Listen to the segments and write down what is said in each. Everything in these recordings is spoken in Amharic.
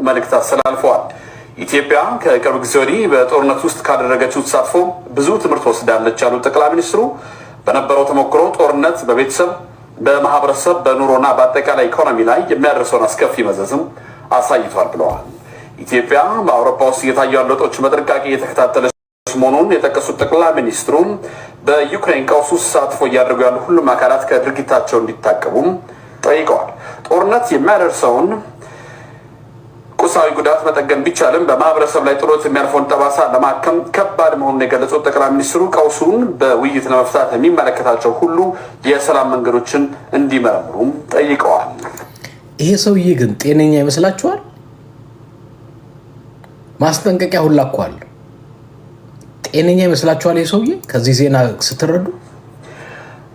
መልእክት አስተላልፈዋል። ኢትዮጵያ ከቅርብ ጊዜ ወዲህ በጦርነት ውስጥ ካደረገችው ተሳትፎ ብዙ ትምህርት ወስዳለች ያሉት ጠቅላይ ሚኒስትሩ በነበረው ተሞክሮ ጦርነት በቤተሰብ፣ በማህበረሰብ፣ በኑሮና በአጠቃላይ ኢኮኖሚ ላይ የሚያደርሰውን አስከፊ መዘዝም አሳይቷል ብለዋል። ኢትዮጵያ በአውሮፓ ውስጥ እየታዩ ያሉ ለውጦች በጥንቃቄ እየተከታተለች መሆኑን የጠቀሱት ጠቅላይ ሚኒስትሩም በዩክሬን ቀውስ ውስጥ ተሳትፎ እያደረጉ ያሉ ሁሉም አካላት ከድርጊታቸው እንዲታቀቡም ጠይቀዋል። ጦርነት የሚያደርሰውን ቁሳዊ ጉዳት መጠገን ቢቻልም በማህበረሰብ ላይ ጥሎት የሚያልፈውን ጠባሳ ለማከም ከባድ መሆኑን የገለጹት ጠቅላይ ሚኒስትሩ ቀውሱን በውይይት ለመፍታት የሚመለከታቸው ሁሉ የሰላም መንገዶችን እንዲመረምሩም ጠይቀዋል። ይሄ ሰውዬ ግን ጤነኛ ይመስላችኋል? ማስጠንቀቂያ ሁላ እኮ አለ። ጤነኛ ይመስላችኋል? ይሄ ሰውዬ ከዚህ ዜና ስትረዱ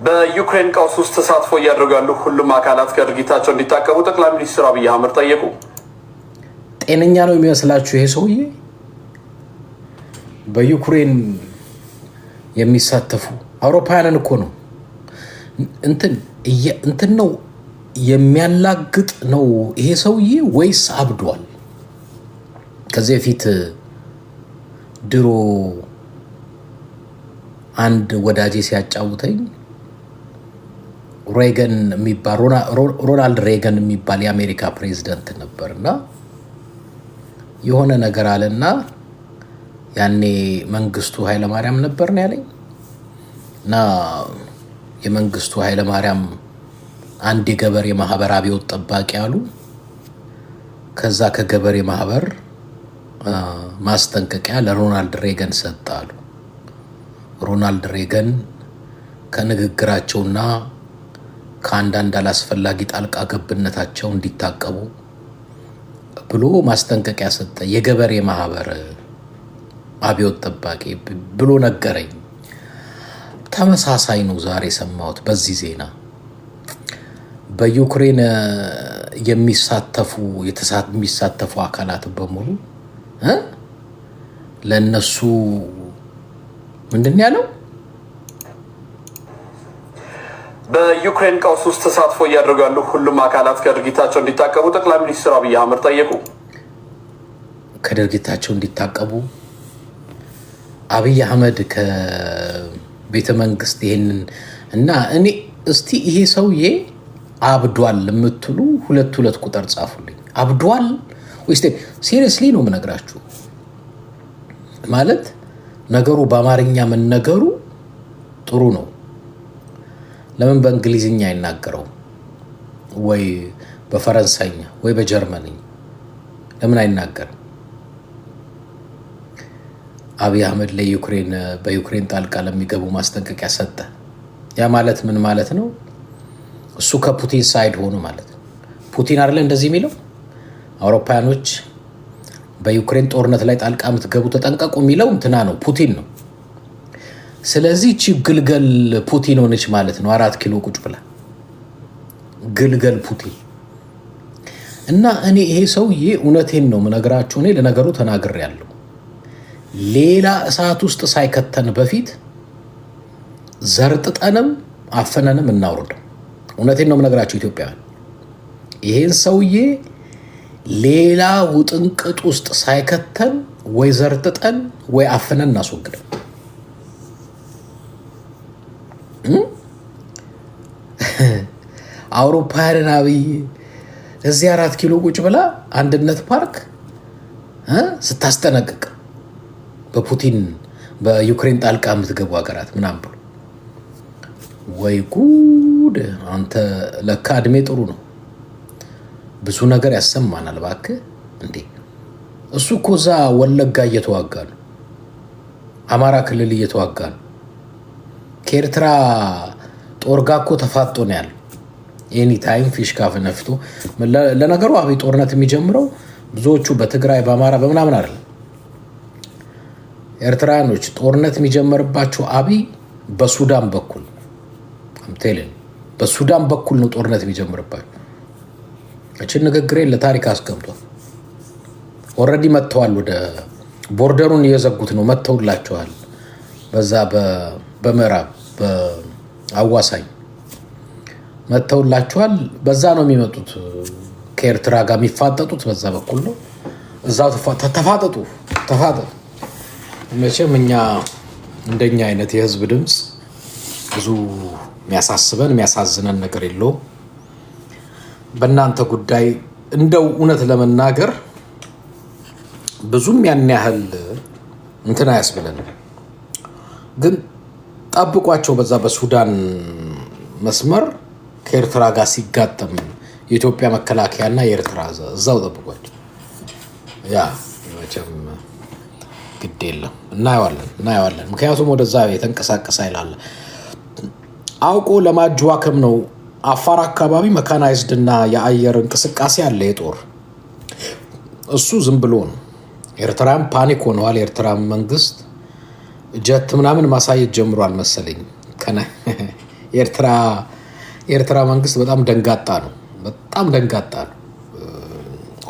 በዩክሬን ቀውስ ውስጥ ተሳትፎ እያደረጉ ያሉ ሁሉም አካላት ከድርጊታቸው እንዲታቀቡ ጠቅላይ ሚኒስትር አብይ አህመድ ጠየቁ። ጤነኛ ነው የሚመስላችሁ ይሄ ሰውዬ? በዩክሬን የሚሳተፉ አውሮፓውያንን እኮ ነው እንትን ነው የሚያላግጥ ነው ይሄ ሰውዬ ወይስ አብዷል? ከዚህ በፊት ድሮ አንድ ወዳጄ ሲያጫውተኝ ሬገን የሚባል ሮናልድ ሬገን የሚባል የአሜሪካ ፕሬዝዳንት ነበርና የሆነ ነገር አለና ያኔ መንግስቱ ኃይለማርያም ነበር ነው ያለኝ። እና የመንግስቱ ኃይለማርያም አንድ የገበሬ ማህበር አብዮት ጠባቂ አሉ። ከዛ ከገበሬ ማህበር ማስጠንቀቂያ ለሮናልድ ሬገን ሰጣሉ። ሮናልድ ሬገን ከንግግራቸውና ከአንዳንድ አላስፈላጊ ጣልቃ ገብነታቸው እንዲታቀቡ ብሎ ማስጠንቀቂያ ሰጠ። የገበሬ ማህበር አብዮት ጠባቂ ብሎ ነገረኝ። ተመሳሳይ ነው ዛሬ የሰማሁት በዚህ ዜና። በዩክሬን የሚሳተፉ አካላት በሙሉ ለነሱ ምንድን ያለው? በዩክሬን ቀውስ ውስጥ ተሳትፎ እያደረጉ ያሉ ሁሉም አካላት ከድርጊታቸው እንዲታቀቡ ጠቅላይ ሚኒስትር አብይ አህመድ ጠየቁ። ከድርጊታቸው እንዲታቀቡ አብይ አህመድ ከቤተ መንግስት ይሄንን እና እኔ እስቲ ይሄ ሰውዬ አብዷል የምትሉ ሁለት ቁጥር ጻፉልኝ። አብዷል ወይስ ሲሪየስሊ ነው የምነግራችሁ? ማለት ነገሩ በአማርኛ መነገሩ ጥሩ ነው። ለምን በእንግሊዝኛ አይናገረው ወይ በፈረንሳይኛ ወይ በጀርመንኛ ለምን አይናገርም? አብይ አህመድ በዩክሬን ጣልቃ ለሚገቡ ማስጠንቀቂያ ሰጠ። ያ ማለት ምን ማለት ነው? እሱ ከፑቲን ሳይድ ሆኖ ማለት ነው። ፑቲን አይደለ እንደዚህ የሚለው አውሮፓውያኖች በዩክሬን ጦርነት ላይ ጣልቃ የምትገቡ ተጠንቀቁ የሚለው እንትና ነው፣ ፑቲን ነው። ስለዚህ እቺ ግልገል ፑቲን ሆነች ማለት ነው። 4 ኪሎ ቁጭ ብላ ግልገል ፑቲን እና እኔ ይሄ ሰውዬ እውነቴን ነው የምነግራችሁ። እኔ ለነገሩ ተናግሬያለሁ። ሌላ እሳት ውስጥ ሳይከተን በፊት ዘርጥጠንም አፈነንም እናውርደው። እውነቴን ነው የምነግራችሁ ኢትዮጵያውያን። ይሄን ሰውዬ ሌላ ውጥንቅጥ ውስጥ ሳይከተን ወይ ዘርጥጠን ወይ አፈነን እናስወግደው። አውሮፓውያን አብይ እዚህ 4 ኪሎ ቁጭ ብላ አንድነት ፓርክ ስታስጠነቅቅ በዩክሬን ጣልቃ የምትገቡ ሀገራት ምናምን ብሎ ወይ ጉድ! አንተ ለካ እድሜ ጥሩ ነው፣ ብዙ ነገር ያሰማናል። እባክህ እንዴ! እሱ እኮ እዛ ወለጋ እየተዋጋ ነው፣ አማራ ክልል እየተዋጋ ነው። ከኤርትራ ጦር ጋር እኮ ተፋጦ ነው ያለው። ኤኒ ታይም ፊሽካ ነፍቶ። ለነገሩ አብይ ጦርነት የሚጀምረው ብዙዎቹ በትግራይ በአማራ በምናምን አይደለም። ኤርትራውያኖች ጦርነት የሚጀምርባቸው አብይ በሱዳን በኩል በሱዳን በኩል ነው ጦርነት የሚጀምርባቸው። እችን ንግግሬን ለታሪክ አስቀምጧል። ኦልሬዲ መጥተዋል። ወደ ቦርደሩን እየዘጉት ነው። መጥተውላቸዋል። በዛ በምዕራብ በአዋሳኝ መጥተውላቸዋል። በዛ ነው የሚመጡት ከኤርትራ ጋር የሚፋጠጡት በዛ በኩል ነው። እዛው ተፋጠጡ። መቼም እኛ እንደኛ አይነት የህዝብ ድምፅ ብዙ የሚያሳዝነን ነገር የለውም። በእናንተ ጉዳይ እንደው እውነት ለመናገር ብዙም ያን ያህል እንትን አያስብለንም። ግን ጠብቋቸው፣ በዛ በሱዳን መስመር ከኤርትራ ጋር ሲጋጠም የኢትዮጵያ መከላከያና የኤርትራ እዛው ጠብቋቸው። ያ መቼም ግድ የለም እናየዋለን። ምክንያቱም ወደዛ የተንቀሳቀሰ ይላል አውቆ ለማጅዋከም ነው። አፋር አካባቢ መካናይዝድ እና የአየር እንቅስቃሴ አለ የጦር እሱ ዝም ብሎ ነው። ኤርትራም ፓኒክ ሆነዋል። የኤርትራ መንግስት ጀት ምናምን ማሳየት ጀምሯል መሰለኝ። የኤርትራ መንግስት በጣም ደንጋጣ ነው።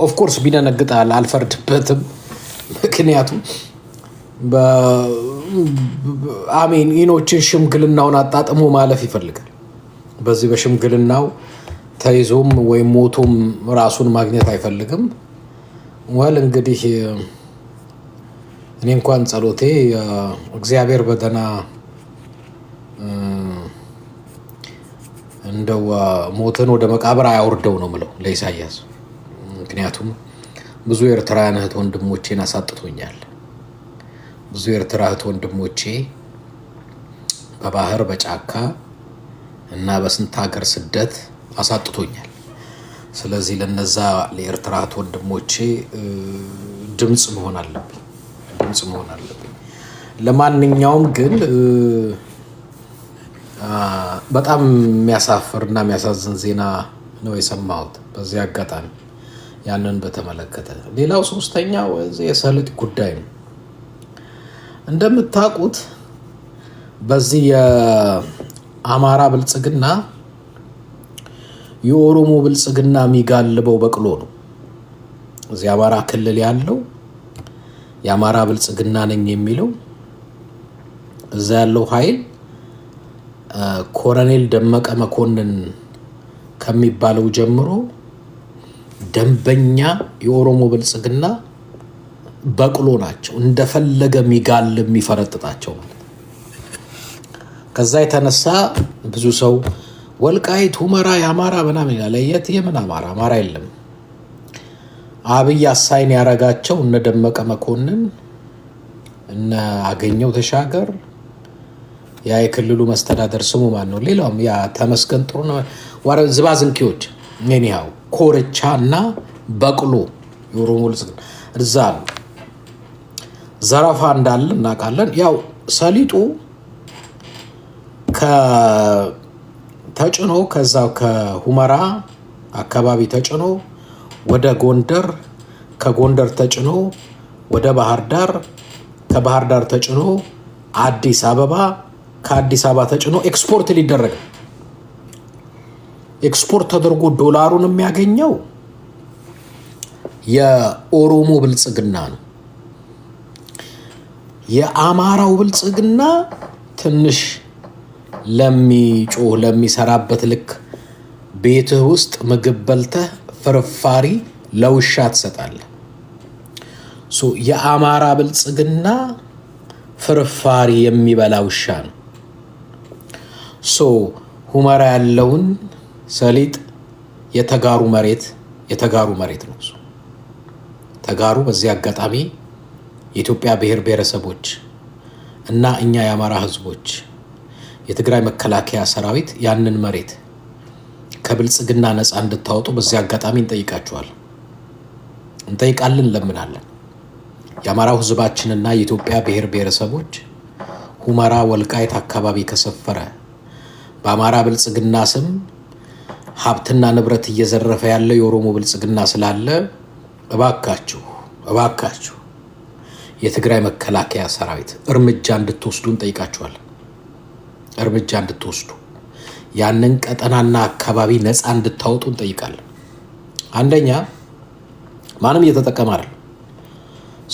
ኦፍኮርስ ቢደነግጣል፣ አልፈርድበትም። ምክንያቱም አሜን ኢኖችን ሽምግልናውን አጣጥሞ ማለፍ ይፈልጋል። በዚህ በሽምግልናው ተይዞም ወይም ሞቶም ራሱን ማግኘት አይፈልግም። ወል እንግዲህ እኔ እንኳን ጸሎቴ እግዚአብሔር በደህና እንደው ሞትን ወደ መቃብር አያወርደው ነው ምለው ለኢሳያስ። ምክንያቱም ብዙ ኤርትራውያን እህት ወንድሞቼን አሳጥቶኛል። ብዙ ኤርትራ እህት ወንድሞቼ በባህር በጫካ እና በስንት ሀገር ስደት አሳጥቶኛል። ስለዚህ ለነዛ ለኤርትራ እህት ወንድሞቼ ድምፅ መሆን አለብኝ። ለማንኛውም ግን በጣም የሚያሳፍር እና የሚያሳዝን ዜና ነው የሰማሁት በዚህ አጋጣሚ ያንን በተመለከተ። ሌላው ሶስተኛው የሰሊጥ ጉዳይ ነው። እንደምታውቁት በዚህ የአማራ ብልጽግና የኦሮሞ ብልጽግና የሚጋልበው በቅሎ ነው። እዚህ አማራ ክልል ያለው የአማራ ብልጽግና ነኝ የሚለው እዛ ያለው ኃይል ኮሎኔል ደመቀ መኮንን ከሚባለው ጀምሮ ደንበኛ የኦሮሞ ብልጽግና በቅሎ ናቸው። እንደፈለገ የሚጋልብ የሚፈረጥጣቸው ማለት። ከዛ የተነሳ ብዙ ሰው ወልቃይት ሁመራ የአማራ ምናምን ይላል። የምን አማራ የለም። አብይ አሳይን ያረጋቸው እነ ደመቀ መኮንን እነ አገኘው ተሻገር ያ የክልሉ መስተዳደር ስሙ ማን ነው? ሌላውም ያ ተመስገን ጥሩ ነው። ዝባዝንኪዎች ኔኒያው ኮርቻ እና በቅሎ የኦሮሞ ብልጽግና እዛ ነው። ዘረፋ እንዳለ እናውቃለን። ያው ሰሊጡ ተጭኖ ከዛው ከሁመራ አካባቢ ተጭኖ ወደ ጎንደር፣ ከጎንደር ተጭኖ ወደ ባህር ዳር፣ ከባህር ዳር ተጭኖ አዲስ አበባ፣ ከአዲስ አበባ ተጭኖ ኤክስፖርት ሊደረግ ኤክስፖርት ተደርጎ ዶላሩን የሚያገኘው የኦሮሞ ብልጽግና ነው። የአማራው ብልጽግና ትንሽ ለሚጮህ ለሚሰራበት ልክ ቤትህ ውስጥ ምግብ በልተህ ፍርፋሪ ለውሻ ትሰጣለህ። የአማራ ብልጽግና ፍርፋሪ የሚበላ ውሻ ነው። ሁመራ ያለውን ሰሊጥ የተጋሩ መሬት ነው። ተጋሩ በዚህ አጋጣሚ የኢትዮጵያ ብሔር ብሔረሰቦች እና እኛ የአማራ ህዝቦች የትግራይ መከላከያ ሰራዊት ያንን መሬት ከብልጽግና ነፃ እንድታወጡ በዚህ አጋጣሚ እንጠይቃለን፣ እንለምናለን። የአማራው ህዝባችንና የኢትዮጵያ ብሔር ብሔረሰቦች ሁመራ ወልቃይት አካባቢ ከሰፈረ በአማራ ብልጽግና ስም ሀብትና ንብረት እየዘረፈ ያለ የኦሮሞ ብልጽግና ስላለ እባካችሁ የትግራይ መከላከያ ሰራዊት እርምጃ እንድትወስዱ እንጠይቃችኋለን። እርምጃ እንድትወስዱ ያንን ቀጠናና አካባቢ ነፃ እንድታወጡ እንጠይቃለን። አንደኛ ማንም እየተጠቀመ አይደለም።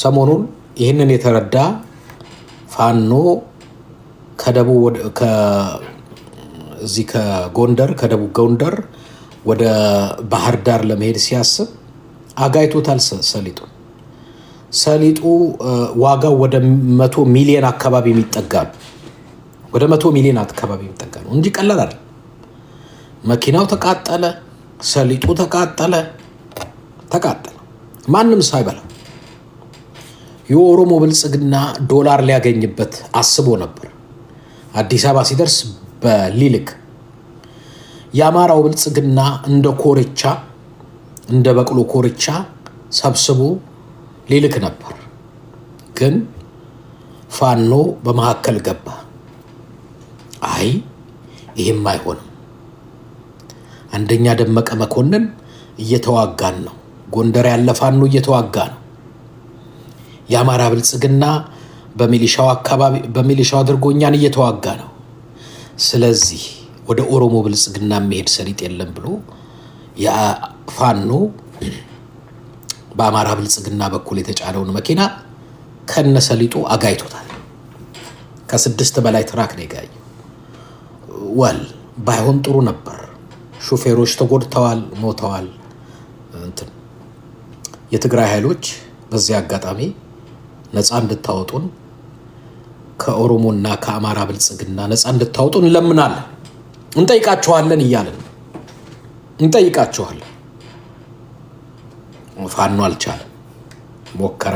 ሰሞኑን ይህንን የተረዳ ፋኖ እዚህ ከጎንደር ከደቡብ ጎንደር ወደ ባህር ዳር ለመሄድ ሲያስብ አጋይቶታል ሰሊጡ ዋጋው ወደ 100 ሚሊዮን አካባቢ የሚጠጋ ነው። ወደ 100 ሚሊዮን አካባቢ የሚጠጋ ነው እንጂ ቀላል አይደል። መኪናው ተቃጠለ፣ ሰሊጡ ተቃጠለ። ማንም ሳይበላ የኦሮሞ ብልጽግና ዶላር ሊያገኝበት አስቦ ነበር። አዲስ አበባ ሲደርስ በሊልክ የአማራው ብልጽግና እንደ ኮርቻ እንደ በቅሎ ኮርቻ ሰብስቦ ሊልክ ነበር። ግን ፋኖ በመካከል ገባ። አይ ይህም አይሆንም፣ አንደኛ ደመቀ መኮንን እየተዋጋን ነው፣ ጎንደር ያለ ፋኖ እየተዋጋ ነው፣ የአማራ ብልጽግና በሚሊሻው አካባቢ በሚሊሻው አድርጎኛን እየተዋጋ ነው። ስለዚህ ወደ ኦሮሞ ብልጽግና መሄድ ሰሊጥ የለም ብሎ የፋኖ በአማራ ብልጽግና በኩል የተጫነውን መኪና ከነሰሊጡ አጋይቶታል። ከ6 በላይ ትራክ ነው የጋየው። ወል ባይሆን ጥሩ ነበር። ሹፌሮች ተጎድተዋል፣ ሞተዋል። የትግራይ ኃይሎች በዚህ አጋጣሚ ነፃ እንድታወጡን ከኦሮሞና ከአማራ ብልጽግና ነፃ እንድታወጡን እንለምናለን፣ እንጠይቃችኋለን እያለን እንጠይቃችኋለን። ፋኖ አልቻለም። ሞከረ፣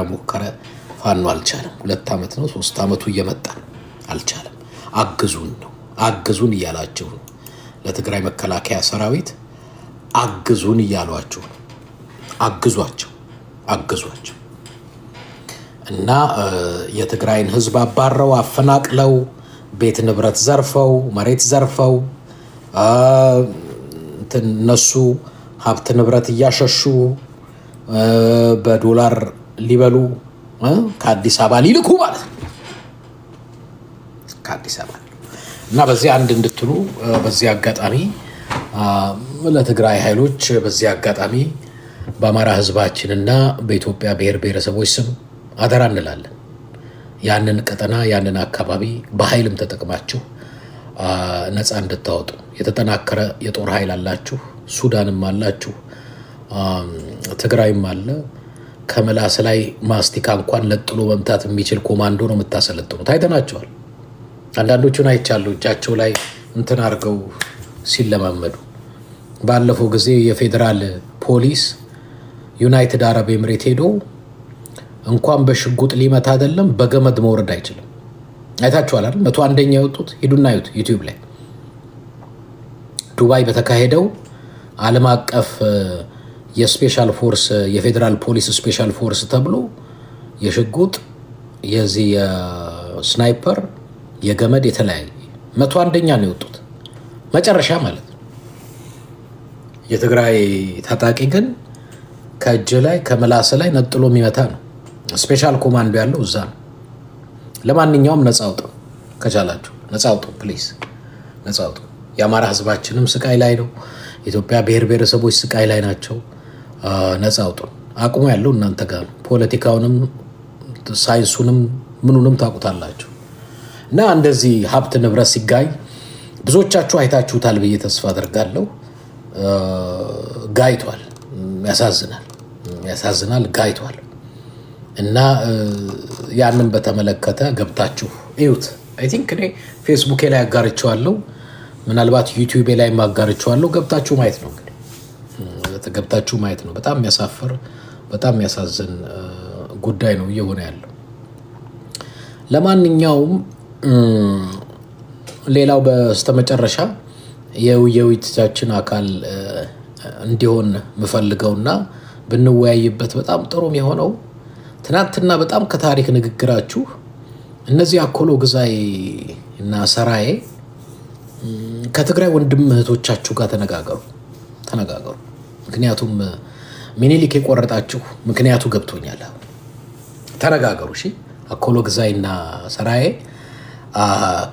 ፋኖ አልቻለም። 2 ዓመት ነው 3 ዓመቱ እየመጣ አልቻለም። አግዙን እያላችሁ ነው። ለትግራይ መከላከያ ሰራዊት አግዙን እያሏችሁ ነው። አግዟቸው እና የትግራይን ህዝብ አባረው አፈናቅለው ቤት ንብረት ዘርፈው መሬት ዘርፈው እነሱ ሀብት ንብረት እያሸሹ በዶላር ሊበሉ ከአዲስ አበባ ሊልኩ ማለት ነው። ከአዲስ አበባ እና በዚህ አንድ እንድትሉ በዚህ አጋጣሚ ለትግራይ ኃይሎች በዚህ አጋጣሚ በአማራ ህዝባችንና በኢትዮጵያ ብሔር ብሔረሰቦች ስም አደራ እንላለን። ያንን ቀጠና ያንን አካባቢ በኃይልም ተጠቅማችሁ ነፃ እንድታወጡ። የተጠናከረ የጦር ኃይል አላችሁ፣ ሱዳንም አላችሁ፣ ትግራይም አለ። ከምላስ ላይ ማስቲካ እንኳን ለጥሎ መምታት የሚችል ኮማንዶ ነው የምታሰለጥኑት። አይተናቸዋል። አንዳንዶቹን አይቻሉ እጃቸው ላይ እንትን አድርገው ሲለማመዱ። ባለፈው ጊዜ የፌዴራል ፖሊስ ዩናይትድ አረብ ኤምሬት ሄዶ እንኳን በሽጉጥ ሊመታ አይደለም በገመድ መውረድ አይችልም። አይታችኋል አይደል? 101ኛ የወጡት ሂዱና እዩት ዩቲዩብ ላይ። ዱባይ በተካሄደው ዓለም አቀፍ የስፔሻል ፎርስ የፌዴራል ፖሊስ ስፔሻል ፎርስ ተብሎ የሽጉጥ የዚህ የስናይፐር የገመድ የተለያየ 101ኛ ነው የወጡት መጨረሻ ማለት ነው። የትግራይ ታጣቂ ግን ከእጅ ላይ ከምላስ ላይ ነጥሎ የሚመታ ነው። ስፔሻል ኮማንዶ ያለው እዛ ነው። ለማንኛውም ነፃ አውጡ፣ ከቻላችሁ ነፃ አውጡ፣ ፕሊዝ ነፃ አውጡ። የአማራ ህዝባችንም ስቃይ ላይ ነው። ኢትዮጵያ ብሔር ብሔረሰቦች ስቃይ ላይ ናቸው። ነፃ አውጡ። አቅሙ ያለው እናንተ ጋር ነው። ፖለቲካውንም ሳይንሱንም ምኑንም ታውቁታላችሁ። እና እንደዚህ ሀብት ንብረት ሲጋይ ብዙዎቻችሁ አይታችሁታል ብዬ ተስፋ አደርጋለሁ። ጋይቷል። ያሳዝናል። ጋይቷል። እና ያንን በተመለከተ ገብታችሁ እዩት። አይ ቲንክ እኔ ፌስቡኬ ላይ አጋርቼዋለሁ፣ ምናልባት ዩቲዩቤ ላይ አጋርቼዋለሁ። ገብታችሁ ማየት ነው እንግዲህ ገብታችሁ ማየት ነው። በጣም የሚያሳፍር በጣም የሚያሳዝን ጉዳይ ነው እየሆነ ያለው። ለማንኛውም ሌላው በስተመጨረሻ የውይይታችን አካል እንዲሆን የምፈልገውና ብንወያይበት በጣም ጥሩም የሆነው ትናንትና በጣም ከታሪክ ንግግራችሁ እነዚህ አኮሎ ግዛይ እና ሰራዬ ከትግራይ ወንድም እህቶቻችሁ ጋር ተነጋገሩ። ምክንያቱም ሚኒሊክ የቆረጣችሁ ምክንያቱ ገብቶኛል። ተነጋገሩ። እሺ አኮሎ ግዛይ እና ሰራዬ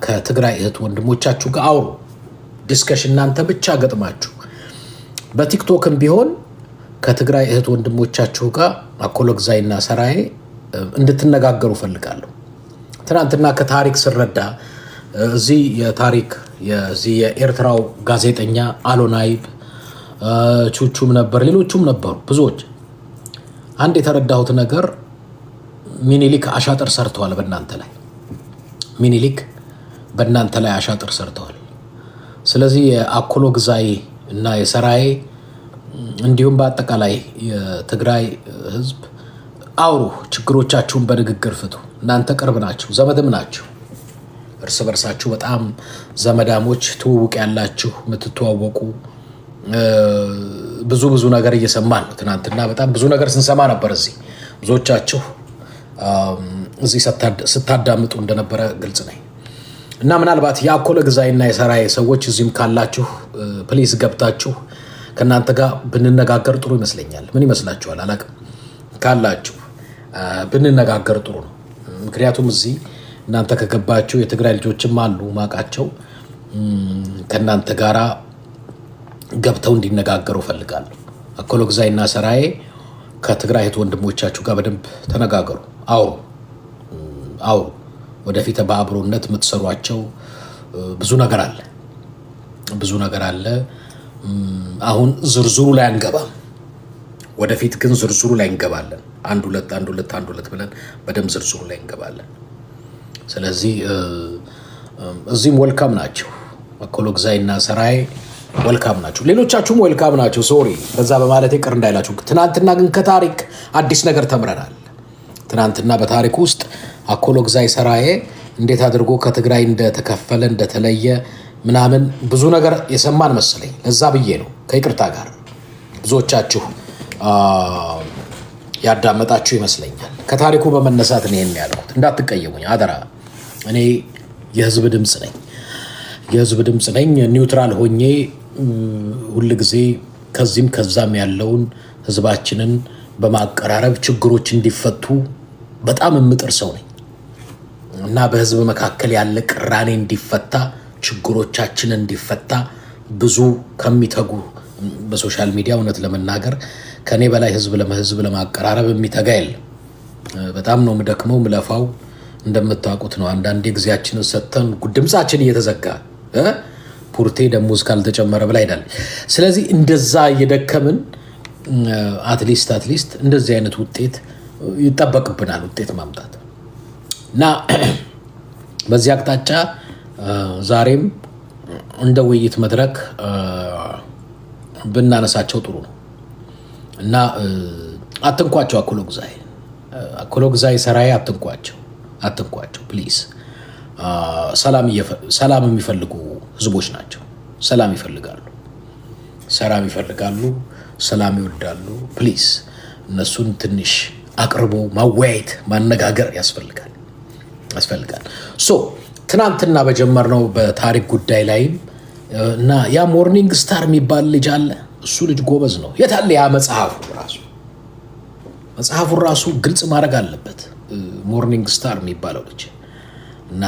ከትግራይ እህት ወንድሞቻችሁ ጋር አውሩ። ዲስከሽን እናንተ ብቻ ገጥማችሁ በቲክቶክም ቢሆን ከትግራይ እህት ወንድሞቻችሁ ጋር አኮሎ ግዛይ እና ሰራዬ እንድትነጋገሩ ፈልጋለሁ። ትናንትና ከታሪክ ስረዳ እዚህ የታሪክ የኤርትራው ጋዜጠኛ አሎናይብ ቹቹም ነበር፣ ሌሎቹም ነበሩ ብዙዎች። አንድ የተረዳሁት ነገር ሚኒሊክ አሻጥር ሰርተዋል በእናንተ ላይ። ሚኒሊክ በእናንተ ላይ አሻጥር ሰርተዋል። ስለዚህ የአኮሎ ግዛይ እና የሰራዬ እንዲሁም በአጠቃላይ የትግራይ ህዝብ አውሩ፣ ችግሮቻችሁን በንግግር ፍቱ። እናንተ ቅርብ ናችሁ፣ ዘመድም ናችሁ። እርስ በርሳችሁ በጣም ዘመዳሞች፣ ትውውቅ ያላችሁ የምትተዋወቁ ብዙ ነገር እየሰማን ነው። ትናንትና በጣም ብዙ ነገር ስንሰማ ነበር። እዚህ ብዙዎቻችሁ እዚህ ስታዳምጡ እንደነበረ ግልጽ ነኝ እና ምናልባት የአኮለ ግዛይና የሰራዬ ሰዎች እዚህም ካላችሁ ፕሊዝ ገብታችሁ ከእናንተ ጋር ብንነጋገር ጥሩ ይመስለኛል። ምን ይመስላችኋል? አላቅም። ካላችሁ ብንነጋገር ጥሩ ነው። ምክንያቱም እዚህ እናንተ ከገባችሁ የትግራይ ልጆችም አሉ ማቃቸው ከእናንተ ጋራ ገብተው እንዲነጋገሩ ፈልጋለሁ። አኮሎ ግዛይና ሰራዬ ከትግራይ እህት ወንድሞቻችሁ ጋር በደንብ ተነጋገሩ፣ አውሩ። ወደፊት በአብሮነት የምትሰሯቸው ብዙ ነገር አለ። አሁን ዝርዝሩ ላይ አንገባም። ወደፊት ግን ዝርዝሩ ላይ እንገባለን። አንድ ሁለት ብለን በደንብ ዝርዝሩ ላይ እንገባለን። ስለዚህ እዚህም ወልካም ናቸው። አኮሎ ግዛይና ሰራዬ ወልካም ናቸው። ሌሎቻችሁም ወልካም ናቸው። ሶሪ በዛ በማለት ይቅር እንዳይላችሁ። ትናንትና ግን ከታሪክ አዲስ ነገር ተምረናል። ትናንትና በታሪክ ውስጥ አኮሎ ግዛይ ሰራዬ እንዴት አድርጎ ከትግራይ እንደተከፈለ እንደተለየ ምናምን ብዙ ነገር የሰማን መሰለኝ። ለዛ ብዬ ነው ከይቅርታ ጋር ብዙዎቻችሁ ያዳመጣችሁ ይመስለኛል። ከታሪኩ በመነሳት ነው ይሄን ያልኩት። እንዳትቀየሙኝ አደራ። እኔ የህዝብ ድምፅ ነኝ። ኒውትራል ሆኜ ሁል ጊዜ ከዚህም ከዛም ያለውን ህዝባችንን በማቀራረብ ችግሮች እንዲፈቱ በጣም የምጥር ሰው ነኝ እና በህዝብ መካከል ያለ ቅራኔ እንዲፈታ፣ ችግሮቻችን እንዲፈታ ብዙ ከሚተጉ በሶሻል ሚዲያ እውነት ለመናገር ከኔ በላይ ህዝብ ለማቀራረብ የሚተጋ የለም። በጣም ነው የምደክመው ምለፋው። እንደምታውቁት ነው። አንዳንዴ ጊዜያችንን ሰጥተን ድምፃችን እየተዘጋ ፑርቴ ደሞዝ ካልተጨመረ ብላ ይላል። ስለዚህ እንደዛ እየደከምን አትሊስት እንደዚህ አይነት ውጤት ይጠበቅብናል፣ ውጤት ማምጣት እና በዚህ አቅጣጫ ዛሬም እንደ ውይይት መድረክ ብናነሳቸው ጥሩ ነው እና አትንኳቸው። አኮሎ ግዛይ ሰራዬ አትንኳቸው ፕሊዝ። ሰላም የሚፈልጉ ህዝቦች ናቸው። ሰላም ይፈልጋሉ፣ ሰላም ይወዳሉ። ፕሊዝ እነሱን ትንሽ አቅርቦ ማወያየት ማነጋገር ያስፈልጋል። ሶ ትናንትና በጀመርነው በታሪክ ጉዳይ ላይም እና ያ ሞርኒንግ ስታር የሚባል ልጅ አለ። እሱ ልጅ ጎበዝ ነው። የታለ ያ መጽሐፉን ራሱ ግልጽ ማድረግ አለበት። ሞርኒንግ ስታር የሚባለው ልጅ እና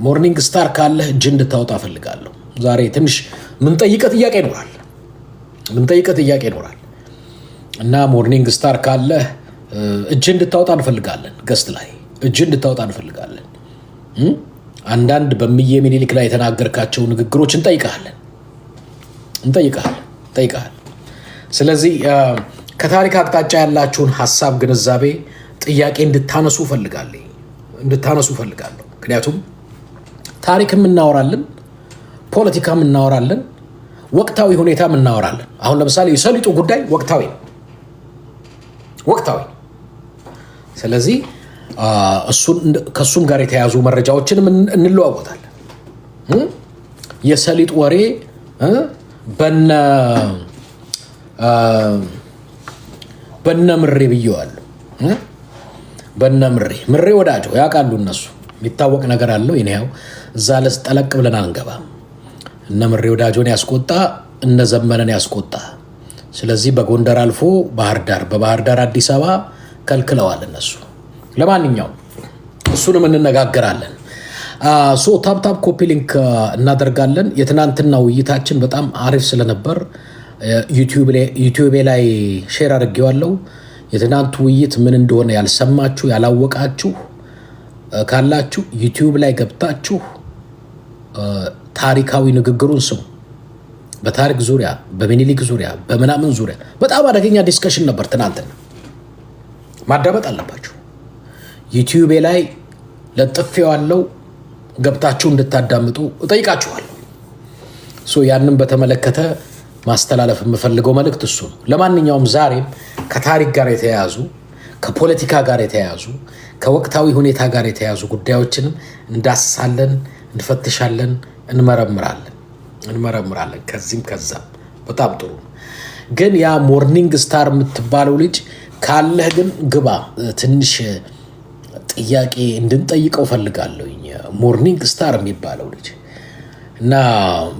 ሞርኒንግ ስታር ካለ እጅ እንድታወጣ ፈልጋለሁ። ዛሬ ትንሽ ምንጠይቀህ ጥያቄ ይኖራል እና ሞርኒንግ ስታር ካለ እጅ እንድታወጣ እንፈልጋለን። ገስት ላይ እጅ እንድታወጣ እንፈልጋለን። አንዳንድ በምዬ ሚኒሊክ ላይ የተናገርካቸው ንግግሮች እንጠይቃለን። ስለዚህ ከታሪክ አቅጣጫ ያላችሁን ሀሳብ፣ ግንዛቤ፣ ጥያቄ እንድታነሱ ፈልጋለሁ። ምክንያቱም ታሪክም እናወራለን፣ ፖለቲካም እናወራለን፣ ወቅታዊ ሁኔታም እናወራለን። አሁን ለምሳሌ የሰሊጡ ጉዳይ ወቅታዊ። ስለዚህ ከሱም ጋር የተያዙ መረጃዎችንም እንለዋወጣለን። የሰሊጥ ወሬ በነ ምሬ ብየዋለሁ። በነ ምሬ ወዳጆ ያውቃሉ እነሱ። የሚታወቅ ነገር አለው። ይሄው እዛ ለስ ጠለቅ ብለን አንገባም። እነ ምሬ ወዳጆን ያስቆጣ፣ እነ ዘመነን ያስቆጣ። ስለዚህ በጎንደር አልፎ በባህር ዳር አዲስ አበባ ከልክለዋል እነሱ። ለማንኛውም እሱንም እንነጋገራለን። ታፕ ኮፒ ሊንክ እናደርጋለን። የትናንትና ውይይታችን በጣም አሪፍ ስለነበር ዩቲዩብ ላይ ሼር አድርጌዋለሁ። የትናንቱ ውይይት ምን እንደሆነ ያልሰማችሁ ያላወቃችሁ ካላችሁ ዩቲዩብ ላይ ገብታችሁ ታሪካዊ ንግግሩን ስሙ። በታሪክ ዙሪያ በሚኒሊክ ዙሪያ በምናምን ዙሪያ በጣም አደገኛ ዲስከሽን ነበር ትናንትና። ማዳመጥ አለባችሁ። ዩቲዩቤ ላይ ለጥፌዋለሁ፣ ገብታችሁ እንድታዳምጡ እጠይቃችኋለሁ። ያንን በተመለከተ ማስተላለፍ የምፈልገው መልእክት እሱ ነው። ለማንኛውም ዛሬም ከታሪክ ጋር የተያያዙ ከፖለቲካ ጋር የተያያዙ ከወቅታዊ ሁኔታ ጋር የተያያዙ ጉዳዮችንም እንዳስሳለን፣ እንፈትሻለን፣ እንመረምራለን ከዚህም ከዛም። በጣም ጥሩ ነው። ግን ያ ሞርኒንግ ስታር የምትባለው ልጅ ካለህ ግን ግባ። ትንሽ ጥያቄ እንድንጠይቀው ፈልጋለሁ። ሞርኒንግ ስታር የሚባለው ልጅ እና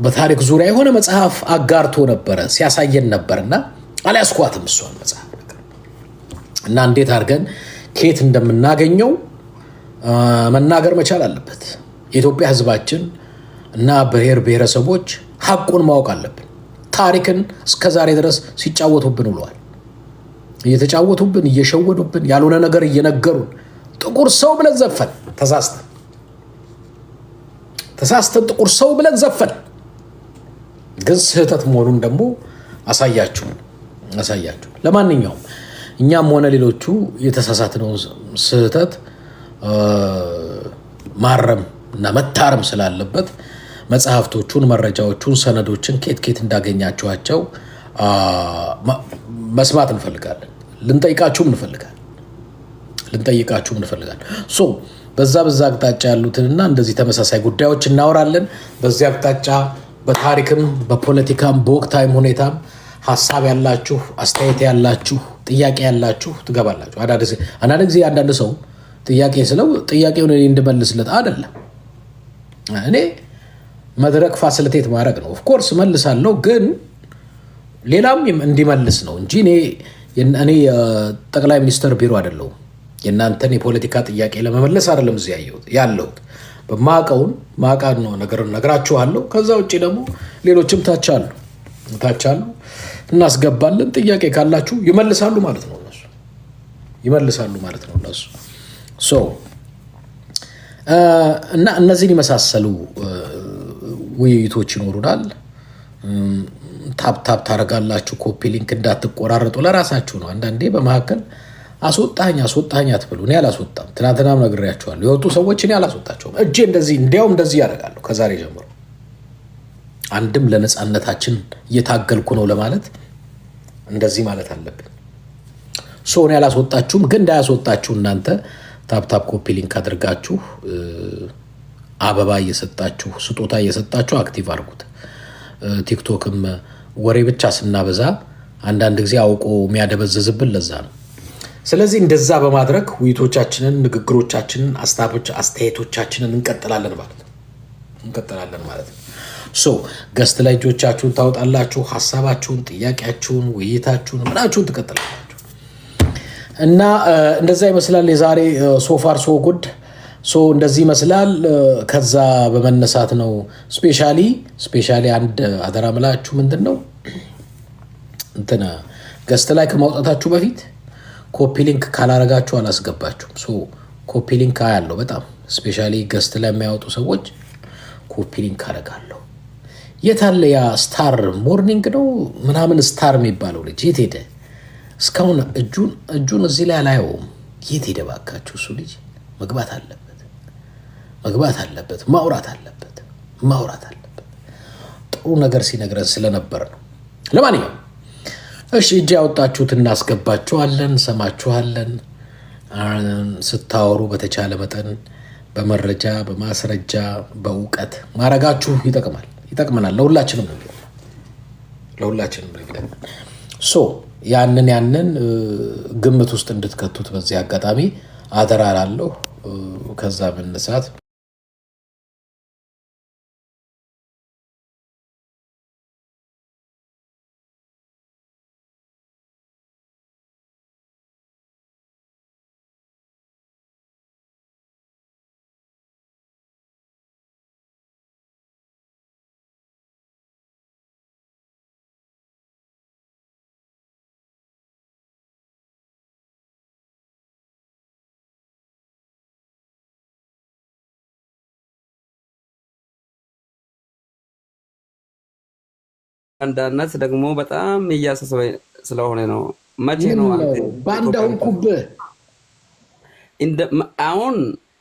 በታሪክ ዙሪያ የሆነ መጽሐፍ አጋርቶ ነበረ ሲያሳየን ነበርና አልያዝኳትም እሷን መጽሐፍ ነገር እና እንዴት አድርገን ከየት እንደምናገኘው መናገር መቻል አለበት። የኢትዮጵያ ሕዝባችን እና ብሔር ብሔረሰቦች ሀቁን ማወቅ አለብን። ታሪክን እስከዛሬ ድረስ ሲጫወቱብን ውለዋል። እየተጫወቱብን፣ እየሸወዱብን፣ ያልሆነ ነገር እየነገሩን ጥቁር ሰው ብለን ዘፈን ተሳስተን ጥቁር ሰው ብለን ዘፈን፣ ግን ስህተት መሆኑን ደግሞ አሳያችሁ። ለማንኛውም እኛም ሆነ ሌሎቹ የተሳሳትነው ስህተት ማረም እና መታረም ስላለበት መጽሐፍቶቹን፣ መረጃዎቹን፣ ሰነዶችን ኬት እንዳገኛችኋቸው መስማት እንፈልጋለን። ልንጠይቃችሁም እንፈልጋለን። በዛ አቅጣጫ ያሉትንና እንደዚህ ተመሳሳይ ጉዳዮች እናወራለን። በዚህ አቅጣጫ በታሪክም በፖለቲካም በወቅታዊም ሁኔታም ሀሳብ ያላችሁ፣ አስተያየት ያላችሁ፣ ጥያቄ ያላችሁ ትገባላችሁ። አንዳንድ ጊዜ አንዳንድ ሰው ጥያቄ ስለው ጥያቄውን እኔ እንድመልስለት አይደለም። እኔ መድረክ ፋሲሊቴት ማድረግ ነው። ኦፍኮርስ መልሳለሁ፣ ግን ሌላም እንዲመልስ ነው እንጂ እኔ ጠቅላይ ሚኒስትር ቢሮ አይደለሁም። የእናንተን የፖለቲካ ጥያቄ ለመመለስ አይደለም እዚህ ያለሁት። በማቀውን ማቃን ነው ነግራችኋለሁ። ከዛ ውጭ ደግሞ ሌሎችም ታች አሉ እናስገባለን። ጥያቄ ካላችሁ ይመልሳሉ ማለት ነው እነሱ እና እነዚህን የመሳሰሉ ውይይቶች ይኖሩናል። ታፕ ታደርጋላችሁ። ኮፒ ሊንክ እንዳትቆራረጡ ለራሳችሁ ነው። አንዳንዴ በመካከል አስወጣኝ አትብሉ። እኔ አላስወጣም። ትናንትናም ነግሬያችኋለሁ። የወጡ ሰዎች እኔ አላስወጣቸውም። እጄ እንዲያውም እንደዚህ ያደርጋለሁ ከዛሬ ጀምሮ። አንድም ለነፃነታችን እየታገልኩ ነው ለማለት እንደዚህ ማለት አለብን። እኔ አላስወጣችሁም፣ ግን እንዳያስወጣችሁ እናንተ ታፕ ኮፒ ሊንክ አድርጋችሁ አበባ እየሰጣችሁ ስጦታ እየሰጣችሁ አክቲቭ አድርጉት። ቲክቶክም ወሬ ብቻ ስናበዛ አንዳንድ ጊዜ አውቆ የሚያደበዘዝብን ለዛ ነው። ስለዚህ እንደዛ በማድረግ ውይይቶቻችንን፣ ንግግሮቻችንን፣ አስተያየቶቻችንን እንቀጥላለን ማለት ነው። ገስት ላይ እጆቻችሁን ታወጣላችሁ። ሀሳባችሁን፣ ጥያቄያችሁን፣ ውይይታችሁን ምናችሁን ትቀጥላላችሁ እና እንደዛ ይመስላል የዛሬ ሶፋር ሶ ጉድ እንደዚህ ይመስላል። ከዛ በመነሳት ነው ስፔሻሊ አንድ አደራ ምላችሁ ምንድን ነው ገስት ላይ ከማውጣታችሁ በፊት ኮፒ ሊንክ ካላረጋችሁ አላስገባችሁም። ኮፒ ሊንክ አያለው በጣም ስፔሻሊ ገስት ላይ የሚያወጡ ሰዎች ኮፒ ሊንክ አረጋለሁ። የታለ ያ ስታር ሞርኒንግ ነው ምናምን ስታር የሚባለው ልጅ የት ሄደ? እስካሁን እጁን እዚህ ላይ አላየውም። የት ሄደ ባካችሁ? እሱ ልጅ መግባት አለበት፣ ማውራት አለበት። ጥሩ ነገር ሲነግረን ስለነበር ነው። ለማንኛውም እሺ፣ እጅ ያወጣችሁት እናስገባችኋለን፣ ሰማችኋለን። ስታወሩ በተቻለ መጠን በመረጃ በማስረጃ በእውቀት ማረጋችሁ ይጠቅመናል። ለሁላችንም ነው ያንን ግምት ውስጥ እንድትከቱት በዚህ አጋጣሚ አደራ እላለሁ። ከዛ መነሳት አንዳነት ደግሞ በጣም እያሳሰበ ስለሆነ ነው። መቼ ነው አንተ ባንዳውን ኩብህ አሁን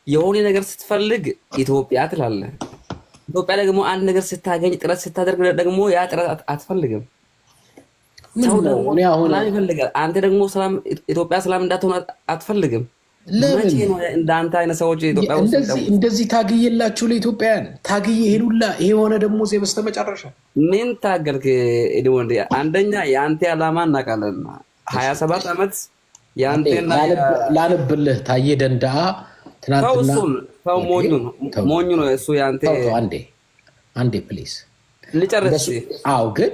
የሆነ ነገር ስትፈልግ ኢትዮጵያ ትላለህ። ኢትዮጵያ ደግሞ አንድ ነገር ስታገኝ ጥረት ስታደርግ ደግሞ ያ ጥረት አትፈልግም። ሰው ደግሞ ሰላም ይፈልጋል። አንተ ደግሞ ሰላም ኢትዮጵያ ሰላም እንዳትሆን አትፈልግም። መቼ ነው እንዳንተ አይነት ሰዎች ኢትዮጵያ ውስጥ እንደዚህ ታግዬላችሁ ለኢትዮጵያውያን ታግዬ ሄዱላ። ይሄ ሆነ ደግሞ በስተመጨረሻ ምን ታገልክ? ወንድ አንደኛ የአንተ ዓላማ እናውቃለን። 27 ዓመት ያንተና ላንብልህ ታዬ ደንደአ ትናንትና ሰው ሞኙ ነው እሱ ያንተ አንዴ ፕሊዝ ልጨርስ። አዎ ግን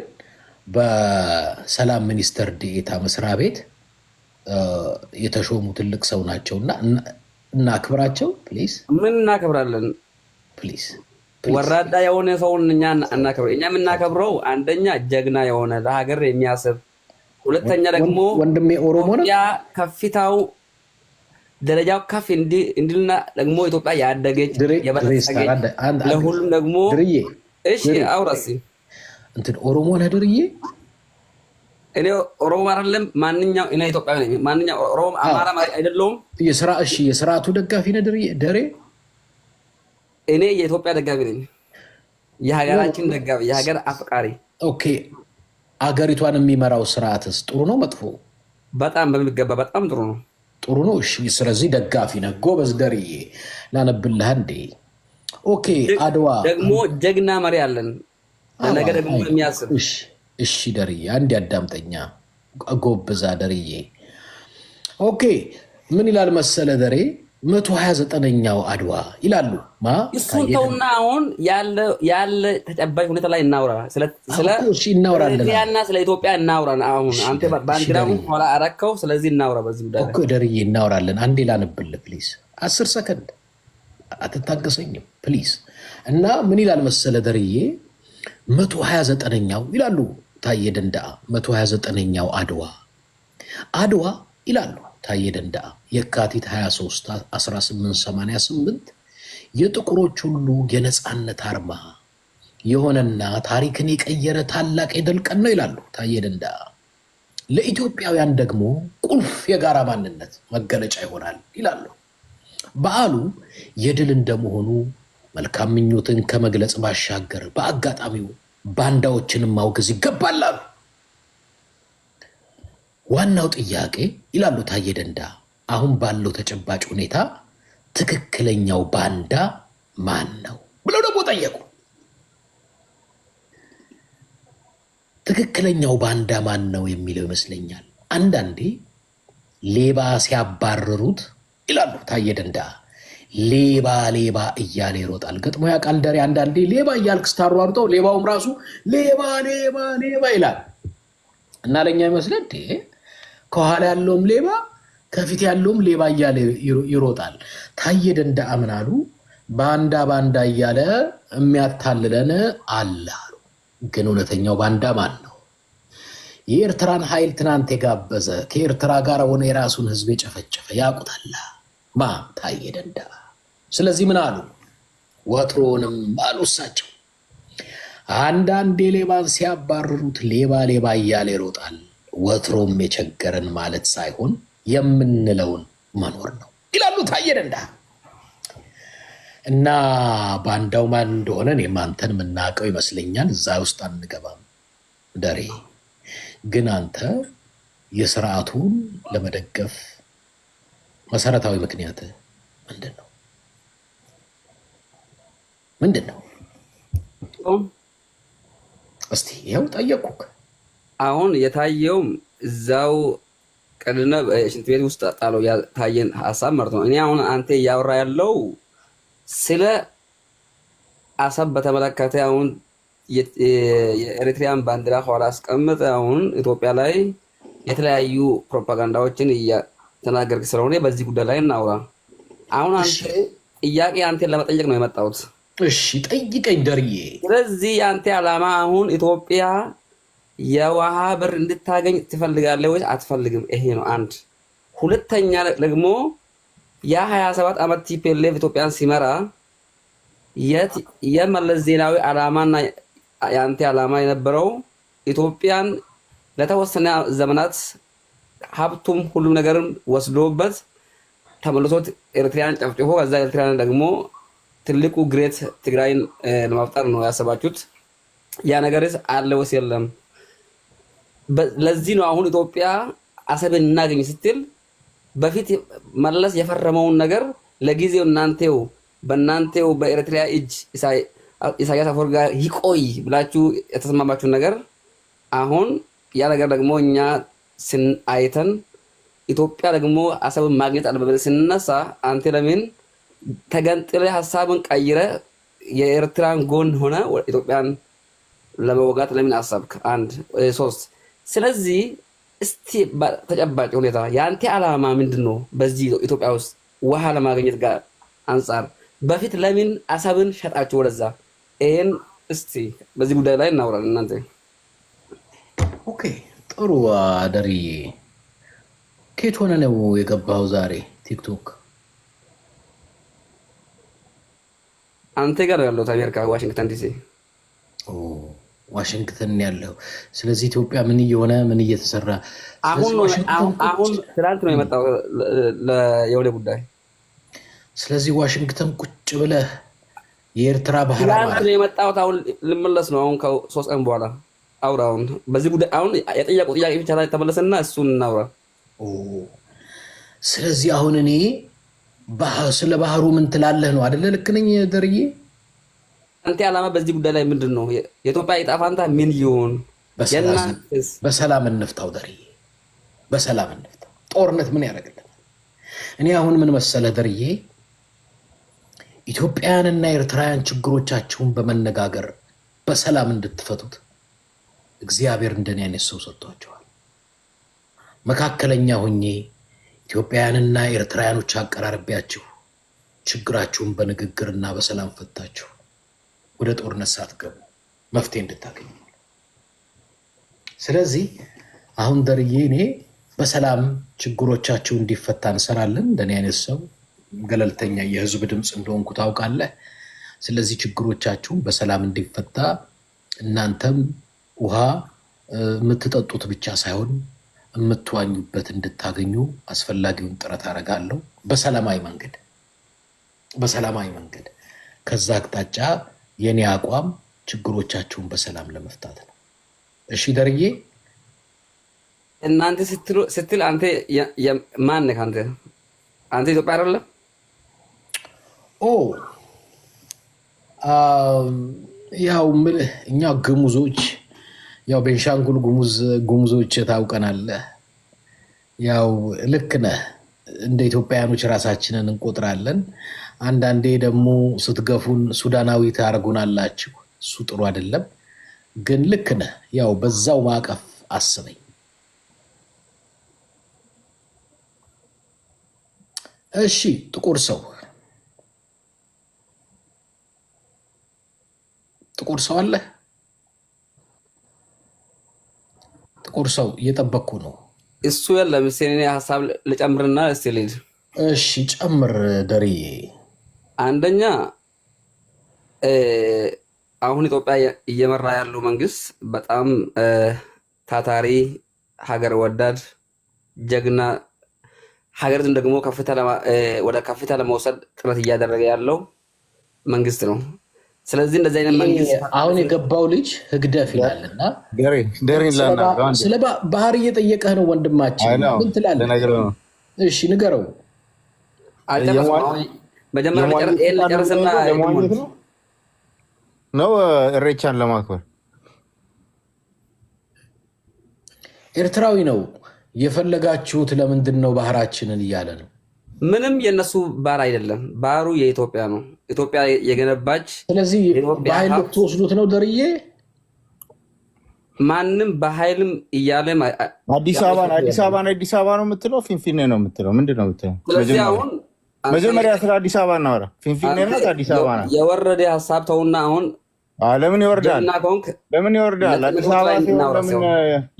በሰላም ሚኒስተር ዴኤታ መስሪያ ቤት የተሾሙ ትልቅ ሰው ናቸውና እናክብራቸው ፕሊዝ። ምን እናከብራለን ፕሊዝ። ወራዳ የሆነ ሰውን እኛ እናከብረው። እኛ የምናከብረው አንደኛ ጀግና የሆነ ለሀገር የሚያስብ፣ ሁለተኛ ደግሞ ወንድሜ ኦሮሞ ነው ያ ከፍታው ደረጃው ከፍ እንዲልና ደግሞ ኢትዮጵያ ያደገች የበለጸገች ለሁሉም ደግሞ እሺ አውራሲ እንትን ኦሮሞ ነህ ድርዬ? እኔ ኦሮሞ አይደለም ማንኛው እኔ ኢትዮጵያዊ ነኝ። ማንኛው ኦሮሞ አማራ አይደለሁም። የስርዓቱ ደጋፊ ነህ ድርዬ? ደሬ እኔ የኢትዮጵያ ደጋፊ ነኝ። የሀገራችን ደጋፊ፣ የሀገር አፍቃሪ። ኦኬ አገሪቷን የሚመራው ስርዓትስ ጥሩ ነው መጥፎ? በጣም በሚገባ በጣም ጥሩ ነው። ጥሩ ነው። እሺ ስለዚህ ደጋፊ ነህ። ጎበዝ ደርዬ ላነብልህ እንዴ? ኦኬ አድዋ ደግሞ ጀግና መሪ አለን። ለነገ ደግሞ የሚያስብ እሺ ደርዬ አንድ ያዳምጠኛ ጎበዛ ደርዬ። ኦኬ ምን ይላል መሰለ ደሬ 129ኛው አድዋ ይላሉ። እሱን ተውና አሁን ያለ ተጨባጭ ሁኔታ ላይ እናውራ። ስለ ኢትዮጵያና ስለ ኢትዮጵያ እናውራ። አሁን አንተ ባንዲራው ኋላ አረከው። ስለዚህ እናውራ በዚህ ጉዳይ እኮ ደርዬ እናውራለን። አንዴ ላነብልህ ፕሊዝ። 10 ሰከንድ አትታገሰኝም ፕሊዝ። እና ምን ይላል መሰለ ደርዬ 129ኛው ይላሉ ታዬ ደንደአ 129ኛው አድዋ ይላሉ ታዬ ደንደአ የካቲት 23 1888 የጥቁሮች ሁሉ የነፃነት አርማ የሆነና ታሪክን የቀየረ ታላቅ የድል ቀን ነው ይላሉ ታዬ ደንደአ። ለኢትዮጵያውያን ደግሞ ቁልፍ የጋራ ማንነት መገለጫ ይሆናል ይላሉ። በዓሉ የድል እንደመሆኑ መልካም ምኞትን ከመግለጽ ባሻገር በአጋጣሚው ባንዳዎችንም ማውገዝ ይገባላሉ። ዋናው ጥያቄ ይላሉ ታዬ ደንደአ አሁን ባለው ተጨባጭ ሁኔታ ትክክለኛው ባንዳ ማን ነው ብለው ደግሞ ጠየቁ። ትክክለኛው ባንዳ ማን ነው የሚለው ይመስለኛል አንዳንዴ ሌባ ሲያባረሩት ይላሉ ታዬ ደንደአ ሌባ እያለ ይሮጣል። ገጥሞ ያውቃል ደሬ? አንዳንዴ ሌባ እያልክ ስታሯሩጠው ሌባውም ራሱ ሌባ ይላል እና ለኛ ይመስላል ከኋላ ያለውም ሌባ ከፊት ያለውም ሌባ እያለ ይሮጣል። ታዬ ደንደአ ምን አሉ? ባንዳ እያለ የሚያታልለን አለ አሉ። ግን እውነተኛው ባንዳ ማን ነው? የኤርትራን ኃይል ትናንት የጋበዘ ከኤርትራ ጋር ሆነ የራሱን ሕዝብ የጨፈጨፈ ያውቁታል። ታዬ ደንደአ። ስለዚህ ምን አሉ? ወትሮንም አሉ እሳቸው አንዳንዴ ሌባን ሲያባርሩት ሌባ እያለ ይሮጣል። ወትሮም የቸገረን ማለት ሳይሆን የምንለውን መኖር ነው ይላሉ ታዬ ደንደአ። እና ባንዳው ማን እንደሆነ እኔም አንተን የምናውቀው ይመስለኛል። እዛ ውስጥ አንገባም ደሬ። ግን አንተ የስርዓቱን ለመደገፍ መሰረታዊ ምክንያት ምንድን ነው? እስቲ ይኸው ጠየቁክ። አሁን የታየውም እዛው ቀድነ ሽንት ቤት ውስጥ ጣለው ታየን ሀሳብ ማለት ነው። እኔ አሁን አንተ እያወራ ያለው ስለ አሰብ በተመለከተ አሁን የኤሪትሪያን ባንዲራ ኋላ አስቀምጥ አሁን ኢትዮጵያ ላይ የተለያዩ ፕሮፓጋንዳዎችን እየተናገርክ ስለሆነ በዚህ ጉዳይ ላይ እናውራ። አሁን አንተ ጥያቄ አንተን ለመጠየቅ ነው የመጣሁት። እሺ ጠይቀኝ ደርዬ። ስለዚህ አንተ ዓላማ አሁን ኢትዮጵያ የውሃ በር እንድታገኝ ትፈልጋለህ ወይስ አትፈልግም? ይሄ ነው አንድ። ሁለተኛ ደግሞ የ27 ዓመት ቲፒኤልኤፍ ኢትዮጵያን ሲመራ የመለስ ዜናዊ ዓላማና የአንተ ዓላማ የነበረው ኢትዮጵያን ለተወሰነ ዘመናት ሀብቱም ሁሉም ነገርም ወስዶበት ተመልሶት ኤርትራን ጨፍጭፎ ከዛ ኤርትራን ደግሞ ትልቁ ግሬት ትግራይን ለማፍጠር ነው ያሰባችሁት። ያ ነገርስ አለ ወይስ የለም? ለዚህ ነው አሁን ኢትዮጵያ አሰብን እናገኝ ስትል በፊት መለስ የፈረመውን ነገር ለጊዜው በእናንተው በኤርትራ እጅ ኢሳያስ አፈወርቂ ጋር ይቆይ ብላችሁ የተስማማችሁን ነገር አሁን ያ ነገር ደግሞ እኛ አይተን ኢትዮጵያ ደግሞ አሰብን ማግኘት አለበት ስንነሳ አንተ ለምን ተገንጥለ ሐሳብን ቀይረ የኤርትራን ጎን ሆነ ኢትዮጵያን ለመወጋት ለምን አሰብክ? 1 3 ስለዚህ እስቲ ተጨባጭ ሁኔታ ያንተ ዓላማ ምንድነው? በዚህ ኢትዮጵያ ውስጥ ውሃ ለማግኘት ጋር አንፃር በፊት ለምን አሰብን ሸጣችሁ ወደዛ? ይሄን እስቲ በዚህ ጉዳይ ላይ እናወራለን እናንተ። ኦኬ ጥሩ አደርዬ፣ ከየት ሆነ ነው የገባው ዛሬ ቲክቶክ? አንተ ጋር ያለው አሜሪካ ዋሽንግተን ዲሲ። ዋሽንግተን ያለው። ስለዚህ ኢትዮጵያ ምን እየሆነ ምን እየተሰራ አሁን ትናንት ነው የመጣው የወደ ጉዳይ። ስለዚህ ዋሽንግተን ቁጭ ብለህ የኤርትራ ባህር ትናንት ነው የመጣው። አሁን ልመለስ ነው አሁን ከ3 ቀን በኋላ አውራውን በዚህ ጉዳይ አሁን የጠየቁት ጥያቄ ብቻ ላይ ተመለሰና እሱን እናውራ። ስለዚህ አሁን እኔ ስለ ባህሩ ምን ትላለህ ነው አይደለ? ልክ ነኝ ደርዬ? አንተ ዓላማ በዚህ ጉዳይ ላይ ምንድነው? የኢትዮጵያ ዕጣ ፈንታ ምን ይሁን? በሰላም እንፍታው ደርዬ፣ በሰላም እንፍታው። ጦርነት ምን ያደርግልናል? እኔ አሁን ምን መሰለ ደርዬ፣ ኢትዮጵያውያንና ኤርትራውያን ችግሮቻቸውን በመነጋገር በሰላም እንድትፈቱት እግዚአብሔር እንደኔ አይነት ሰው ሰጥቷቸዋል። መካከለኛ ሆኜ ኢትዮጵያውያንና ኤርትራውያኖች አቀራርቢያችሁ ችግራችሁን በንግግርና በሰላም ፈታችሁ ወደ ጦርነት ሳትገቡ መፍትሄ እንድታገኙ። ስለዚህ አሁን ደርዬ እኔ በሰላም ችግሮቻችሁ እንዲፈታ እንሰራለን። እንደኔ አይነት ሰው ገለልተኛ የህዝብ ድምፅ እንደሆንኩ ታውቃለህ። ስለዚህ ችግሮቻችሁ በሰላም እንዲፈታ እናንተም ውሃ የምትጠጡት ብቻ ሳይሆን የምትዋኙበት እንድታገኙ አስፈላጊውን ጥረት አደርጋለሁ በሰላማዊ መንገድ። ከዛ አቅጣጫ የኔ አቋም ችግሮቻችሁን በሰላም ለመፍታት ነው። እሺ ደርዬ? እናንተ ስትል አንተ ማን ነህ? አንተ ኢትዮጵያ አይደለም? ያው እኛ ግሙዞች፣ ያው ቤንሻንጉል ጉሙዞች ታውቀናለህ። ያው ልክ ነህ። እንደ ኢትዮጵያውያኖች ራሳችንን እንቆጥራለን። አንዳንዴ ደግሞ ስትገፉን ሱዳናዊ ታርጉናላችሁ። እሱ ጥሩ አይደለም፣ ግን ልክ ነህ። ያው በዛው ማዕቀፍ አስበኝ። እሺ ጥቁር ሰው አለ? ጥቁር ሰው እየጠበቅኩ ነው። እሱ የለም። እስኪ እኔ ሀሳብ ልጨምርና እስኪ ልሂድ። እሺ ጨምር ደርዬ። አንደኛ አሁን ኢትዮጵያ እየመራ ያለው መንግስት በጣም ታታሪ፣ ሀገር ወዳድ፣ ጀግና፣ ሀገርን ደግሞ ወደ ከፍታ ለመውሰድ ጥረት እያደረገ ያለው መንግስት ነው። ስለዚህ እንደዚህ አይነት መንግስት አሁን የገባው ልጅ ህግደፍ ይላልና ስለ ባህር እየጠየቀህ ነው ወንድማችን። ምን ትላለህ? እሺ ንገረው። መጀመሪያ ጨርስና ነው እሬቻን ለማክበር ኤርትራዊ ነው የፈለጋችሁት። ለምንድን ነው ባህራችንን እያለ ነው። ምንም የነሱ ባህር አይደለም፣ ባህሩ የኢትዮጵያ ነው። ኢትዮጵያ የገነባች። ስለዚህ በኃይል ልትወስዱት ነው ደርዬ? ማንም በኃይልም እያለ አዲስ አበባ ነው የምትለው? ፊንፊኔ ነው የምትለው? ምንድን ነው የምትለው? ስለዚህ አሁን መጀመሪያ ስለ አዲስ አበባ እናወራ። ፊንፊኔ ናት አዲስ አበባ ናት? የወረደ ሀሳብ ተውና አሁን ለምን ይወርዳል? አዲስ አበባ ለምን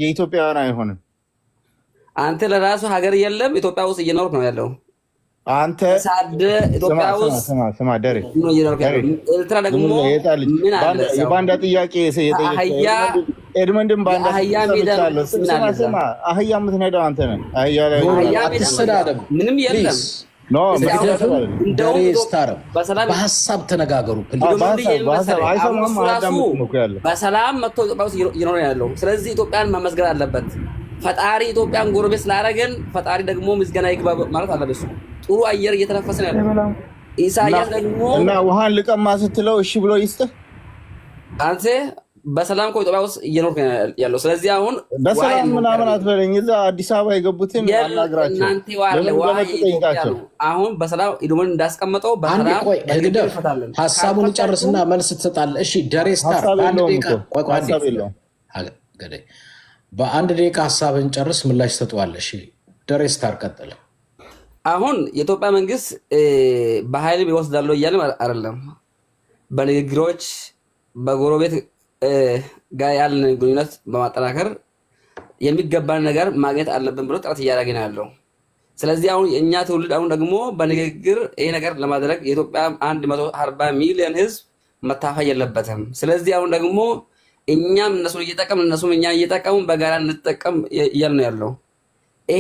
የኢትዮጵያውያን አይሆንም? አንተ ለራሱ ሀገር የለም ኢትዮጵያ ውስጥ እየኖርክ ነው ያለው። አንተ ኢትዮጵያ ውስጥ ስማ ደሬ፣ ኤርትራ ደግሞ ምን አለ? የባንዳ ጥያቄ ኤድመንድን ባንዳ አህያ ሜዳ ስማ አህያ የምትነዳው አንተ ነህ። አህያ ላይ አትሰዳደብ። ምንም የለም። ኖ በሀሳብ ተነጋገሩ። በሰላም መጥቶ ኢትዮጵያ ውስጥ እየኖረ ያለው። ስለዚህ ኢትዮጵያን መመስገን አለበት ፈጣሪ። ኢትዮጵያን ጎረቤት ስላደረገን ፈጣሪ ደግሞ ምስጋና ይግባ ማለት አለበት። ጥሩ አየር እየተነፈሰ ነው ያለው። ኢሳያስ ደግሞ እና ውሃን ልቀማ ስትለው እሺ ብሎ ይስጥህ። አንተ በሰላም ኢትዮጵያ ውስጥ እየኖርክ ያለው። ስለዚህ አሁን በሰላም ምናምን አትበለኝ። እዛ አዲስ አበባ የገቡትን አናግራቸው። እናንተ አሁን በሰላም ኢዶምን እንዳስቀመጠው በሰላም ሀሳቡን ጨርስና መልስ ትሰጣለህ። እሺ ደሬ ስታር በአንድ ደቂቃ ሀሳብን ጨርስ፣ ምላሽ ትሰጠዋለህ። እሺ ደሬ ስታር ቀጥል። አሁን የኢትዮጵያ መንግስት በኃይል ይወስዳለው እያለ አይደለም። በንግግሮች በጎረቤት ጋር ያለን ግንኙነት በማጠናከር የሚገባን ነገር ማግኘት አለብን ብሎ ጥረት እያደረገ ነው ያለው። ስለዚህ አሁን የእኛ ትውልድ አሁን ደግሞ በንግግር ይሄ ነገር ለማድረግ የኢትዮጵያ 140 ሚሊዮን ህዝብ መታፈል የለበትም። ስለዚህ አሁን ደግሞ እኛም እነሱን እየጠቀምን እነሱም እኛን እየጠቀሙ በጋራ እንጠቀም እያል ነው ያለው። ይሄ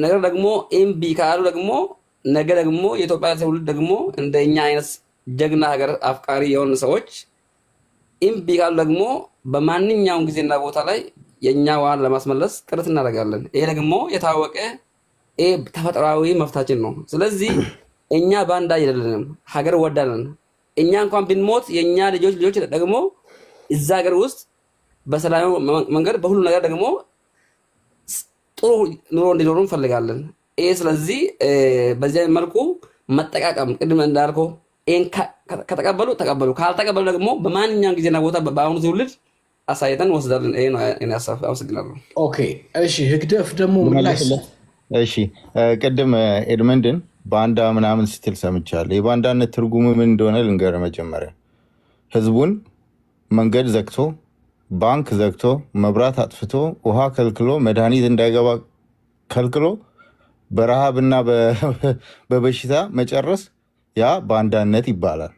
ነገር ደግሞ ኤምቢ ካሉ ደግሞ ነገ ደግሞ የኢትዮጵያ ትውልድ ደግሞ እንደኛ አይነት ጀግና ሀገር አፍቃሪ የሆኑ ሰዎች ኤምቢ ካሉ ደግሞ በማንኛውም ጊዜና ቦታ ላይ የኛ ዋን ለማስመለስ ጥረት እናደርጋለን። ይሄ ደግሞ የታወቀ ተፈጥሯዊ መፍታችን ነው። ስለዚህ እኛ ባንዳ አይደለንም፣ ሀገር ወዳለን። እኛ እንኳን ብንሞት የኛ ልጆች ደግሞ እዛ ሀገር ውስጥ በሰላም መንገድ በሁሉ ነገር ደግሞ ጥሩ ኑሮ እንዲኖሩ እንፈልጋለን። ይሄ ስለዚህ በዚህ መልኩ መጠቃቀም ቅድም እንዳልከው ከተቀበሉ ተቀበሉ፣ ካልተቀበሉ ደግሞ በማንኛውም ጊዜና ቦታ በአሁኑ ትውልድ አሳይተን ወስዳለን። ይሄ ነው እኔ ሐሳብ። አመሰግናለሁ። ኦኬ እሺ፣ ህግደፍ ደግሞ ምላሽ። እሺ ቅድም ኤድመንድን ባንዳ ምናምን ስትል ሰምቻለሁ። የባንዳነት ትርጉሙ ምን እንደሆነ ልንገርህ። መጀመሪያ ህዝቡን መንገድ ዘግቶ፣ ባንክ ዘግቶ፣ መብራት አጥፍቶ፣ ውሃ ከልክሎ፣ መድኃኒት እንዳይገባ ከልክሎ በረሃብና በበሽታ መጨረስ ያ ባንዳነት ይባላል።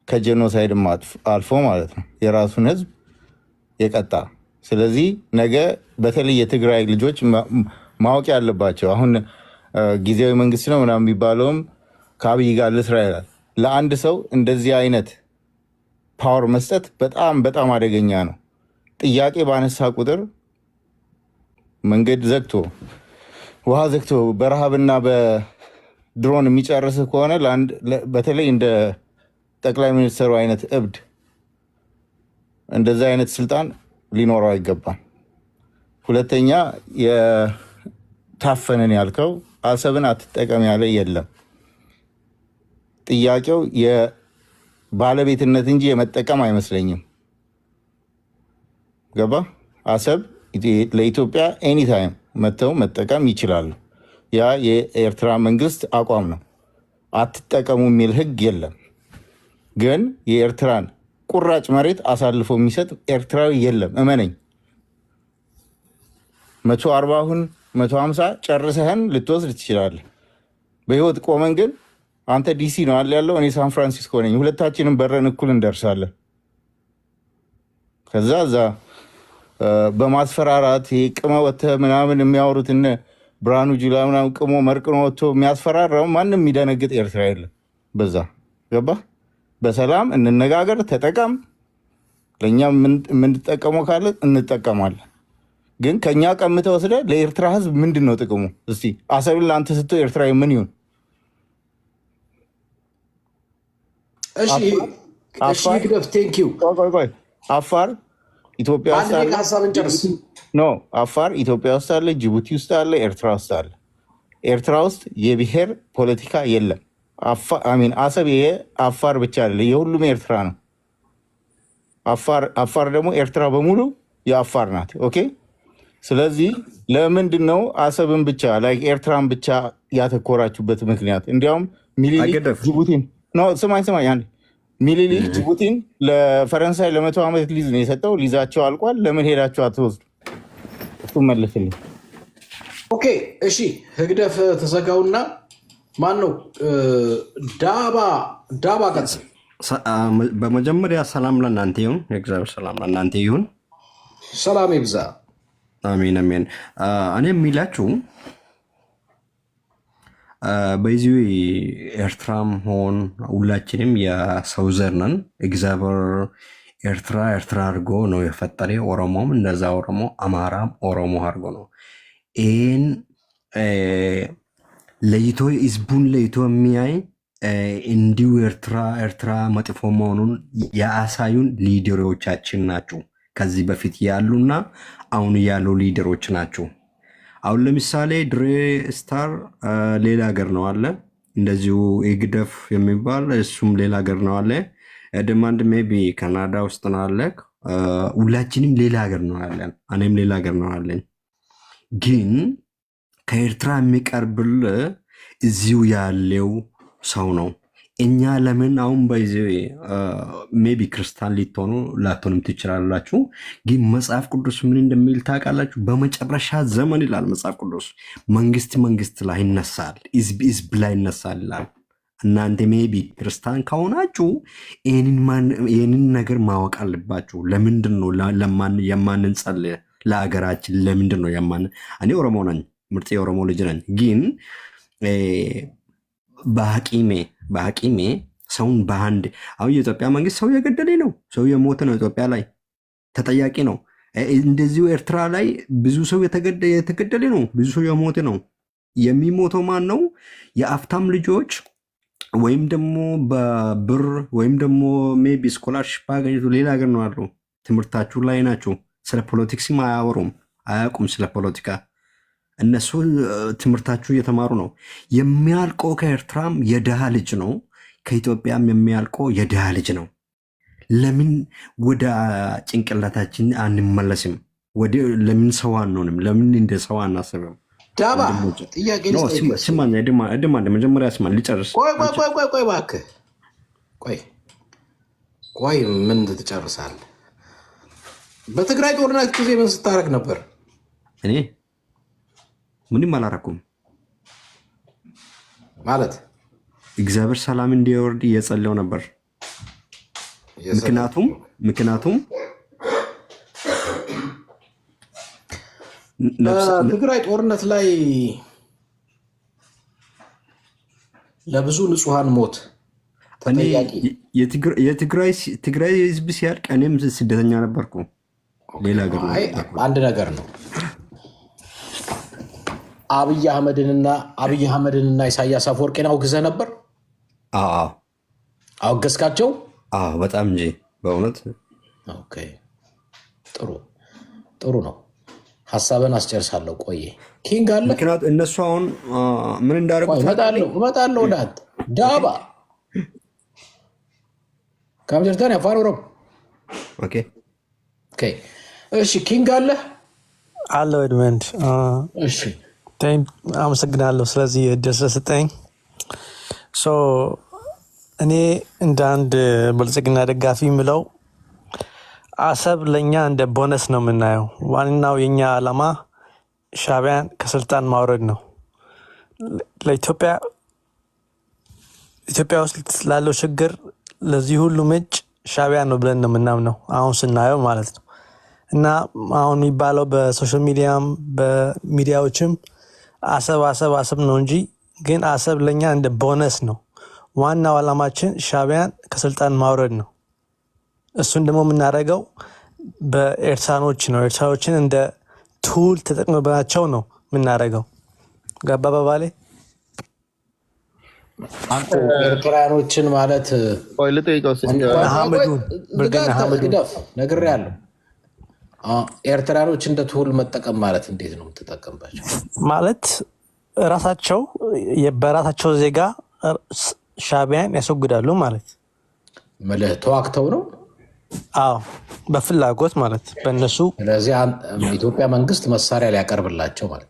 ከጄኖሳይድም አልፎ ማለት ነው፣ የራሱን ህዝብ የቀጣ። ስለዚህ ነገ በተለይ የትግራይ ልጆች ማወቅ ያለባቸው አሁን ጊዜያዊ መንግስት ነው ምናምን የሚባለውም ከአብይ ጋር ልስራ ይላል። ለአንድ ሰው እንደዚህ አይነት ፓወር መስጠት በጣም በጣም አደገኛ ነው። ጥያቄ ባነሳ ቁጥር መንገድ ዘግቶ ውሃ ዘግቶ በረሃብና በድሮን የሚጨርስ ከሆነ በተለይ እንደ ጠቅላይ ሚኒስትሩ አይነት እብድ እንደዛ አይነት ስልጣን ሊኖረው አይገባም። ሁለተኛ የታፈንን ያልከው አሰብን አትጠቀም ያለ የለም። ጥያቄው የባለቤትነት እንጂ የመጠቀም አይመስለኝም። ገባ? አሰብ ለኢትዮጵያ ኤኒታይም መጥተው መጠቀም ይችላሉ። ያ የኤርትራ መንግስት አቋም ነው። አትጠቀሙ የሚል ህግ የለም። ግን የኤርትራን ቁራጭ መሬት አሳልፎ የሚሰጥ ኤርትራዊ የለም። እመነኝ። 140 150 ጨርሰህን ልትወስድ ትችላለህ። በህይወት ቆመን ግን አንተ ዲሲ ነው አለ ያለው፣ እኔ ሳን ፍራንሲስኮ ነኝ። ሁለታችንም በረን እኩል እንደርሳለን። ከዛ እዛ በማስፈራራት ቅመ ወጥተህ ምናምን የሚያወሩት እነ ብርሃኑ ጁላ ምናምን ቅሞ መርቅኖ ወጥቶ የሚያስፈራራው ማንም የሚደነግጥ ኤርትራ የለም። በዛ ገባ። በሰላም እንነጋገር፣ ተጠቀም። ለእኛ የምንጠቀመው ካለ እንጠቀማለን። ግን ከእኛ ቀምተህ ወስደህ ለኤርትራ ህዝብ ምንድን ነው ጥቅሙ? እስቲ አሰብን ለአንተ ስትቶ ኤርትራዊ ምን ይሁን? አፋር ኢትዮጵያ ውስጥ አለ፣ አፋር ኢትዮጵያ ውስጥ አለ፣ ጅቡቲ ውስጥ አለ፣ ኤርትራ ውስጥ አለ። ኤርትራ ውስጥ የብሔር ፖለቲካ የለም። አሰብ አፋር ብቻ አለ፣ የሁሉም ኤርትራ ነው። አፋር ደግሞ ኤርትራ በሙሉ የአፋር ናት። ኦኬ። ስለዚህ ለምንድን ነው አሰብን ብቻ ኤርትራን ብቻ ያተኮራችሁበት ምክንያት? እንዲያውም ሚኒሊክ ጅቡቲን ስማኝ ሚኒሊክ ጅቡቲን ለፈረንሳይ ለ100 ዓመት ሊዝ ነው የሰጠው። ሊዛቸው አልቋል። ለምን ሄዳቸው አትወስዱ? እሱ መልስልኝ። ኦኬ እሺ፣ ህግደፍ ተዘጋውና ማን ነው ዳባ ቀጽ። በመጀመሪያ ሰላም ለእናንተ ይሁን፣ የእግዚአብሔር ሰላም ለእናንተ ይሁን። ሰላም ይብዛ። አሜን አሜን። እኔ የሚላችሁ በዚህ ኤርትራም ሆን ሁላችንም የሰው ዘር ነን። እግዚአብሔር ኤርትራ አድርጎ ነው የፈጠረ። ኦሮሞም እንደዛ ኦሮሞ፣ አማራም ኦሮሞ አድርጎ ነው። ይህን ለይቶ ህዝቡን ለይቶ የሚያይ እንዲሁ ኤርትራ መጥፎ መሆኑን ያሳዩን ሊደሮቻችን ናቸው። ከዚህ በፊት ያሉና አሁን ያሉ ሊደሮች ናቸው። አሁን ለምሳሌ ድሬ ስታር ሌላ ሀገር ነው አለ። እንደዚሁ ይግደፍ የሚባል እሱም ሌላ ሀገር ነው አለ። ደማንድ ሜቢ ካናዳ ውስጥ ነው አለ። ሁላችንም ሌላ ሀገር ነው አለን። እኔም ሌላ ሀገር ነው አለኝ። ግን ከኤርትራ የሚቀርብል እዚሁ ያለው ሰው ነው። እኛ ለምን አሁን በዚህ ሜቢ ክርስቲያን ሊትሆኑ ላትሆንም ትችላላችሁ። ግን መጽሐፍ ቅዱስ ምን እንደሚል ታውቃላችሁ? በመጨረሻ ዘመን ይላል መጽሐፍ ቅዱስ መንግስት ላይ ይነሳል፣ ህዝብ ላይ ይነሳል ይላል። እናንተ ሜቢ ክርስቲያን ከሆናችሁ ይህንን ነገር ማወቅ አለባችሁ። ለምንድን ነው የማንጸልይ? ለሀገራችን ለምንድን ነው እኔ ኦሮሞ ነኝ፣ ምርጥ የኦሮሞ ልጅ ነኝ። ግን በሐቂሜ ሰውን በአንድ አሁን የኢትዮጵያ መንግስት ሰው የገደለ ነው፣ ሰው የሞተ ነው፣ ኢትዮጵያ ላይ ተጠያቂ ነው። እንደዚሁ ኤርትራ ላይ ብዙ ሰው የተገደለ ነው፣ ብዙ ሰው የሞተ ነው። የሚሞተው ማን ነው? የአፍታም ልጆች ወይም ደግሞ በብር ወይም ደግሞ ሜቢ ስኮላርሽፕ አገኘቱ ሌላ ሀገር ነው አሉ። ትምህርታችሁ ላይ ናቸው። ስለ ፖለቲክስም አያውቁም ስለ ፖለቲካ። እነሱ ትምህርታችሁ እየተማሩ ነው። የሚያልቀው ከኤርትራም የድሃ ልጅ ነው፣ ከኢትዮጵያም የሚያልቀው የድሃ ልጅ ነው። ለምን ወደ ጭንቅላታችን አንመለስም? ለምን ሰው አንሆንም? ለምን እንደ ሰው አናስብም? ዳባ ጥያቄ ስማኝ፣ መጀመሪያ ስማኝ ልጨርስ። ቆይ እባክህ ቆይ፣ ምን ትጨርሳለህ? በትግራይ ጦርነት ጊዜ ምን ስታረግ ነበር? እኔ ምንም አላረኩም ማለት እግዚአብሔር ሰላም እንዲወርድ እየጸለየው ነበር። ምክንያቱም በትግራይ ጦርነት ላይ ለብዙ ንጹሃን ሞት ተጠያቂ የትግራይ ህዝብ ሲያልቅ እኔም ስደተኛ ነበርኩ። ሌላ ሀገር አንድ ነገር ነው። አብይ አህመድንና ኢሳያስ አፈወርቂን አውግዘህ ነበር? አወገዝካቸው? በጣም እንጂ በእውነት። ኦኬ፣ ጥሩ ነው። ሀሳብን አስጨርሳለሁ። ቆየ ኪንግ አለ። ምክንያቱ እነሱ አሁን ምን እንዳደረጉ እመጣለሁ ወደ አንተ ዳባ ከምጀርታን ያፋን ኦሮሞ። ኦኬ፣ እሺ። ኪንግ አለ አለው ኤድመንድ። እሺ፣ አመሰግናለሁ ስለዚህ እድል ስለሰጠኝ። እኔ እንደ አንድ ብልጽግና ደጋፊ የምለው አሰብ ለእኛ እንደ ቦነስ ነው የምናየው። ዋናው የኛ ዓላማ ሻዕቢያን ከስልጣን ማውረድ ነው። ለኢትዮጵያ ውስጥ ላለው ችግር ለዚህ ሁሉ ምንጭ ሻዕቢያ ነው ብለን ነው የምናምነው አሁን ስናየው ማለት ነው። እና አሁን የሚባለው በሶሻል ሚዲያም በሚዲያዎችም አሰብ ነው እንጂ ግን አሰብ ለእኛ እንደ ቦነስ ነው። ዋናው ዓላማችን ሻዕቢያን ከስልጣን ማውረድ ነው። እሱን ደግሞ የምናደርገው በኤርትራኖች ነው። ኤርትራኖችን እንደ ቱል ተጠቅመናቸው ነው የምናደርገው። ገባ በባሌ ኤርትራኖችን ማለት ነግሬያለሁ። ኤርትራኖች እንደ ቱል መጠቀም ማለት እንዴት ነው የምትጠቀምባቸው? ማለት ራሳቸው በራሳቸው ዜጋ ሻዕቢያን ያስወግዳሉ ማለት መልህ ተዋክተው ነው። አዎ በፍላጎት ማለት በእነሱ። ስለዚህ ኢትዮጵያ መንግስት መሳሪያ ሊያቀርብላቸው ማለት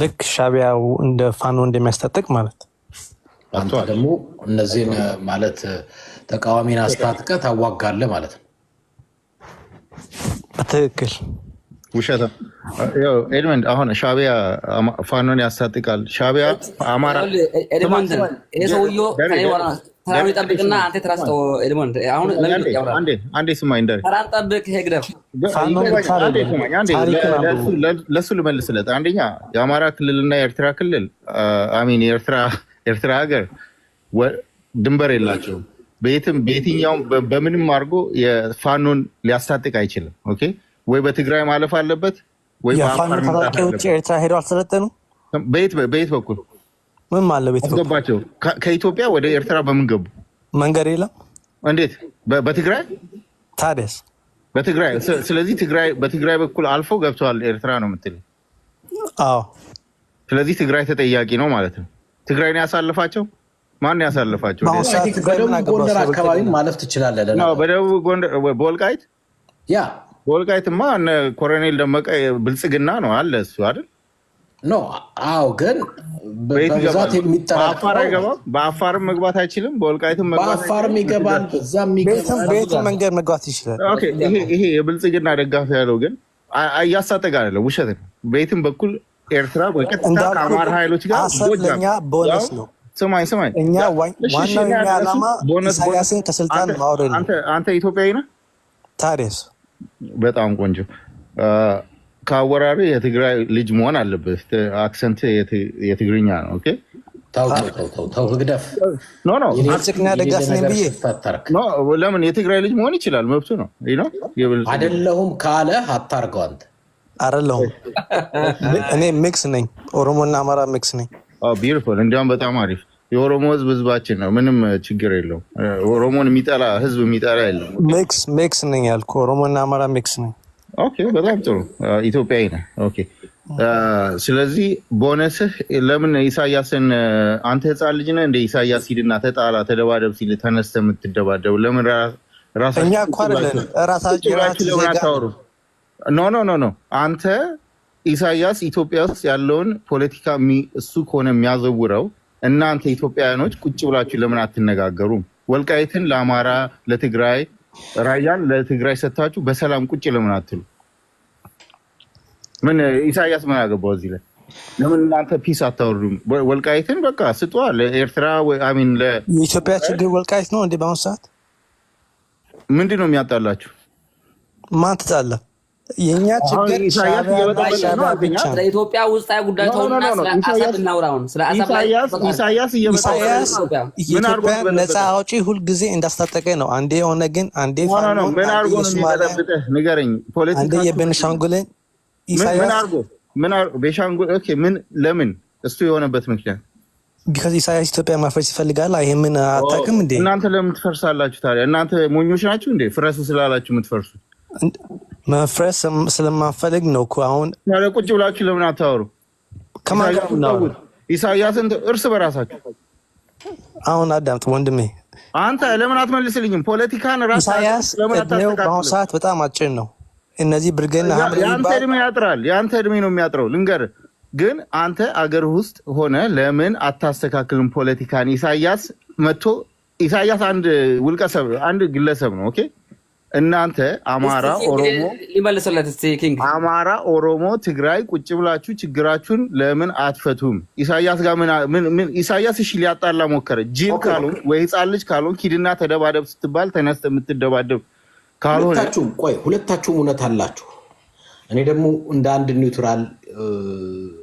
ልክ ሻዕቢያው እንደ ፋኖ እንደሚያስታጥቅ ማለት። አንተ ደግሞ እነዚህን ማለት ተቃዋሚን አስታጥቀህ ታዋጋለህ ማለት ነው። በትክክል ውሸት ኤድመንድ። አሁን ሻዕቢያ ፋኖን ያስታጥቃል። ሻዕቢያ አማራ ተራውን ይጠብቅና አንተ ትራስጠው ኤድሞንድ አሁን ለምን ያወራል? አንዴ ስማኝ እንደር ተራን ጠብቅ ሄግደፍ ለሱ ልመልስለት። አንደኛ የአማራ ክልልና የኤርትራ ክልል አሚን የኤርትራ ሀገር ድንበር የላቸውም። በየትኛውም በምንም አድርጎ የፋኖን ሊያስታጥቅ አይችልም። ኦኬ ወይ በትግራይ ማለፍ አለበት ወይ በአፋር ታጣቂዎች ኤርትራ ሄደው አልሰለጠኑ። በየት በኩል ምን ማለት ቤት ገባቸው? ከኢትዮጵያ ወደ ኤርትራ በምን ገቡ? መንገድ የለም። እንዴት? በትግራይ ታዲያስ? በትግራይ ስለዚህ በትግራይ በኩል አልፈው ገብተዋል ኤርትራ ነው የምትል? አዎ። ስለዚህ ትግራይ ተጠያቂ ነው ማለት ነው። ትግራይን ያሳልፋቸው ማን ያሳልፋቸው? በደቡብ ጎንደር አካባቢ ማለፍ ትችላለህ። በደቡብ ጎንደር በወልቃይት በወልቃይትማ እነ ኮሎኔል ደመቀ ብልጽግና ነው አለ እሱ አይደል? ኖ አዎ፣ ግን በብዛት በአፋር አይገባም። በአፋርም መግባት አይችልም። በወልቃይትም በአፋርም ይገባል። በዛም በየትም መንገድ መግባት ይችላል። ይሄ የብልጽግና ደጋፊ ያለው ግን እያሳጠጋ አይደለም፣ ውሸት ነው። በየትም በኩል ኤርትራ በቀጥታ ከአማራ ኃይሎች ጋር ለእኛ ቦነስ ነው። ስማኝ እኛ ዋናው ዓላማ ኢሳያስን ከስልጣን ማውረድ ነው። አንተ ኢትዮጵያዊ ነህ? ታዲያስ? በጣም ቆንጆ። ከአወራሪ የትግራይ ልጅ መሆን አለበት። አክሰንት የትግርኛ ነው። ኦኬ ተው ግደፍ። የብልጽግና ደጋፊ ነኝ ብዬ ለምን? የትግራይ ልጅ መሆን ይችላል፣ መብቱ ነው። አይደለሁም ካለ አታርገው። አንተ አይደለሁም። እኔ ሚክስ ነኝ፣ ኦሮሞና አማራ ሚክስ ነኝ። ቢዩቲፉል። እንዲያውም በጣም አሪፍ። የኦሮሞ ህዝባችን ነው፣ ምንም ችግር የለውም። ኦሮሞን የሚጠላ ህዝብ የሚጠላ የለም። ሚክስ ነኝ ያልኩ፣ ኦሮሞና አማራ ሚክስ ነኝ። ኦኬ፣ በጣም ጥሩ። ኢትዮጵያዊ ነህ። ኦኬ፣ ስለዚህ ቦነስህ ለምን ኢሳያስን አንተ ህፃን ልጅ ነህ እንደ ኢሳያስ ሂድና ተጣላ ተደባደብ ሲል ተነስተህ የምትደባደቡ ለምን? እኛ እኮ አይደለን ራሳችን ለምን አታወሩ? ኖ አንተ ኢሳያስ ኢትዮጵያ ውስጥ ያለውን ፖለቲካ እሱ ከሆነ የሚያዘውረው እናንተ ኢትዮጵያውያኖች ቁጭ ብላችሁ ለምን አትነጋገሩም? ወልቃይትን ለአማራ ለትግራይ፣ ራያን ለትግራይ ሰጥታችሁ በሰላም ቁጭ ለምን አትሉ? ምን ኢሳያስ ምን አገባው እዚህ ላይ? ለምን እናንተ ፒስ አታወርዱም? ወልቃይትን በቃ ስጧ ለኤርትራ አሚን የኢትዮጵያ ችግር ወልቃይት ነው እንዴ? በአሁኑ ሰዓት ምንድን ነው የሚያጣላችሁ? ማን ተጣላ? የኛ ችግር ኢትዮጵያ ውስጣዊ ጉዳይ ተውና ስለ አሰብ እናውራውን። ስለ አሰብ ላይ ኢሳያስ ኢትዮጵያ ነፃ አውጪ ሁልጊዜ እንዳስታጠቀ ነው። አንዴ ሆነ ግን አንዴ ፋኖ ምን አርጎ ነው የሚጠብጥህ? ንገረኝ። ፖለቲካ አንዴ የቤንሻንጉልን ኢሳያስ ምን ቤንሻንጉል ኦኬ፣ ምን ለምን እሱ የሆነበት ምክንያት ቢካዝ ኢሳያስ ኢትዮጵያ ማፍረስ ይፈልጋል። ይሄ ምን አታውቅም እንዴ? እናንተ ለምን ትፈርሳላችሁ ታዲያ? እናንተ ሞኞች ናችሁ እንዴ? ፍረሱ ስላላችሁ የምትፈርሱት? መፍረስ ስለማንፈልግ ነው እኮ። አሁን ቁጭ ብላችሁ ለምን አታወሩ? ከማን ጋር ነው? ኢሳያስን እርስ በራሳችሁ አሁን አዳምጥ ወንድሜ። አንተ ለምን አትመልስልኝም? ፖለቲካን ኢሳያስ እድሜው በአሁኑ ሰዓት በጣም አጭር ነው። እነዚህ ብርገና የአንተ እድሜ ያጥራል። የአንተ እድሜ ነው የሚያጥረው። ልንገርህ ግን አንተ አገር ውስጥ ሆነ ለምን አታስተካክልም ፖለቲካን? ኢሳያስ መጥቶ ኢሳያስ አንድ ውልቀሰብ አንድ ግለሰብ ነው። ኦኬ እናንተ አማራ ኦሮሞ ሊመልስለት እስቲ ኪንግ አማራ ኦሮሞ ትግራይ ቁጭ ብላችሁ ችግራችሁን ለምን አትፈቱም? ኢሳያስ ጋር ምን ኢሳያስ እሺ ሊያጣላ ሞከረ። ጂል ካልሆን ወይ ህፃን ልጅ ካልሆን ኪድና ተደባደብ ስትባል ተነስተ የምትደባደብ ካልሆነ ሁለታችሁም እውነት አላችሁ። እኔ ደግሞ እንደ አንድ ኒውትራል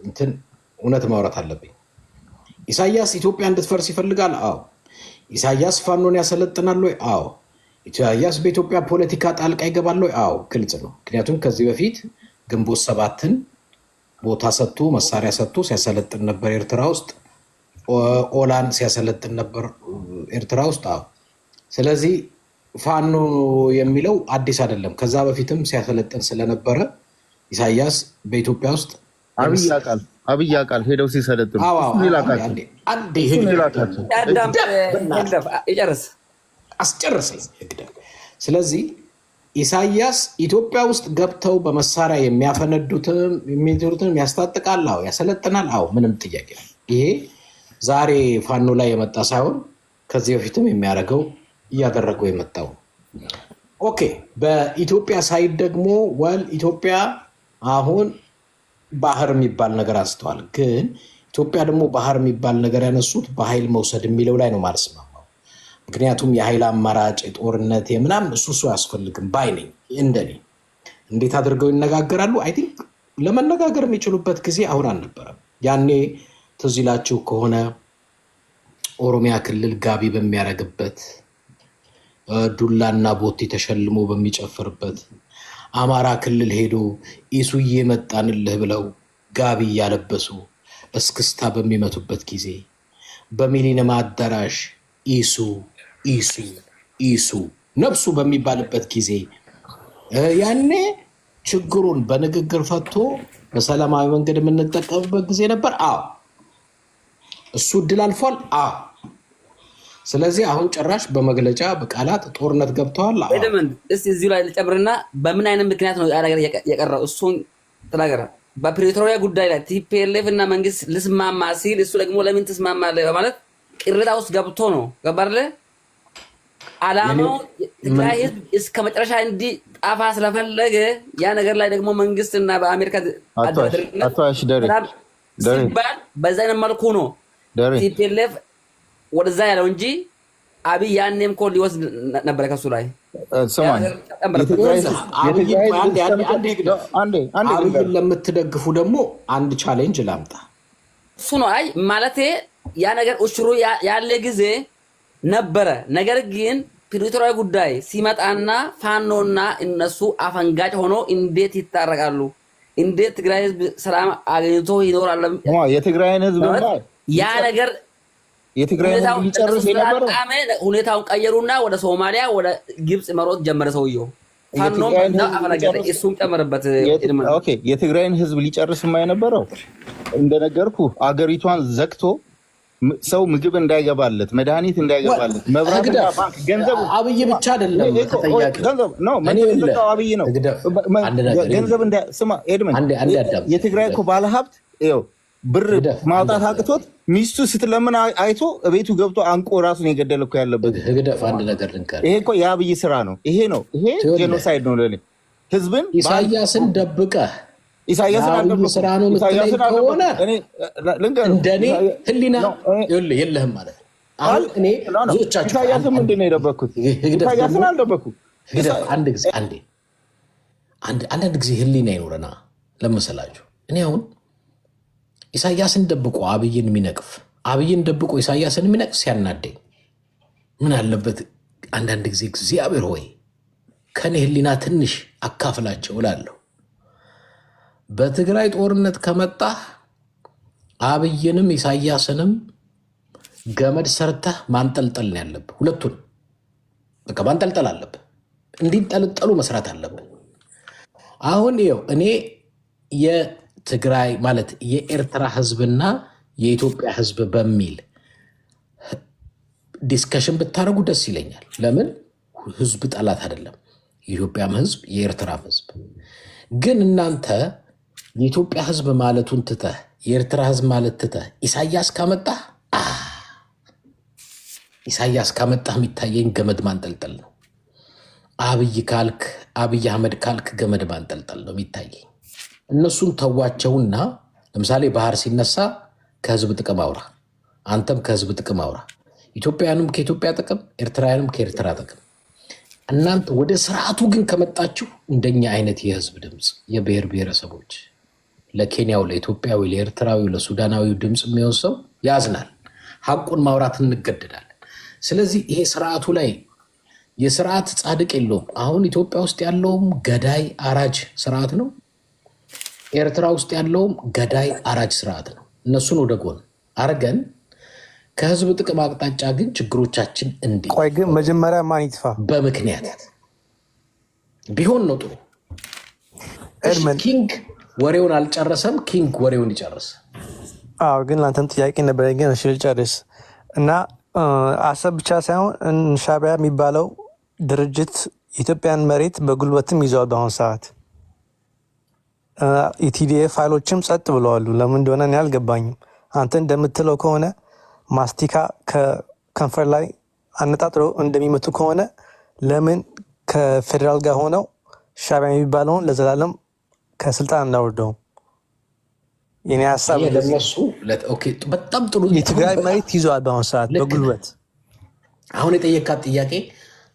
እንትን እውነት ማውራት አለብኝ። ኢሳያስ ኢትዮጵያ እንድትፈርስ ይፈልጋል? አዎ። ኢሳያስ ፋኖን ያሰለጥናል ወይ? አዎ። ኢሳያስ በኢትዮጵያ ፖለቲካ ጣልቃ ይገባል ወይ? አዎ፣ ግልጽ ነው። ምክንያቱም ከዚህ በፊት ግንቦት ሰባትን ቦታ ሰጥቶ መሳሪያ ሰጥቶ ሲያሰለጥን ነበር ኤርትራ ውስጥ። ኦላን ሲያሰለጥን ነበር ኤርትራ ውስጥ። አዎ። ስለዚህ ፋኖ የሚለው አዲስ አይደለም። ከዛ በፊትም ሲያሰለጥን ስለነበረ ኢሳያስ በኢትዮጵያ ውስጥ አብይ ያውቃል። ሄደው ሲሰለጥኑ አስጨርሰኝ። ስለዚህ ኢሳያስ ኢትዮጵያ ውስጥ ገብተው በመሳሪያ የሚያፈነዱትን ያስታጥቃል፣ አዎ፣ ያሰለጥናል፣ አዎ፣ ምንም ጥያቄ ነው። ይሄ ዛሬ ፋኖ ላይ የመጣ ሳይሆን ከዚህ በፊትም የሚያደርገው እያደረገው የመጣው። ኦኬ። በኢትዮጵያ ሳይድ ደግሞ ኢትዮጵያ አሁን ባህር የሚባል ነገር አንስተዋል። ግን ኢትዮጵያ ደግሞ ባህር የሚባል ነገር ያነሱት በኃይል መውሰድ የሚለው ላይ ነው ማለት ነው። ምክንያቱም የኃይል አማራጭ የጦርነት የምናምን እሱ አያስፈልግም ባይ ነኝ። እንደኔ እንዴት አድርገው ይነጋገራሉ? አይ ቲንክ ለመነጋገር የሚችሉበት ጊዜ አሁን አልነበረም። ያኔ ትዝ ይላችሁ ከሆነ ኦሮሚያ ክልል ጋቢ በሚያረግበት ዱላና ቦቴ ተሸልሞ በሚጨፍርበት አማራ ክልል ሄዶ ኢሱዬ መጣንልህ ብለው ጋቢ እያለበሱ እስክስታ በሚመቱበት ጊዜ በሚሊኒየም አዳራሽ ኢሱ ኢሱ ኢሱ ነፍሱ በሚባልበት ጊዜ ያኔ ችግሩን በንግግር ፈቶ በሰላማዊ መንገድ የምንጠቀምበት ጊዜ ነበር። አዎ እሱ እድል አልፏል። አዎ ስለዚህ አሁን ጭራሽ በመግለጫ በቃላት ጦርነት ገብተዋል። እስቲ እዚሁ ላይ ልጨምርና በምን አይነት ምክንያት ነው ያ ነገር የቀረው? እሱን ተናገረ። በፕሪቶሪያ ጉዳይ ላይ ቲፒኤልኤፍ እና መንግስት ልስማማ ሲል እሱ ደግሞ ለምን ትስማማለህ በማለት ቅሬታ ውስጥ ገብቶ ነው። ገባርለ አላማው ትግራይ ህዝብ እስከ መጨረሻ እንዲጠፋ ስለፈለገ ያ ነገር ላይ ደግሞ መንግስትና በአሜሪካ ሲባል በዛ አይነት መልኩ ነው ቲፒኤልኤፍ ወደዛ ያለው እንጂ አብይ ያኔም እኮ ሊወስድ ነበረ ከሱ ላይ አብይን ለምትደግፉ ደግሞ አንድ ቻሌንጅ ላምጣ። እሱ ነው አይ ማለቴ ያ ነገር እሽሩ ያለ ጊዜ ነበረ። ነገር ግን ፕሪቶሪያ ጉዳይ ሲመጣና ፋኖና እነሱ አፈንጋጭ ሆኖ እንዴት ይታረቃሉ? እንዴት ትግራይ ህዝብ ሰላም አግኝቶ ይኖራል? የትግራይን ህዝብ ያ ነገር የትግራይ ህዝብ ሊጨርስ የነበረው ሁኔታውን ቀየሩና ወደ ሶማሊያ ወደ ግብጽ መሮጥ ጀመረ ሰውየው። ፋኖም እና አፈናገረ እሱም ጨመረበት። ኦኬ የትግራይን ህዝብ ሊጨርስ የነበረው እንደነገርኩ አገሪቷን ዘግቶ ሰው ምግብ እንዳይገባለት፣ መድኃኒት እንዳይገባለት፣ መብራትና ባንክ ገንዘብ አብይ ብቻ አይደለም ተጠያቂ ነው። አብይ ነው ገንዘብ ስማ ኤድመን የትግራይ እኮ ባለሀብት ይኸው ብር ማውጣት አቅቶት ሚስቱ ስትለምን አይቶ ቤቱ ገብቶ አንቆ ራሱን የገደለ እኮ ያለበት። አንድ ነገር ልንገርህ፣ ይሄ እኮ የአብይ ስራ ነው። ይሄ ጄኖሳይድ ነው ለኔ። ህዝብን ኢሳያስን ደብቀህ ኢሳያስን ስራ ነው የምትለኝ ከሆነ እንደኔ ህሊና የለህም ማለት ነው። አሁን እኔ ብዙዎቻችሁ ኢሳያስን ምንድን ነው የደበኩት? ኢሳያስን አልደበኩም። አንዳንድ ጊዜ ህሊና ይኖረና ለመሰላችሁ እኔ አሁን ኢሳያስን ደብቆ አብይን የሚነቅፍ አብይን ደብቆ ኢሳያስን የሚነቅፍ ሲያናደኝ ምን አለበት አንዳንድ ጊዜ እግዚአብሔር ሆይ ከኔ ህሊና ትንሽ አካፍላቸው እላለሁ። በትግራይ ጦርነት ከመጣህ አብይንም ኢሳያስንም ገመድ ሰርተህ ማንጠልጠል ነው ያለብህ። ሁለቱን በቃ ማንጠልጠል አለብህ። እንዲንጠልጠሉ መስራት አለብህ። አሁን ይኸው እኔ የትግራይ ማለት የኤርትራ ህዝብና የኢትዮጵያ ህዝብ በሚል ዲስከሽን ብታደርጉ ደስ ይለኛል። ለምን ህዝብ ጠላት አይደለም፣ የኢትዮጵያም ህዝብ የኤርትራም ህዝብ። ግን እናንተ የኢትዮጵያ ህዝብ ማለቱን ትተህ የኤርትራ ህዝብ ማለት ትተህ ኢሳያስ ካመጣህ የሚታየኝ ገመድ ማንጠልጠል ነው። አብይ ካልክ አብይ አህመድ ካልክ ገመድ ማንጠልጠል ነው የሚታየኝ። እነሱን ተዋቸውና ለምሳሌ ባህር ሲነሳ ከህዝብ ጥቅም አውራ፣ አንተም ከህዝብ ጥቅም አውራ። ኢትዮጵያውያንም ከኢትዮጵያ ጥቅም፣ ኤርትራውያንም ከኤርትራ ጥቅም። እናንተ ወደ ስርዓቱ ግን ከመጣችሁ እንደኛ አይነት የህዝብ ድምፅ የብሔር ብሔረሰቦች ለኬንያው፣ ለኢትዮጵያዊ፣ ለኤርትራዊ፣ ለሱዳናዊ ድምፅ የሚሆን ሰው ያዝናል። ሀቁን ማውራት እንገደዳለን። ስለዚህ ይሄ ስርዓቱ ላይ የስርዓት ጻድቅ የለውም። አሁን ኢትዮጵያ ውስጥ ያለውም ገዳይ አራጅ ስርዓት ነው። ኤርትራ ውስጥ ያለውም ገዳይ አራጅ ስርዓት ነው። እነሱን ወደ ጎን አርገን ከህዝብ ጥቅም አቅጣጫ ግን ችግሮቻችን እንዲ ቆይ ግን መጀመሪያ ማን ይጥፋ በምክንያት ቢሆን ነው ጥሩ። ኪንግ ወሬውን አልጨረሰም። ኪንግ ወሬውን ይጨርስ። አዎ ግን ለአንተም ጥያቄ ነበረ። ግን እሺ ልጨርስ እና አሰብ ብቻ ሳይሆን ሻዕቢያ የሚባለው ድርጅት የኢትዮጵያን መሬት በጉልበትም ይዘዋል። በአሁኑ ሰዓት የቲዲኤፍ ፋይሎችም ጸጥ ብለዋሉ። ለምን እንደሆነ እኔ አልገባኝም። አንተ እንደምትለው ከሆነ ማስቲካ ከከንፈር ላይ አነጣጥሮ እንደሚመቱ ከሆነ ለምን ከፌዴራል ጋር ሆነው ሻዕቢያ የሚባለውን ለዘላለም ከስልጣን እናወርደውም? የኔ ሀሳብ ለነሱ በጣም ጥሩ። የትግራይ መሬት ይዘዋል በአሁኑ ሰዓት በጉልበት አሁን የጠየቃት ጥያቄ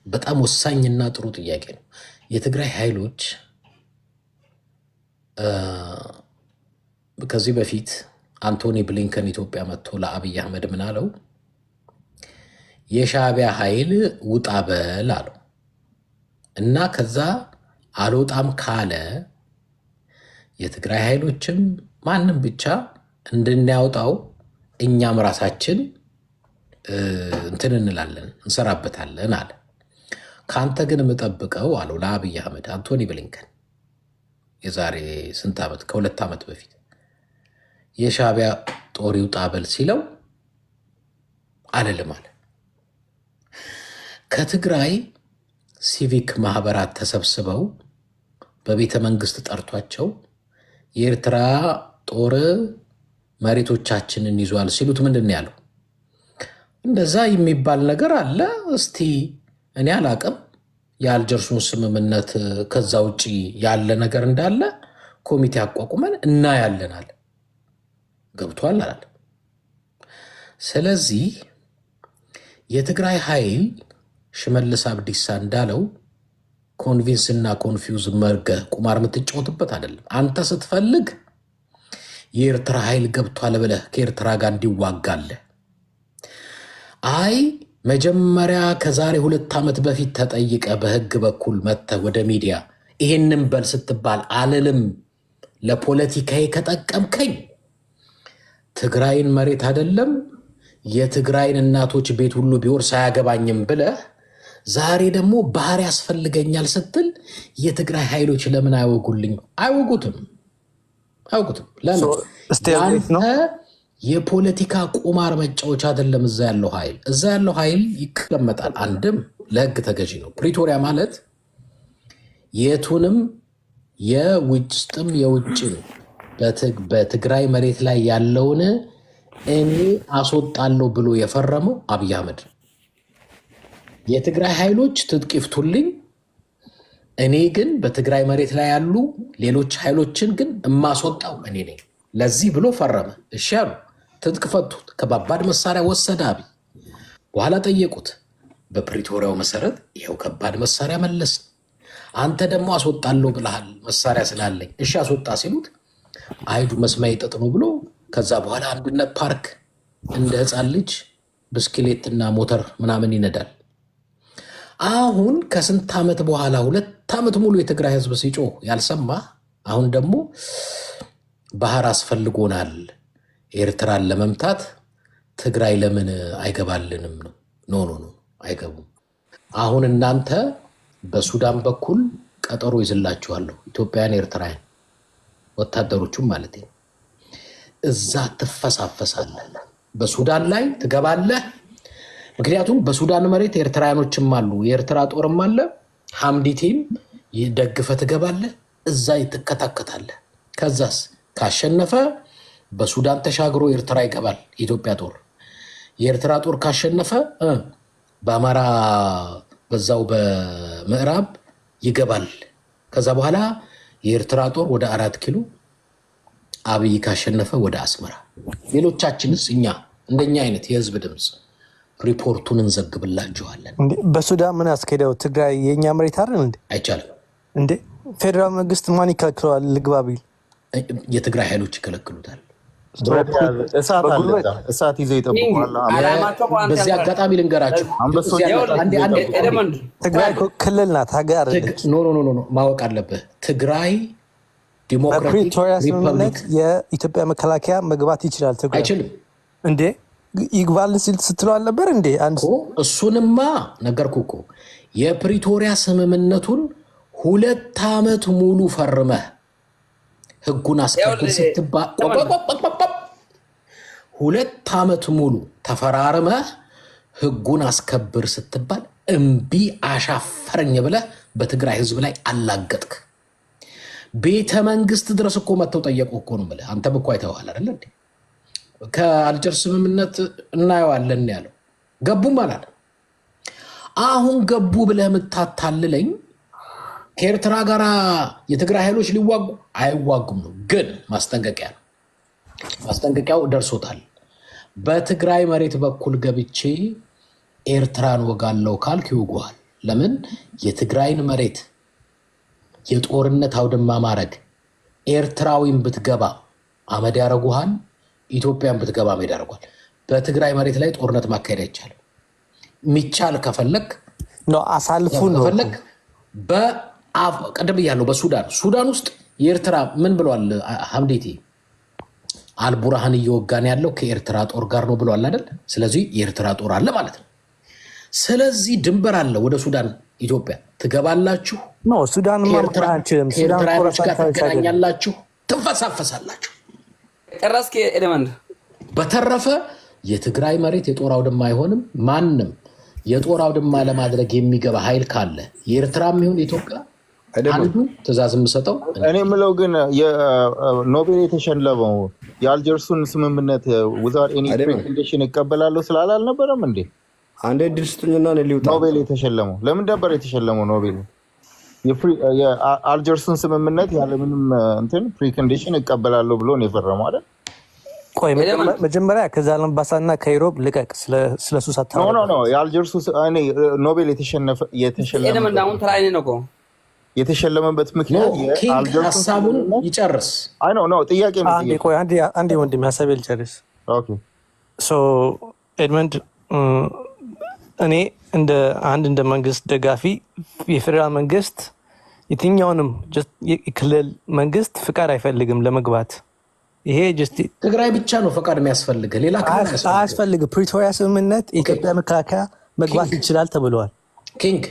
በጣም ወሳኝና ጥሩ ጥያቄ ነው። የትግራይ ኃይሎች ከዚህ በፊት አንቶኒ ብሊንከን ኢትዮጵያ መጥቶ ለአብይ አህመድ ምን አለው? የሻዕቢያ ኃይል ውጣ በል አለው እና ከዛ አልወጣም ካለ የትግራይ ኃይሎችም ማንም ብቻ እንድናያውጣው እኛም ራሳችን እንትን እንላለን እንሰራበታለን አለ። ከአንተ ግን የምጠብቀው አለው ለአብይ አህመድ አንቶኒ ብሊንከን የዛሬ ስንት ዓመት ከ2 ዓመት በፊት የሻዕቢያ ጦር ይውጣ በል ሲለው አልልም አለ። ከትግራይ ሲቪክ ማህበራት ተሰብስበው በቤተ መንግስት ጠርቷቸው የኤርትራ ጦር መሬቶቻችንን ይዟል ሲሉት ምንድን ያለው? እንደዛ የሚባል ነገር አለ። እስቲ እኔ አላቅም የአልጀርሱን ስምምነት ከዛ ውጭ ያለ ነገር እንዳለ ኮሚቴ አቋቁመን እናያለናል። ገብቷል አላለ። ስለዚህ የትግራይ ኃይል ሽመልስ አብዲሳ እንዳለው ኮንቪንስ እና ኮንፊውዝ መርገህ ቁማር የምትጫወትበት አይደለም። አንተ ስትፈልግ የኤርትራ ኃይል ገብቷል ብለህ ከኤርትራ ጋር እንዲዋጋለህ። አይ መጀመሪያ ከዛሬ 2 ዓመት በፊት ተጠይቀ በህግ በኩል መጥተህ ወደ ሚዲያ ይሄንን በል ስትባል አልልም፣ ለፖለቲካዬ ከጠቀምከኝ ትግራይን መሬት አይደለም የትግራይን እናቶች ቤት ሁሉ ቢወርስ አያገባኝም ብለህ ዛሬ ደግሞ ባህር ያስፈልገኛል ስትል የትግራይ ኃይሎች ለምን አይወጉልኝ? አይወጉትም። ለምን? የፖለቲካ ቁማር መጫወቻ አይደለም። እዛ ያለው ኃይል ይቀመጣል። አንድም ለህግ ተገዢ ነው። ፕሪቶሪያ ማለት የቱንም የውስጥም የውጭ ነው። በትግራይ መሬት ላይ ያለውን እኔ አስወጣለሁ ብሎ የፈረመው አብይ አህመድ። የትግራይ ኃይሎች ትጥቅ ይፍቱልኝ፣ እኔ ግን በትግራይ መሬት ላይ ያሉ ሌሎች ኃይሎችን ግን እማስወጣው እኔ ነኝ፣ ለዚህ ብሎ ፈረመ። እሺ አሉ። ትጥቅ ፈቱት። ከባባድ መሳሪያ ወሰደ አብይ። በኋላ ጠየቁት። በፕሪቶሪያው መሰረት ይኸው ከባድ መሳሪያ መለስ። አንተ ደግሞ አስወጣለሁ ብለሃል መሳሪያ ስላለኝ፣ እሺ አስወጣ ሲሉት አይዱ መስማይ ጥጥ ነው ብሎ ከዛ በኋላ አንድነት ፓርክ እንደ ህፃን ልጅ ብስክሌትና ሞተር ምናምን ይነዳል። አሁን ከስንት ዓመት በኋላ 2 ዓመት ሙሉ የትግራይ ህዝብ ሲጮህ ያልሰማ፣ አሁን ደግሞ ባህር አስፈልጎናል ኤርትራን ለመምታት ትግራይ ለምን አይገባልንም ነው። ኖ አይገቡም። አሁን እናንተ በሱዳን በኩል ቀጠሮ ይዝላችኋለሁ፣ ኢትዮጵያን ኤርትራውያን ወታደሮቹም ማለት ነው። እዛ ትፈሳፈሳለህ፣ በሱዳን ላይ ትገባለህ። ምክንያቱም በሱዳን መሬት ኤርትራውያኖችም አሉ፣ የኤርትራ ጦርም አለ። ሐምዲቲም ደግፈ ትገባለህ፣ እዛ ትከታከታለህ። ከዛስ ካሸነፈ በሱዳን ተሻግሮ ኤርትራ ይገባል የኢትዮጵያ ጦር። የኤርትራ ጦር ካሸነፈ በአማራ በዛው በምዕራብ ይገባል። ከዛ በኋላ የኤርትራ ጦር ወደ 4 ኪሎ፣ አብይ ካሸነፈ ወደ አስመራ። ሌሎቻችንስ እኛ እንደኛ አይነት የህዝብ ድምፅ ሪፖርቱን እንዘግብላችኋለን። በሱዳን ምን አስኬደው? ትግራይ የእኛ መሬት አይደል እንዴ? አይቻልም እንዴ? ፌዴራል መንግስት ማን ይከለክለዋል? ልግባ ቢል የትግራይ ኃይሎች ይከለክሉታል። እሳት ይዘው ይጠብቋል። በዚህ አጋጣሚ ልንገራችሁ፣ ትግራይ ክልል ናት፣ ሀገር አይደለች። ኖ ማወቅ አለብህ። ትግራይ ዲሞክራቲክ በፕሪቶሪያ ስምምነት የኢትዮጵያ መከላከያ መግባት ይችላል። ትግራይ አይችልም እንዴ? ይግባል ስትለው አልነበር እንዴ? እሱንማ ነገርኩ እኮ። የፕሪቶሪያ ስምምነቱን 2 ዓመት ሙሉ ፈርመህ ህጉን አስከብር ስትባል 2 ዓመት ሙሉ ተፈራርመህ ህጉን አስከብር ስትባል እምቢ አሻፈረኝ ብለህ በትግራይ ህዝብ ላይ አላገጥክ። ቤተ መንግስት ድረስ እኮ መጥተው ጠየቁ እኮ ነው ብለህ አንተም እኮ አይተኸዋል አይደል እንዴ? ከአልጀርስ ስምምነት እናየዋለን ያለው ገቡም አላለ። አሁን ገቡ ብለህ የምታታልለኝ ከኤርትራ ጋር የትግራይ ኃይሎች ሊዋጉ አይዋጉም ነው። ግን ማስጠንቀቂያ ነው። ማስጠንቀቂያው ደርሶታል። በትግራይ መሬት በኩል ገብቼ ኤርትራን ወጋለው ካልክ ይውጉሃል። ለምን የትግራይን መሬት የጦርነት አውድማ ማድረግ ኤርትራዊም ብትገባ አመድ ያደርጉሃል፣ ኢትዮጵያን ብትገባ አመድ ያደርጓል። በትግራይ መሬት ላይ ጦርነት ማካሄድ አይቻልም። ሚቻል ከፈለክ አሳልፉ ነው ከፈለክ ቀደም ብያለሁ። በሱዳን ውስጥ የኤርትራ ምን ብሏል ሐምዴቲ? አልቡርሃን እየወጋን ያለው ከኤርትራ ጦር ጋር ነው ብሏል አይደል? ስለዚህ የኤርትራ ጦር አለ ማለት ነው። ስለዚህ ድንበር አለ። ወደ ሱዳን ኢትዮጵያ ትገባላችሁ፣ ከኤርትራኖች ጋር ትገናኛላችሁ፣ ትንፈሳፈሳላችሁ። ጨረስክ ኤሌመንት? በተረፈ የትግራይ መሬት የጦር አውድማ አይሆንም። ማንም የጦር አውድማ ለማድረግ የሚገባ ኃይል ካለ የኤርትራም ይሁን የኢትዮጵያ አንዱ ትእዛዝ የምሰጠው እኔ የምለው ግን ኖቤል የተሸለመው የአልጀርሱን ስምምነት ዊዛውት ኤኒ ኮንዲሽን ይቀበላለሁ ስላለ አልነበረም እንዴ? አንዴ ድል ስጡኝና ሊውጣ ኖቤል የተሸለመው ለምን ነበር የተሸለመው? ኖቤል የአልጀርሱን ስምምነት ያለምንም እንትን ፕሪኮንዲሽን ይቀበላለሁ ብሎ ነው የፈረመው አይደል? ቆይ መጀመሪያ ከዛላምባሳና ከኢሮብ ልቀቅ። ስለሱ ሳታወራ ኖ የአልጀርሱ ኖቤል የተሸለመበት ምክንያት ሀሳቡን ይጨርስ። ጥያቄ አንዴ ወንድም ሀሳቤ ልጨርስ። ኤድመንድ እኔ እንደ መንግስት ደጋፊ የፌዴራል መንግስት የትኛውንም የክልል መንግስት ፍቃድ አይፈልግም ለመግባት። ይሄ ትግራይ ብቻ ነው ፈቃድ የሚያስፈልግ፣ ሌላ አያስፈልግ። ፕሪቶሪያ ስምምነት የኢትዮጵያ መከላከያ መግባት ይችላል ተብለዋል። ኪንግ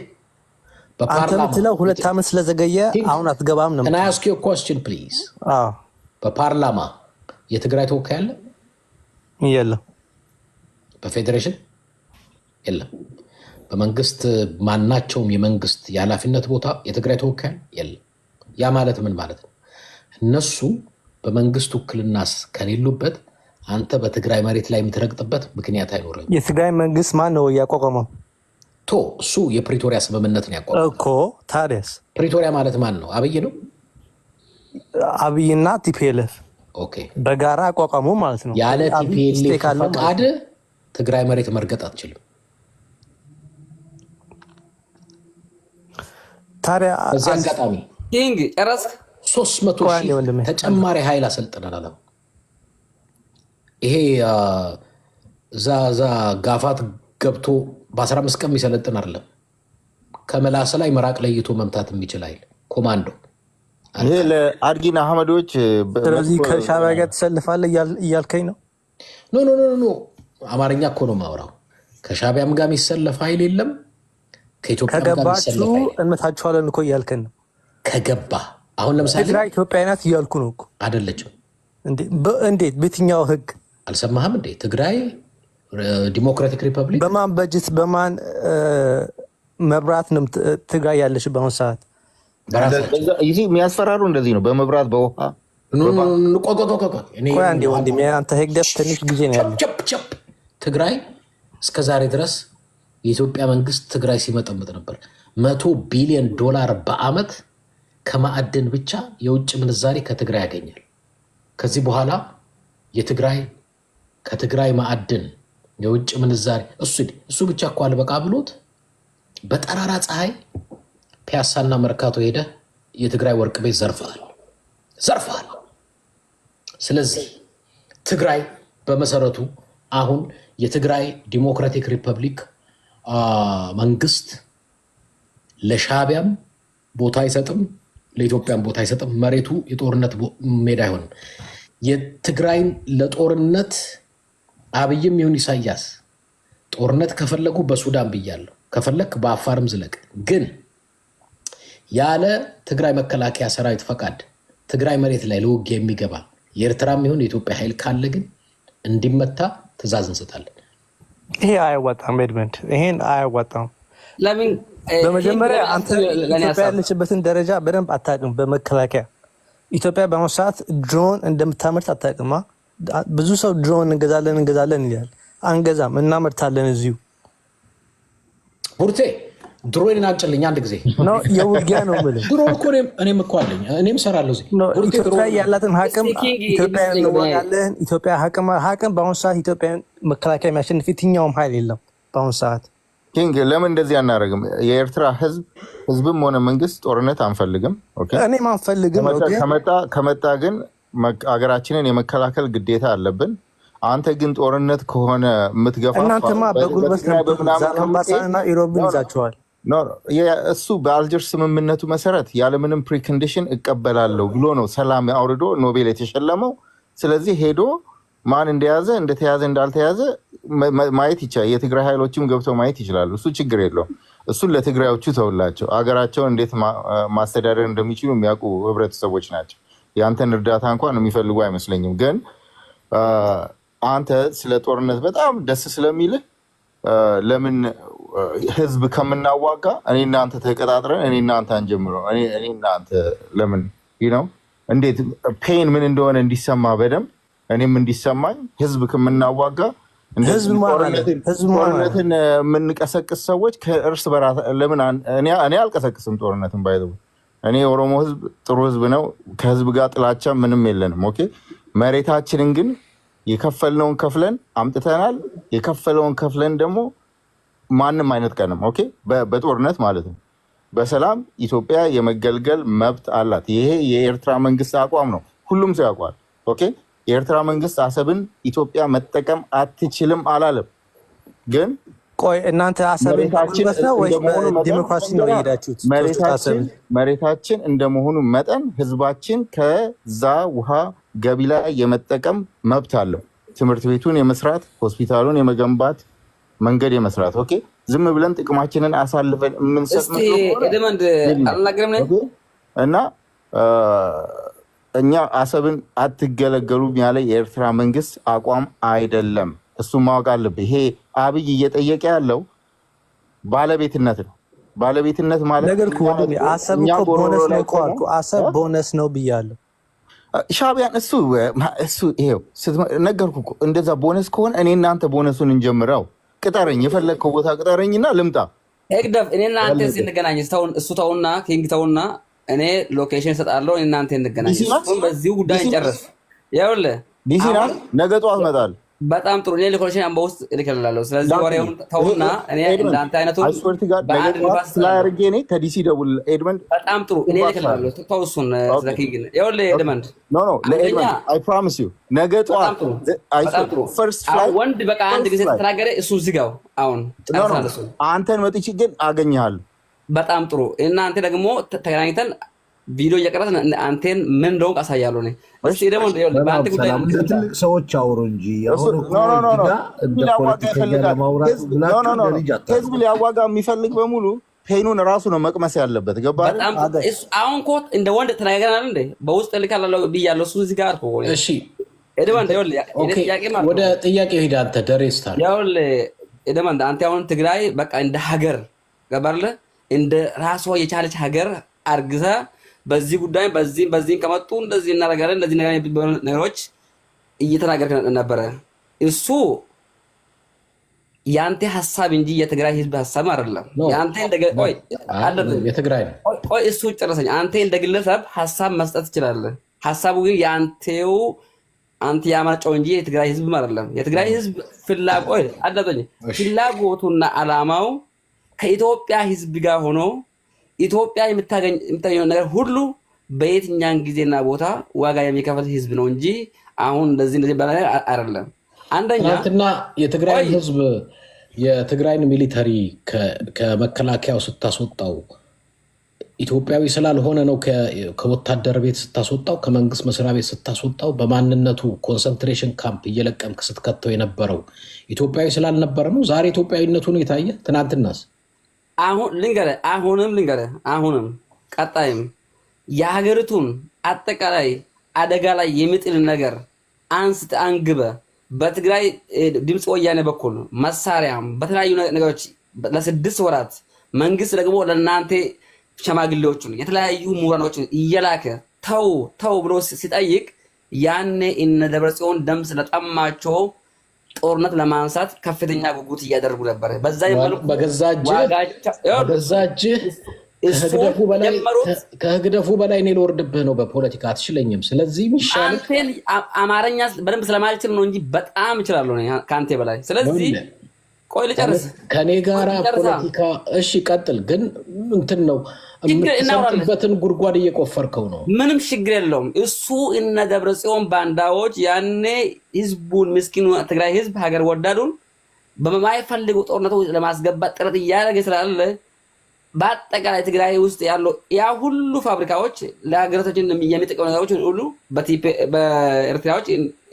አንተ የምትለው 2 ዓመት ስለዘገየ አሁን አትገባም ነው። በፓርላማ የትግራይ ተወካይ አለ? የለም። በፌዴሬሽን የለም። በመንግስት ማናቸውም የመንግስት የኃላፊነት ቦታ የትግራይ ተወካይ የለም። ያ ማለት ምን ማለት ነው? እነሱ በመንግስት ውክልና ከሌሉበት አንተ በትግራይ መሬት ላይ የምትረግጥበት ምክንያት አይኖርም። የትግራይ መንግስት ማን ነው ያቋቋመው? እሱ የፕሪቶሪያ ስምምነት ነው ያቋቋመው እኮ። ታዲያስ ፕሪቶሪያ ማለት ማን ነው? አብይ ነው። አብይና ቲፒኤልኤፍ በጋራ አቋቋሙ ማለት ነው። ያለ ቲፒኤልኤፍ ፈቃድ ትግራይ መሬት መርገጥ አትችልም። ታዲያ በዚህ አጋጣሚ ኪንግ ጨረስክ? 300,000 ተጨማሪ ኃይል አሰልጥነናል። ይሄ ዛ ጋፋት ገብቶ በ15 ቀን የሚሰለጥን አይደለም። ከመላስ ላይ መራቅ ለይቶ መምታት የሚችል ኃይል ኮማንዶ። ይሄ ለአድጊና አህመዶች። ስለዚህ ከሻዕቢያ ጋር ትሰልፋለህ እያልከኝ ነው? ኖ አማርኛ እኮ ነው የማወራው። ከሻዕቢያም ጋር የሚሰለፍ ኃይል የለም። ከኢትዮጵያ ጋር የሚሰለፍ ኃይል እንመታችኋለን እኮ እያልከን ነው። ከገባ አሁን ለምሳሌ ትግራይ ኢትዮጵያ ናት እያልኩ ነው እኮ። አይደለችም። እንዴት? በየትኛው ህግ? አልሰማህም እንዴ? ትግራይ ዲሞክራቲክ ሪፐብሊክ በማን በጀት በማን መብራት ነው ትግራይ ያለች በአሁኑ ሰዓት? የሚያስፈራሩ እንደዚህ ነው፣ በመብራት በውሃ። አንተ ህግደፍ ትንሽ ጊዜ ነው ያለ። ትግራይ እስከዛሬ ድረስ የኢትዮጵያ መንግስት ትግራይ ሲመጠምጥ ነበር። $100 ቢሊዮን በአመት ከማዕድን ብቻ የውጭ ምንዛሬ ከትግራይ ያገኛል። ከዚህ በኋላ ከትግራይ ማዕድን የውጭ ምንዛሬ እሱ ብቻ እኮ አልበቃ ብሎት በጠራራ ፀሐይ ፒያሳና መርካቶ ሄደ የትግራይ ወርቅ ቤት ዘርፈሃል። ስለዚህ ትግራይ በመሰረቱ አሁን የትግራይ ዲሞክራቲክ ሪፐብሊክ መንግስት ለሻዕቢያም ቦታ አይሰጥም፣ ለኢትዮጵያም ቦታ አይሰጥም። መሬቱ የጦርነት ሜዳ አይሆንም። የትግራይን ለጦርነት አብይም ይሁን ኢሳያስ ጦርነት ከፈለጉ በሱዳን ብያለሁ፣ ከፈለክ በአፋርም ዝለቅ። ግን ያለ ትግራይ መከላከያ ሰራዊት ፈቃድ ትግራይ መሬት ላይ ለውጊያ የሚገባ የኤርትራም ይሁን የኢትዮጵያ ኃይል ካለ ግን እንዲመታ ትእዛዝ እንሰጣለን። ይሄ አያዋጣም ኤድመንድ፣ ይሄን አያዋጣም። ለምን? በመጀመሪያ አንተ ኢትዮጵያ ያለችበትን ደረጃ በደንብ አታውቅም። በመከላከያ ኢትዮጵያ በአሁኑ ሰዓት ድሮን እንደምታመርት አታውቅማ። ብዙ ሰው ድሮን እንገዛለን ይላል። አንገዛም፣ እናመርታለን እዚሁ። ቡርቴ ድሮን አንጭልኝ አንድ ጊዜ ነው የውጊያ ነው የምልህ። ድሮን እኮ እኔም እኮ አለኝ፣ እኔም እሰራለሁ እዚህ። ኢትዮጵያ ያላትን ሀቅም ኢትዮጵያ እንዋጋለን። ኢትዮጵያ ሀቅም በአሁኑ ሰዓት ኢትዮጵያ መከላከያ የሚያሸንፍ የትኛውም ኃይል የለም በአሁኑ ሰዓት። ኪንግ ለምን እንደዚህ አናደርግም? የኤርትራ ህዝብም ሆነ መንግስት ጦርነት አንፈልግም። ኦኬ እኔም አንፈልግም። ከመጣ ግን አገራችንን የመከላከል ግዴታ አለብን። አንተ ግን ጦርነት ከሆነ የምትገፋ እናንተማ በጉልበት ዛላምበሳንና ኢሮብን ይዛችኋል። እሱ በአልጀርስ ስምምነቱ መሰረት ያለምንም ፕሪኮንዲሽን እቀበላለሁ ብሎ ነው ሰላም አውርዶ ኖቤል የተሸለመው። ስለዚህ ሄዶ ማን እንደያዘ እንደተያዘ እንዳልተያዘ ማየት ይቻላል። የትግራይ ኃይሎችም ገብተው ማየት ይችላሉ። እሱ ችግር የለውም። እሱን ለትግራዮቹ ተውላቸው። አገራቸውን እንዴት ማስተዳደር እንደሚችሉ የሚያውቁ ህብረተሰቦች ናቸው። የአንተን እርዳታ እንኳን የሚፈልጉ አይመስለኝም። ግን አንተ ስለ ጦርነት በጣም ደስ ስለሚልህ ለምን ህዝብ ከምናዋጋ እኔ እናንተ ተቀጣጥረን እኔ እናንተ አንጀምረው። እኔ እናንተ ለምን ነው እንዴት ፔን ምን እንደሆነ እንዲሰማ በደንብ እኔም እንዲሰማኝ ህዝብ ከምናዋጋ ጦርነትን የምንቀሰቅስ ሰዎች ከእርስ በራስ ለምን እኔ አልቀሰቅስም ጦርነትን ባይዘው። እኔ የኦሮሞ ህዝብ ጥሩ ህዝብ ነው። ከህዝብ ጋር ጥላቻ ምንም የለንም። ኦኬ መሬታችንን ግን የከፈልነውን ከፍለን አምጥተናል። የከፈለውን ከፍለን ደግሞ ማንም አይነት ቀንም ኦኬ በጦርነት ማለት ነው በሰላም ኢትዮጵያ የመገልገል መብት አላት። ይሄ የኤርትራ መንግስት አቋም ነው። ሁሉም ሰው ያውቋል። ኦኬ የኤርትራ መንግስት አሰብን ኢትዮጵያ መጠቀም አትችልም አላለም። ግን ቆይ እናንተ አሰብን ጉልበት ነው ወይስ ዲሞክራሲ ነው የሄዳችሁት? መሬታችን እንደመሆኑ መጠን ህዝባችን ከዛ ውሃ ገቢ ላይ የመጠቀም መብት አለው። ትምህርት ቤቱን የመስራት ሆስፒታሉን የመገንባት መንገድ የመስራት ኦኬ ዝም ብለን ጥቅማችንን አሳልፈን የምንሰጥ እና እኛ አሰብን አትገለገሉም ያለ የኤርትራ መንግስት አቋም አይደለም። እሱ ማወቅ አለብህ። ይሄ አብይ እየጠየቀ ያለው ባለቤትነት ነው። ባለቤትነት ማለት ነገር ከሆነ አሰብ እኮ ቦነስ ነው እኮ አልኩ። አሰብ ቦነስ ነው ብያለሁ። ሻቢያን እሱ ይሄው ነገርኩህ እኮ እንደዛ ቦነስ ከሆነ እኔ እናንተ ቦነሱን እንጀምረው። ቅጠረኝ፣ የፈለግከው ቦታ ቅጠረኝና ልምጣ። ኤግደፍ እኔ እናንተ እንገናኝ። እሱ ተውና ኪንግ ተውና እኔ ሎኬሽን እሰጣለሁ። እኔ እናንተ እንገናኝ። እሱን በዚሁ ጉዳይ እንጨርስ። ይኸውልህ ዲሲና ነገ ጠዋት እመጣለሁ። በጣም ጥሩ። እኔ ሎኬሽን አምባ ውስጥ እልክልሃለሁ። ስለዚህ ወሬውን ተውና እኔ እንዳንተ አይነቱ ስላያርጌ እኔ ከዲሲ ደውል ኤድመንድ። በጣም ጥሩ። እኔ እልክልሃለሁ። ተው እሱን ስለኪንግ ይኸውልህ ኤድመንድ ለኤድመንድ አይ ፕሮሚስ ዩ ነገ ጠዋት ፈርስት ፍላይት ወንድ በቃ አንድ ጊዜ ተናገረ። እሱን ዝጋው አሁን ጨርሳለሁ። አንተን መጥቼ ግን አገኘሃለሁ። በጣም ጥሩ። እና አንተ ደግሞ ተገናኝተን ቪዲዮ እየቀረጽን አንተን ምን እንደሆንክ አሳያለሁ። እኔ እሺ ደግሞ በአንተ ጉዳይ ትልቅ ሰዎች አውሩ እንጂ ህዝብ ሊያዋጋ የሚፈልግ በሙሉ ፔኑን ራሱ ነው መቅመስ ያለበት። ገባህ? አሁን እኮ እንደ ወንድ ተናገረናል እንዴ በውስጥ ልካላለሁ ብያለሁ። እሱ እዚህ ጋር እኮ እሺ ኤድመንድ ወደ ጥያቄው ሄደህ አንተ ደሬስታ ይኸውልህ ኤድመንድ አንተ አሁን ትግራይ በቃ እንደ ሀገር ገባርለ እንደ ራሷ የቻለች ሀገር አርግዛ በዚህ ጉዳይ በዚህ ከመጡ እንደዚህ እናደርጋለን እንደዚህ ነገሮች እየተናገርክ ነበር። እሱ ያንተ ሐሳብ እንጂ የትግራይ ህዝብ ሐሳብ አይደለም። ያንተ የትግራይ ነው። ቆይ እሱ ጨረሰኝ። አንተ እንደ ግለሰብ ሐሳብ መስጠት ትችላለህ። ሐሳቡ ግን ያንተው አንተ ያመጣው እንጂ የትግራይ ህዝብ አይደለም። የትግራይ ህዝብ ፍላጎቱና አላማው ከኢትዮጵያ ህዝብ ጋር ሆኖ ኢትዮጵያ የምታገኘው ነገር ሁሉ በየትኛን ጊዜና ቦታ ዋጋ የሚከፍል ህዝብ ነው እንጂ አሁን እንደዚህ በላይ አይደለም። አንደኛ ትናንትና የትግራይ ህዝብ የትግራይን ሚሊተሪ ከመከላከያው ስታስወጣው ኢትዮጵያዊ ስላልሆነ ነው። ከወታደር ቤት ስታስወጣው፣ ከመንግስት መስሪያ ቤት ስታስወጣው፣ በማንነቱ ኮንሰንትሬሽን ካምፕ እየለቀምክ ስትከተው የነበረው ኢትዮጵያዊ ስላልነበረ ነው። ዛሬ ኢትዮጵያዊነቱን የታየ ትናንትናስ አሁንም ቀጣይም የሀገሪቱን አጠቃላይ አደጋ ላይ የሚጥል ነገር አንስተ አንግበ በትግራይ ድምፅ ወያኔ በኩል መሳሪያም በተለያዩ ነገሮች ለ6 ወራት መንግስት ደግሞ ለእናንተ ሸማግሌዎቹን የተለያዩ ምሁራኖችን እየላከ ተው ብሎ ሲጠይቅ ያኔ እነ ደብረጽዮን ደም ስለጠማቸው ጦርነት ለማንሳት ከፍተኛ ጉጉት እያደረጉ ነበር። በዛ ይመልኩ በገዛጅህ ከህግደፉ በላይ እኔ ልወርድብህ ነው። በፖለቲካ አትችለኝም። ስለዚህ ሚሻል አማርኛ በደንብ ስለማልችል ነው እንጂ በጣም እችላለሁ ከአንተ በላይ። ስለዚህ ቆይ ልጨርስ ከኔ ጋራ ፖለቲካ እሺ ቀጥል ግን እንትን ነው የምትሰምጥበትን ጉድጓድ እየቆፈርከው ነው ምንም ችግር የለውም እሱ እነ ደብረጽዮን ባንዳዎች ያኔ ህዝቡን ምስኪኑ ትግራይ ህዝብ ሀገር ወዳዱን በማይፈልጉ ጦርነቱ ለማስገባት ጥረት እያደረገ ስላለ በአጠቃላይ ትግራይ ውስጥ ያለው ያ ሁሉ ፋብሪካዎች ለሀገራችን የሚጠቅሙ ነገሮች ሁሉ በኤርትራዎች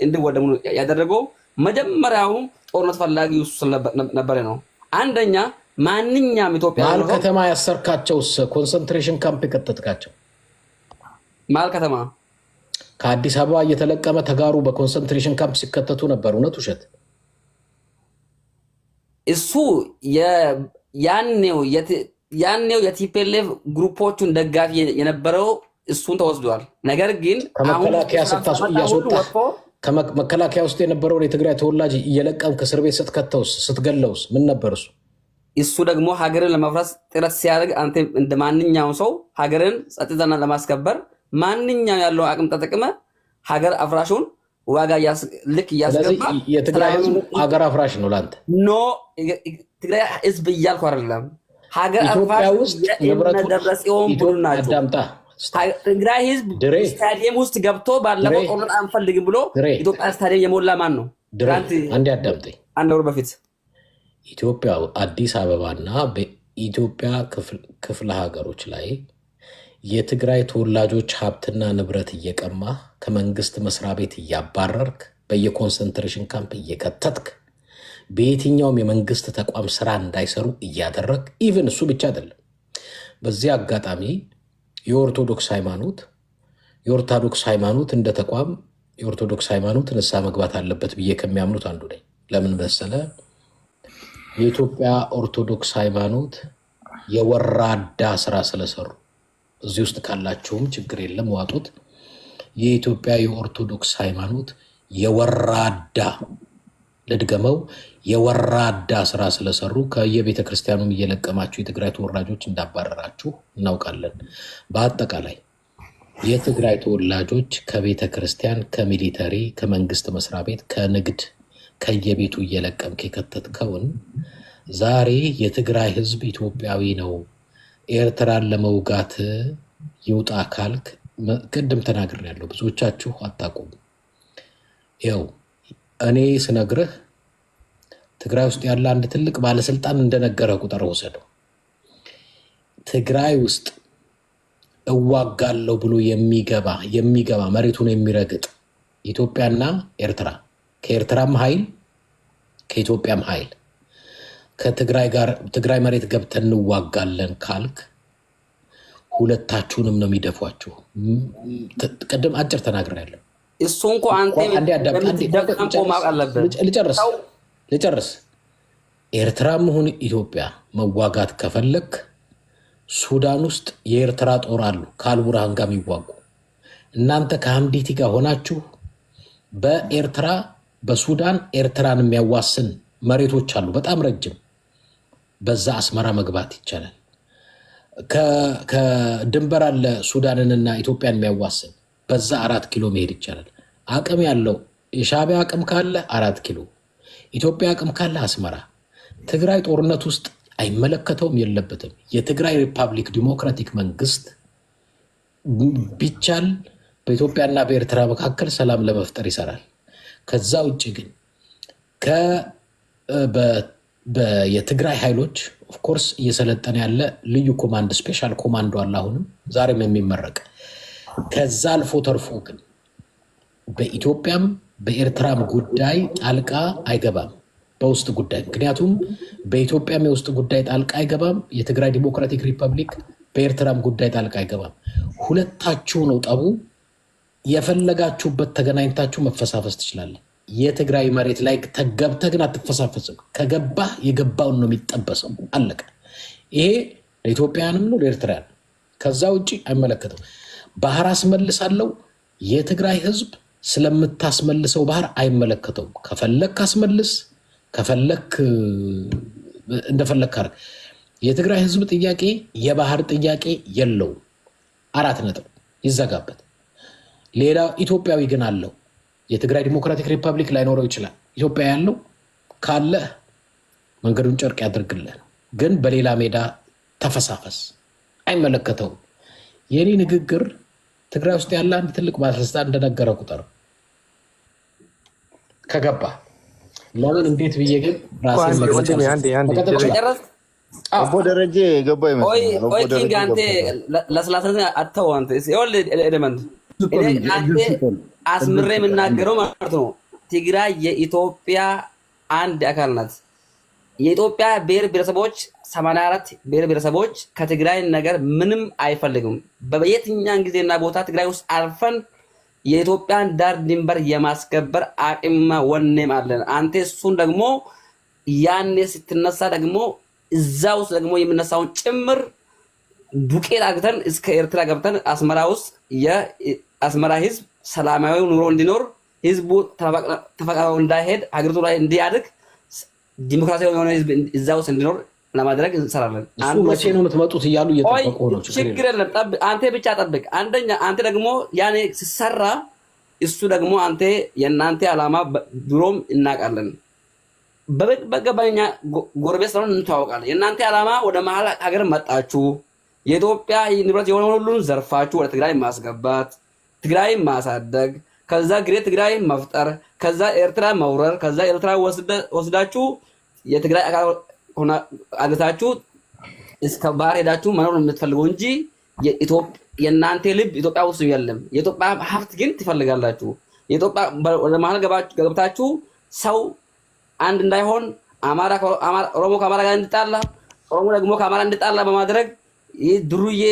እንዲወደሙ ያደረገው መጀመሪያው ጦርነት ፈላጊ እሱ ነበር ነው አንደኛ ማንኛውም ኢትዮጵያ ማል ከተማ ያሰርካቸውስ ኮንሰንትሬሽን ካምፕ ከተተካቸው ማል ከተማ ከአዲስ አበባ እየተለቀመ ተጋሩ በኮንሰንትሬሽን ካምፕ ሲከተቱ ነበር እውነት ውሸት እሱ ያኔው የቲፒኤልኤፍ ግሩፖቹን ደጋፊ የነበረው እሱን ተወስዷል ነገር ግን ከመከላከያ ያስወጣ ከመከላከያ ውስጥ የነበረውን የትግራይ ተወላጅ እየለቀምክ እስር ቤት ስትከተውስ ስትገለውስ ምን ነበር እሱ ደግሞ ሀገርን ለማፍረስ ጥረት ሲያደርግ አንተ እንደማንኛውም ሰው ሀገርን ጸጥታና ለማስከበር ማንኛውም ያለው አቅም ተጠቅመ ሀገር አፍራሹን ዋጋ ልክ ያስገባ የትግራይ ህዝብ ሀገር አፍራሽ ነው ላንተ ኖ ትግራይ ህዝብ እያልኩ አይደለም ሀገር አፍራሽ የደብረጽዮን ቡድን ናቸው አዳምጣ ትግራይ ህዝብ ስታዲየም ውስጥ ገብቶ ባለፈው ጦርነት አንፈልግም ብሎ ኢትዮጵያ ስታዲየም የሞላ ማን ነው አንዴ አዳምጠኝ አንድ ወር በፊት ኢትዮጵያ አዲስ አበባና በኢትዮጵያ ክፍለ ሀገሮች ላይ የትግራይ ተወላጆች ሀብትና ንብረት እየቀማ ከመንግስት መስሪያ ቤት እያባረርክ በየኮንሰንትሬሽን ካምፕ እየከተትክ በየትኛውም የመንግስት ተቋም ስራ እንዳይሰሩ እያደረግ ኢቭን እሱ ብቻ አይደለም በዚህ አጋጣሚ የኦርቶዶክስ ሃይማኖት እንደ ተቋም የኦርቶዶክስ ሃይማኖት ንስሐ መግባት አለበት ብዬ ከሚያምኑት አንዱ ነኝ ለምን መሰለ የኢትዮጵያ ኦርቶዶክስ ሃይማኖት የወራዳ ስራ ስለሰሩ እዚህ ውስጥ ካላችሁም ችግር የለም ዋጡት የኢትዮጵያ የኦርቶዶክስ ሃይማኖት የወራዳ ለድገመው የወራዳ ስራ ስለሰሩ ከየቤተ ክርስቲያኑም እየለቀማችሁ የትግራይ ተወላጆች እንዳባረራችሁ እናውቃለን በአጠቃላይ የትግራይ ተወላጆች ከቤተ ክርስቲያን ከሚሊተሪ ከመንግስት መስሪያ ቤት ከንግድ ከየቤቱ እየለቀምክ የከተትከውን ዛሬ የትግራይ ህዝብ ኢትዮጵያዊ ነው ኤርትራን ለመውጋት ይውጣ ካልክ ቅድም ተናግሬያለሁ ብዙዎቻችሁ አታውቁም ይኸው እኔ ስነግርህ ትግራይ ውስጥ ያለ አንድ ትልቅ ባለስልጣን እንደነገረ ቁጥር ወሰደው ትግራይ ውስጥ እዋጋለሁ ብሎ የሚገባ መሬቱን የሚረግጥ ኢትዮጵያና ኤርትራ ከኤርትራም ኃይል ከኢትዮጵያም ኃይል ከትግራይ መሬት ገብተን እንዋጋለን ካልክ ሁለታችሁንም ነው የሚደፏችሁ ቅድም አጭር ተናግሬያለሁ እሱ እንኳን ልጨርስ ኤርትራም ሆነ ኢትዮጵያ መዋጋት ከፈለክ ሱዳን ውስጥ የኤርትራ ጦር አሉ ከአልቡርሃን ጋር የሚዋጉ እናንተ ከሐምዲቲ ጋር ሆናችሁ በኤርትራ በሱዳን ኤርትራን የሚያዋስን መሬቶች አሉ በጣም ረጅም በዛ አስመራ መግባት ይቻላል ከድንበር አለ ሱዳንንና ኢትዮጵያን የሚያዋስን በዛ 4 ኪሎ መሄድ ይቻላል አቅም ያለው የሻዕቢያ አቅም ካለ 4 ኪሎ ኢትዮጵያ አቅም ካለ አስመራ ትግራይ ጦርነት ውስጥ አይመለከተውም የለበትም የትግራይ ሪፐብሊክ ዲሞክራቲክ መንግስት ቢቻል በኢትዮጵያና በኤርትራ መካከል ሰላም ለመፍጠር ይሰራል ከዛ ውጭ ግን የትግራይ ኃይሎች ኦፍ ኮርስ እየሰለጠነ ያለ ልዩ ኮማንድ ስፔሻል ኮማንዶ አለ አሁንም ዛሬም የሚመረቅ ከዛ አልፎ ተርፎ ግን በኢትዮጵያም በኤርትራም ጉዳይ ጣልቃ አይገባም በውስጥ ጉዳይ ምክንያቱም በኢትዮጵያም የውስጥ ጉዳይ ጣልቃ አይገባም የትግራይ ዲሞክራቲክ ሪፐብሊክ በኤርትራም ጉዳይ ጣልቃ አይገባም ሁለታችሁ ነው ጠቡ የፈለጋችሁበት ተገናኝታችሁ መፈሳፈስ ትችላለ የትግራይ መሬት ላይ ተገብተህ ግን አትፈሳፈስም ከገባህ የገባውን ነው የሚጠበሰው አለቀ ይሄ ለኢትዮጵያንም ነው ለኤርትራም ከዛ ውጪ አይመለከተው ባህር አስመልሳለሁ የትግራይ ህዝብ ስለምታስመልሰው ባህር አይመለከተው ከፈለክ አስመልስ ከፈለክ እንደፈለክ አርግ የትግራይ ህዝብ ጥያቄ የባህር ጥያቄ የለው 4 ነጥብ ይዘጋበት ሌላ ኢትዮጵያዊ ግን አለው የትግራይ ዲሞክራቲክ ሪፐብሊክ ላይ ኖረው ይችላል ኢትዮጵያ ያለው ካለ መንገዱን ጨርቅ ያድርግልን። ግን በሌላ ሜዳ ተፈሳፈስ አይመለከተውም። የኔ ንግግር ትግራይ ውስጥ ያለ አንድ ትልቅ ባለስልጣን እንደነገረ ቁጥር ከገባ ለምን እንዴት ብዬ ግን ራሴን ደረጀ ገባ ይመስላል። አንተ ለስላሳ አተው አንተ ኤሌመንት አስምሬ የምናገረው ማለት ነው። ትግራይ የኢትዮጵያ አንድ አካል ናት። የኢትዮጵያ ብሔር ብሔረሰቦች 84 ብሔር ብሔረሰቦች ከትግራይ ነገር ምንም አይፈልግም። በየትኛው ጊዜና ቦታ ትግራይ ውስጥ አልፈን የኢትዮጵያን ዳር ድንበር የማስከበር አቅምና ወኔም አለን። አንተ እሱን ደግሞ ያኔ ስትነሳ ደግሞ እዛ ውስጥ ደግሞ የምነሳውን ጭምር ዱቄት አግተን እስከ ኤርትራ ገብተን አስመራ ውስጥ የአስመራ ህዝብ ሰላማዊ ኑሮ እንዲኖር ህዝቡ ተፈቃቅሮ እንዳይሄድ ሀገሪቱ ላይ እንዲያድግ ዲሞክራሲያዊ የሆነ ህዝብ እዛ ውስጥ እንዲኖር ለማድረግ እንሰራለን። እሱ መቼ ነው የምትመጡት እያሉ እየጠበቁ ነው። ችግር የለም አንተ ብቻ ጠብቅ። አንደኛ አንተ ደግሞ ያኔ ሲሰራ እሱ ደግሞ አንተ የእናንተ ዓላማ ድሮም እናውቃለን። በገባኛ ጎረቤት ስለሆነ እንተዋወቃለን። የእናንተ ዓላማ ወደ መሀል ሀገር መጣችሁ የኢትዮጵያ ንብረት የሆነ ሁሉን ዘርፋችሁ ወደ ትግራይ ማስገባት፣ ትግራይ ማሳደግ፣ ከዛ ግሬ ትግራይ መፍጠር፣ ከዛ ኤርትራ መውረር፣ ከዛ ኤርትራ ወስዳችሁ የትግራይ አካል ሆና አገታችሁ እስከ ባህር ሄዳችሁ መኖር የምትፈልገው እንጂ የእናንተ ልብ ኢትዮጵያ ውስጥ የለም። የኢትዮጵያ ሀብት ግን ትፈልጋላችሁ። የኢትዮጵያ ወደ መሀል ገብታችሁ ሰው አንድ እንዳይሆን ኦሮሞ ከአማራ ጋር እንድጣላ፣ ኦሮሞ ደግሞ ከአማራ እንድጣላ በማድረግ ይህ ድሩዬ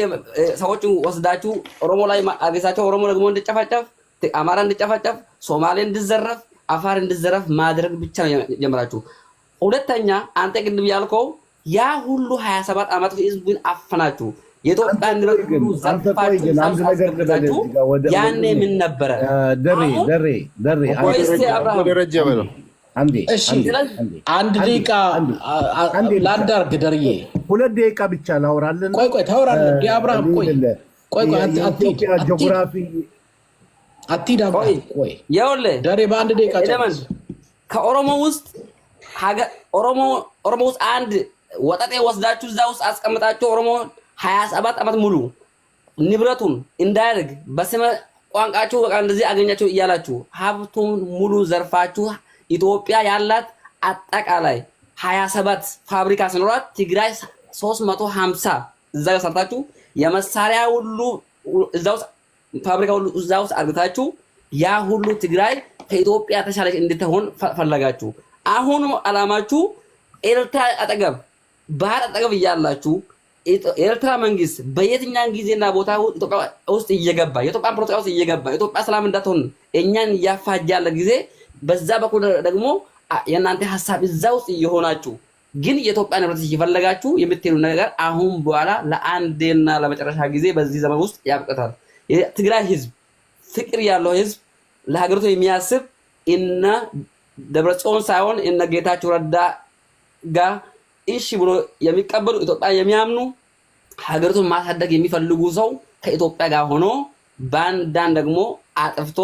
ሰዎች ወስዳችሁ ኦሮሞ ላይ አገሳቸው። ኦሮሞ ደግሞ እንድጨፈጨፍ፣ አማራ እንድጨፈጨፍ፣ ሶማሌ እንድዘረፍ፣ አፋር እንድዘረፍ ማድረግ ብቻ ጀምራችሁ። ሁለተኛ አንተ ቅድም ያልከው ያ ሁሉ 27 ዓመት ህዝብን አፈናችሁ የኢትዮጵያ ንብረት ሁሉ ዘርፋችሁ ያኔ ምን ነበረ? ደረጀ በለው አንድ ደቂቃ ላንዳርግ ደርዬ 2 ደቂቃ ብቻ ላውራለን። ቆይ ታወራለህ። አብርሃም ቆይ ጂኦግራፊ አትሂድ። ቆይ ደሬ በአንድ ደቂቃ ጨርስ። ከኦሮሞ ውስጥ ኦሮሞ ውስጥ አንድ ወጠጤ ወስዳችሁ እዛ ውስጥ አስቀምጣችሁ ኦሮሞ 27 ዓመት ሙሉ ንብረቱን እንዳያድግ በስመ ቋንቋችሁ በቃ እንደዚህ አገኛችሁ እያላችሁ ሀብቱን ሙሉ ዘርፋችሁ ኢትዮጵያ ያላት አጠቃላይ 27 ፋብሪካ ሲኖራት ትግራይ 350 እዛ ሰርታችሁ የመሳሪያ ሁሉ እዛ ውስጥ ፋብሪካ ሁሉ እዛ ውስጥ አርግታችሁ ያ ሁሉ ትግራይ ከኢትዮጵያ ተሻለች እንድትሆን ፈለጋችሁ። አሁን አላማችሁ ኤርትራ አጠገብ ባህር አጠገብ እያላችሁ ኤርትራ መንግስት በየትኛው ጊዜና ቦታ ኢትዮጵያ ውስጥ እየገባ የኢትዮጵያ ፕሮቶኮል ውስጥ እየገባ ኢትዮጵያ ሰላም እንዳትሆን እኛን እያፋጃለ ጊዜ በዛ በኩል ደግሞ የእናንተ ሀሳብ እዛ ውስጥ እየሆናችሁ ግን የኢትዮጵያ ንብረት እየፈለጋችሁ የምትሄዱ ነገር አሁን በኋላ ለአንዴና ለመጨረሻ ጊዜ በዚህ ዘመን ውስጥ ያብቅታል። የትግራይ ህዝብ ፍቅር ያለው ህዝብ ለሀገሪቱ የሚያስብ እነ ደብረጽዮን ሳይሆን እነ ጌታቸው ረዳ ጋር እሺ ብሎ የሚቀበሉ ኢትዮጵያ የሚያምኑ ሀገሪቱን ማሳደግ የሚፈልጉ ሰው ከኢትዮጵያ ጋር ሆኖ ባንዳን ደግሞ አጥፍቶ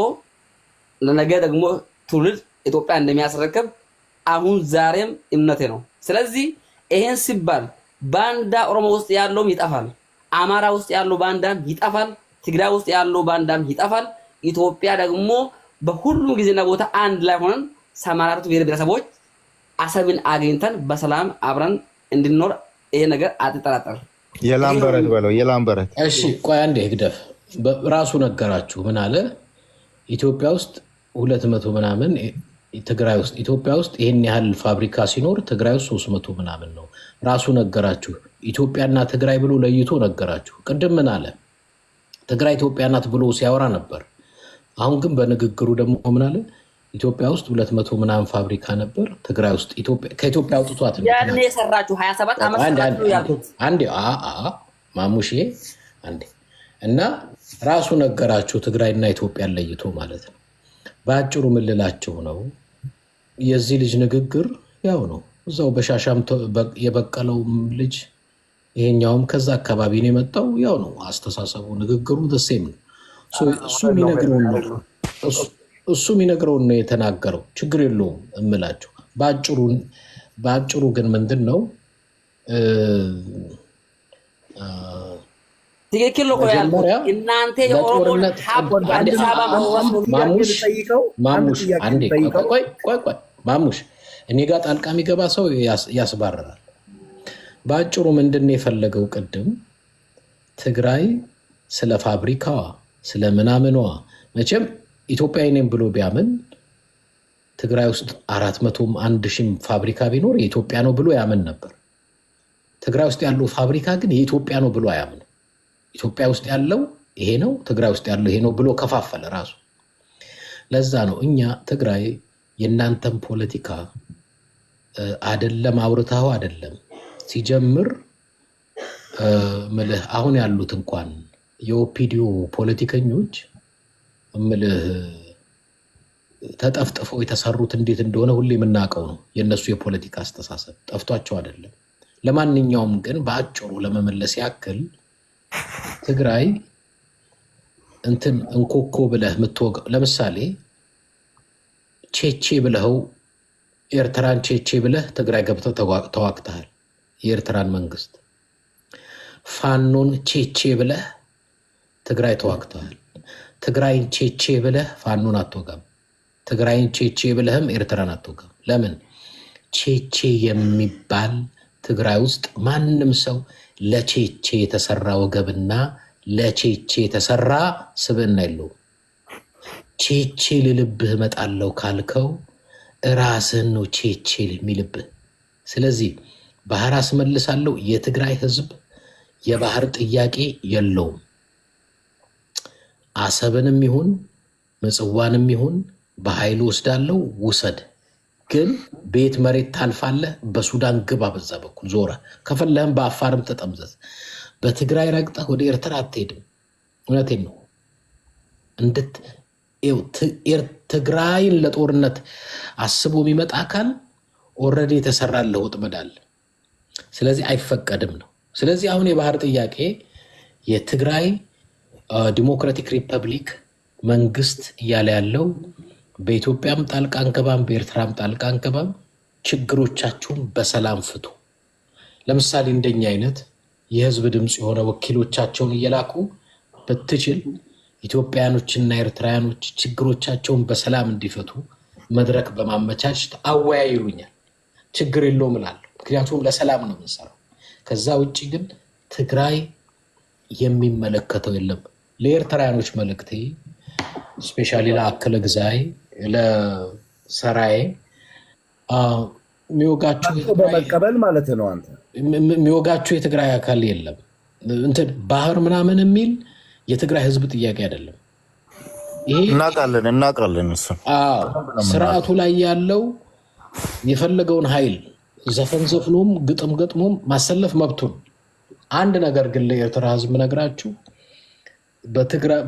ለነገ ደግሞ ትውልድ ኢትዮጵያ እንደሚያስረክብ አሁን ዛሬም እምነቴ ነው። ስለዚህ ይሄን ሲባል ባንዳ ኦሮሞ ውስጥ ያለውም ይጠፋል፣ አማራ ውስጥ ያለው ባንዳም ይጠፋል፣ ትግራይ ውስጥ ያለው ባንዳም ይጠፋል። ኢትዮጵያ ደግሞ በሁሉም ጊዜና ቦታ አንድ ላይ ሆነን 84 ብሔር ብሔረሰቦች አሰብን አግኝተን በሰላም አብረን እንድንኖር ይሄ ነገር አትጠራጠር። የላምበረት በለው የላምበረት። እሺ ቆይ አንዴ ህግደፍ ራሱ ነገራችሁ። ምን አለ? ኢትዮጵያ ውስጥ 200 ምናምን ትግራይ ውስጥ ኢትዮጵያ ውስጥ ይሄን ያህል ፋብሪካ ሲኖር ትግራይ ውስጥ 300 ምናምን ነው። ራሱ ነገራችሁ። ኢትዮጵያና ትግራይ ብሎ ለይቶ ነገራችሁ። ቅድም ምን አለ? ትግራይ ኢትዮጵያ ናት ብሎ ሲያወራ ነበር። አሁን ግን በንግግሩ ደግሞ ምን አለ? ኢትዮጵያ ውስጥ 200 ምናምን ፋብሪካ ነበር ትግራይ ውስጥ ከኢትዮጵያ አውጥቷት ነው ያኔ የሰራችሁ 27 ዓመት ሰራችሁ ያሉት አንዴ ማሙሼ አንዴ እና ራሱ ነገራችሁ ትግራይና ኢትዮጵያን ለይቶ ማለት ነው። በአጭሩ ምልላቸው ነው የዚህ ልጅ ንግግር ያው ነው። እዛው በሻሻም የበቀለው ልጅ ይሄኛውም ከዛ አካባቢ ነው የመጣው ያው ነው። አስተሳሰቡ ንግግሩ ደሴም ነው። እሱ የሚነግረውን ነው የተናገረው። ችግር የለውም እምላቸው። በአጭሩ በአጭሩ ግን ምንድን ነው ትክክል ነው ያልኩት። እናንተ የኦሮሞ አዲስ አበባ ማሙሽ እኔ ጋር ጣልቃ የሚገባ ሰው ያስባርራል። በአጭሩ ምንድን ነው የፈለገው? ቅድም ትግራይ ስለ ፋብሪካዋ ስለ ምናምኗ መቼም ኢትዮጵያዊ ነኝ ብሎ ቢያምን ትግራይ ውስጥ 401,000 ፋብሪካ ቢኖር የኢትዮጵያ ነው ብሎ ያምን ነበር። ትግራይ ውስጥ ያለው ፋብሪካ ግን የኢትዮጵያ ነው ብሎ አያምን። ኢትዮጵያ ውስጥ ያለው ይሄ ነው፣ ትግራይ ውስጥ ያለው ይሄ ነው ብሎ ከፋፈለ ራሱ። ለዛ ነው እኛ ትግራይ የእናንተን ፖለቲካ አይደለም አውርታው አይደለም ሲጀምር ምልህ አሁን ያሉት እንኳን የኦፒዲዮ ፖለቲከኞች ምልህ ተጠፍጥፈው የተሰሩት እንዴት እንደሆነ ሁሌ የምናውቀው ነው። የነሱ የፖለቲካ አስተሳሰብ ጠፍቷቸው አይደለም። ለማንኛውም ግን በአጭሩ ለመመለስ ያክል ትግራይ እንትን እንኮኮ ብለህ የምትወጋው ለምሳሌ ቼቼ ብለኸው ኤርትራን ቼቼ ብለህ ትግራይ ገብተው ተዋግተሃል። የኤርትራን መንግስት ፋኖን ቼቼ ብለህ ትግራይ ተዋግተሃል። ትግራይን ቼቼ ብለህ ፋኖን አትወጋም። ትግራይን ቼቼ ብለህም ኤርትራን አትወጋም። ለምን? ቼቼ የሚባል ትግራይ ውስጥ ማንም ሰው ለቼቼ የተሰራ ወገብና ለቼቼ የተሰራ ስብዕና የለውም። ቼቼ ልልብህ እመጣለሁ ካልከው ራስህን ነው ቼቼ የሚልብህ። ስለዚህ ባህር አስመልሳለሁ የትግራይ ህዝብ የባህር ጥያቄ የለውም። አሰብንም ይሁን ምጽዋንም ይሁን በኃይል ወስዳለው ውሰድ። ግን ቤት መሬት ታልፋለህ። በሱዳን ግባ፣ በዛ በኩል ዞረ። ከፈለህም በአፋርም ተጠምዘዝ። በትግራይ ረግጠህ ወደ ኤርትራ አትሄድም። እውነቴን ነው። ትግራይን ለጦርነት አስቦ የሚመጣ አካል ኦልሬዲ የተሰራለህ ወጥመድ አለ። ስለዚህ አይፈቀድም ነው። ስለዚህ አሁን የባህር ጥያቄ የትግራይ ዲሞክራቲክ ሪፐብሊክ መንግስት እያለ ያለው በኢትዮጵያም ጣልቃ አንገባም፣ በኤርትራም ጣልቃ አንገባም፣ ችግሮቻችሁን በሰላም ፍቱ። ለምሳሌ እንደኛ አይነት የህዝብ ድምፅ የሆነ ወኪሎቻቸውን እየላኩ ብትችል ኢትዮጵያኖችና ኤርትራውያኖች ችግሮቻቸውን በሰላም እንዲፈቱ መድረክ በማመቻቸት አወያይ ይሉኛል። ችግር የለውም እላለሁ። ምክንያቱም ለሰላም ነው የምንሰራው። ከዛ ውጭ ግን ትግራይ የሚመለከተው የለም። ለኤርትራውያኖች መልእክቴ ስፔሻሊ ለአከለ ግዛይ ለሰራዬ በመቀበል ማለት ነው። አንተ የሚወጋችሁ የትግራይ አካል የለም። እንትን ባህር ምናምን የሚል የትግራይ ህዝብ ጥያቄ አይደለም። ይሄ እናውቃለን። እሱ ስርዓቱ ላይ ያለው የፈለገውን ኃይል ዘፈን ዘፍኖም ግጥም ገጥሞም ማሰለፍ መብቱን። አንድ ነገር ግን ለኤርትራ ህዝብ ነግራችሁ